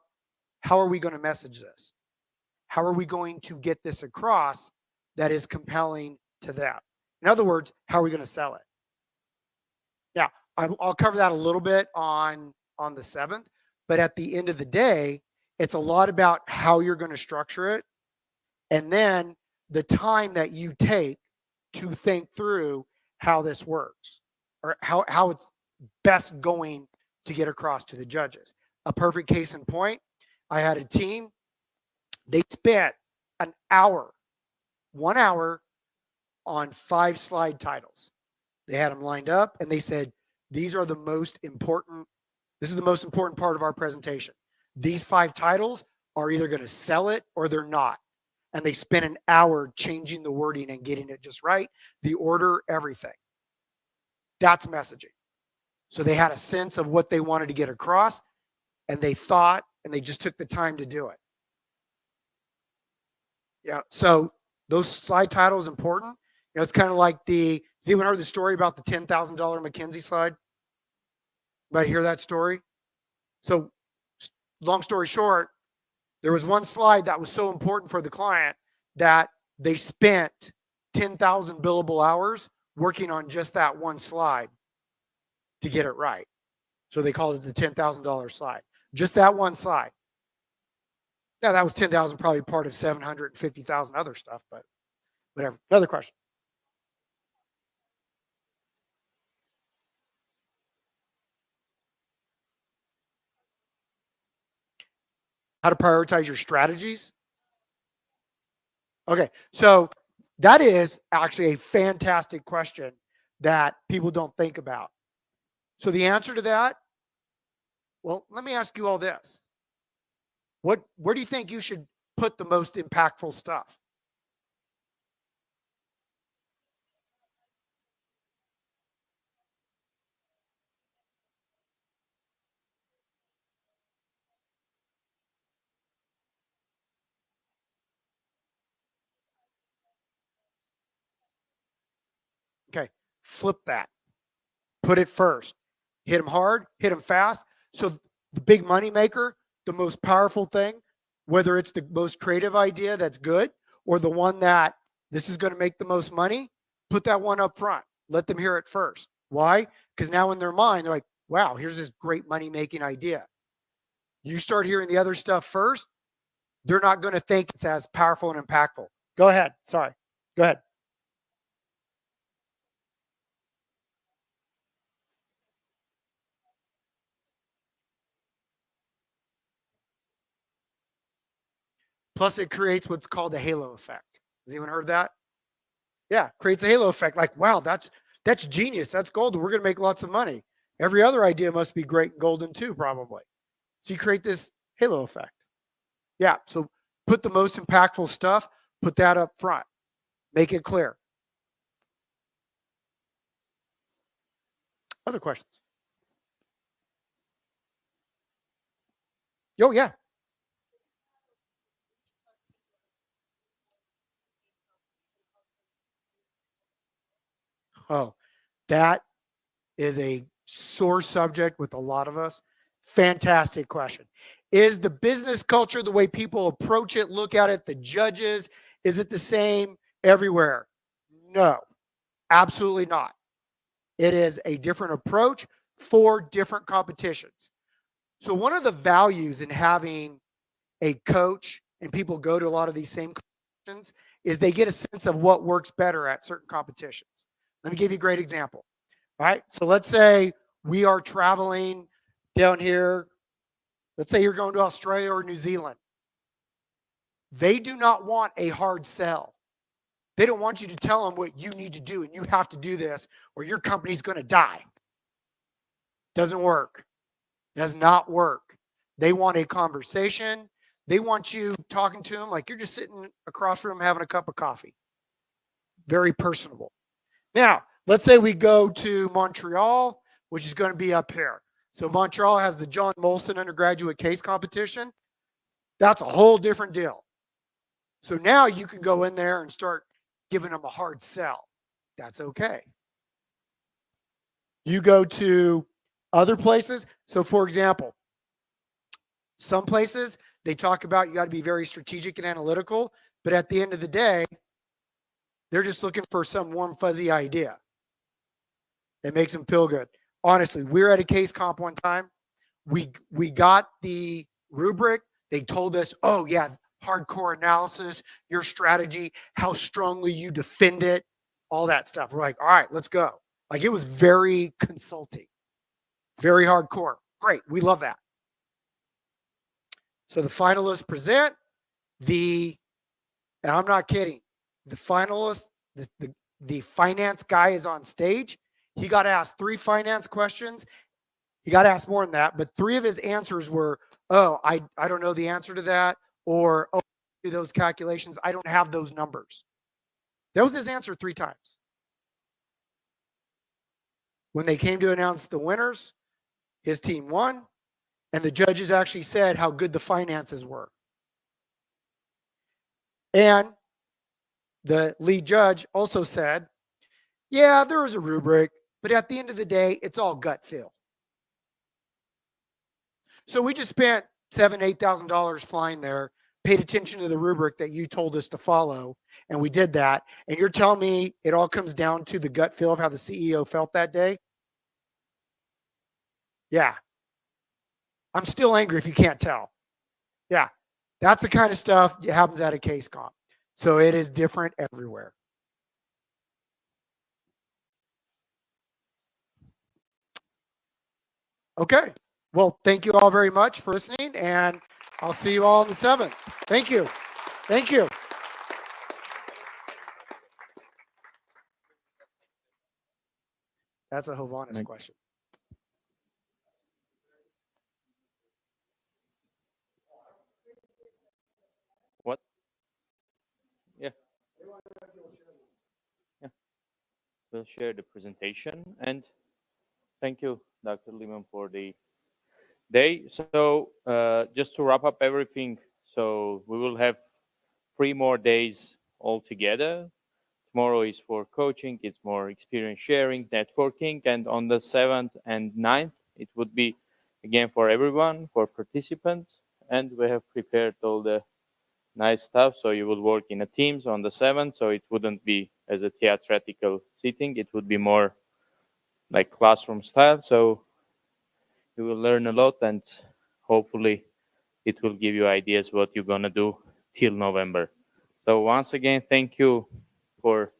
how are we going to message this? How are we going to get this across that is compelling to them? In other words, how are we going to sell it? Now, I'll cover that a little bit on the 7th, but at the end of the day, it's a lot about how you're going to structure it, and then the time that you take to think through how this works or how it's best going to get across to the judges. A perfect case in point, I had a team, they spent an hour, 1 hour on 5 slide titles. They had them lined up and they said, these are the most important, this is the most important part of our presentation. These 5 titles are either going to sell it or they're not. And they spent an hour changing the wording and getting it just right, the order, everything. That's messaging. So they had a sense of what they wanted to get across, and they thought, and they just took the time to do it. Yeah, so those slide titles important. You know, it's kind of like has anyone heard the story about the $10,000 McKinsey slide? Anybody hear that story? So long story short, there was one slide that was so important for the client that they spent 10,000 billable hours working on just that one slide to get it right. So they called it the $10,000 slide. Just that one slide. Now that was 10,000, probably part of 750,000 other stuff, but whatever. Another question. How to prioritize your strategies. Okay, so that is actually a fantastic question that people don't think about. So the answer to that, well, let me ask you all this. Where do you think you should put the most impactful stuff? Okay, flip that. Put it first. Hit them hard, hit them fast. So the big money maker, the most powerful thing, whether it's the most creative idea that's good or the one that this is going to make the most money, put that one up front. Let them hear it first. Why? Because now in their mind, they're like, wow, here's this great money-making idea. You start hearing the other stuff first, they're not going to think it's as powerful and impactful. Go ahead. Sorry. Go ahead. Plus, it creates what's called a halo effect. Has anyone heard that? Yeah, creates a halo effect. Like, wow, that's genius. That's golden. We're going to make lots of money. Every other idea must be great and golden too, probably. So you create this halo effect. Yeah, so put the most impactful stuff, put that up front. Make it clear. Other questions? Oh, yeah. Oh, that is a sore subject with a lot of us. Fantastic question. Is the business culture, the way people approach it, look at it, the judges, is it the same everywhere? No, absolutely not. It is a different approach for different competitions. So one of the values in having a coach, and people go to a lot of these same competitions, is they get a sense of what works better at certain competitions. Let me give you a great example. All right. So let's say we are traveling down here. Let's say you're going to Australia or New Zealand. They do not want a hard sell. They don't want you to tell them what you need to do and you have to do this or your company's going to die. Doesn't work. Does not work. They want a conversation. They want you talking to them like you're just sitting across from them having a cup of coffee. Very personable. Now, let's say we go to Montreal, which is going to be up here. So Montreal has the John Molson undergraduate case competition. That's a whole different deal. So now you can go in there and start giving them a hard sell. That's okay. You go to other places. So for example, some places they talk about you got to be very strategic and analytical, but at the end of the day, they're just looking for some warm, fuzzy idea that makes them feel good. Honestly, we were at a case comp one time. We got the rubric. They told us, oh, yeah, hardcore analysis, your strategy, how strongly you defend it, all that stuff. We're like, all right, let's go. Like it was very consulting, very hardcore. Great. We love that. So the finalists present and I'm not kidding, the finalist, the finance guy is on stage. He got asked 3 finance questions. He got asked more than that, but 3 of his answers were, oh, I don't know the answer to that, or, oh, do those calculations. I don't have those numbers. That was his answer 3 times. When they came to announce the winners, his team won, and the judges actually said how good the finances were. And the lead judge also said, yeah, there was a rubric, but at the end of the day, it's all gut feel. So we just spent $7,000, $8,000 flying there, paid attention to the rubric that you told us to follow, and we did that. And you're telling me it all comes down to the gut feel of how the CEO felt that day? Yeah. I'm still angry if you can't tell. Yeah. That's the kind of stuff that happens at a case comp. So it is different everywhere. Okay. Well, thank you all very much for listening, and I'll see you all on the 7th. Thank you. Thank you. That's a Hovhannes Thank- question. What? Yeah. Yeah. We'll share the presentation, and thank you, Dr. Limon, for the day. So just to wrap up everything, so we will have 3 more days altogether. Tomorrow is for coaching, it's more experience sharing, networking, and on the 7th and 9th, it would be again for everyone, for participants, and we have prepared all the nice stuff. So you will work in a teams on the 7th, so it wouldn't be as a theatrical sitting, it would be more like classroom style. So you will learn a lot, and hopefully it will give you ideas what you're gonna do till November. So once again, thank you for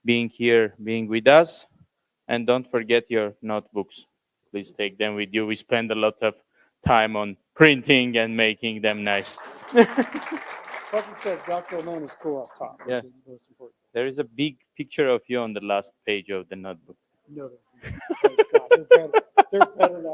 being here, being with us, and don't forget your notebooks. Please take them with you. We spend a lot of time on printing and making them nice. Plus it says Dr. Limon is cool up top, Yeah. which is the most important. There is a big picture of you on the last page of the notebook. No, they're better. They're better now.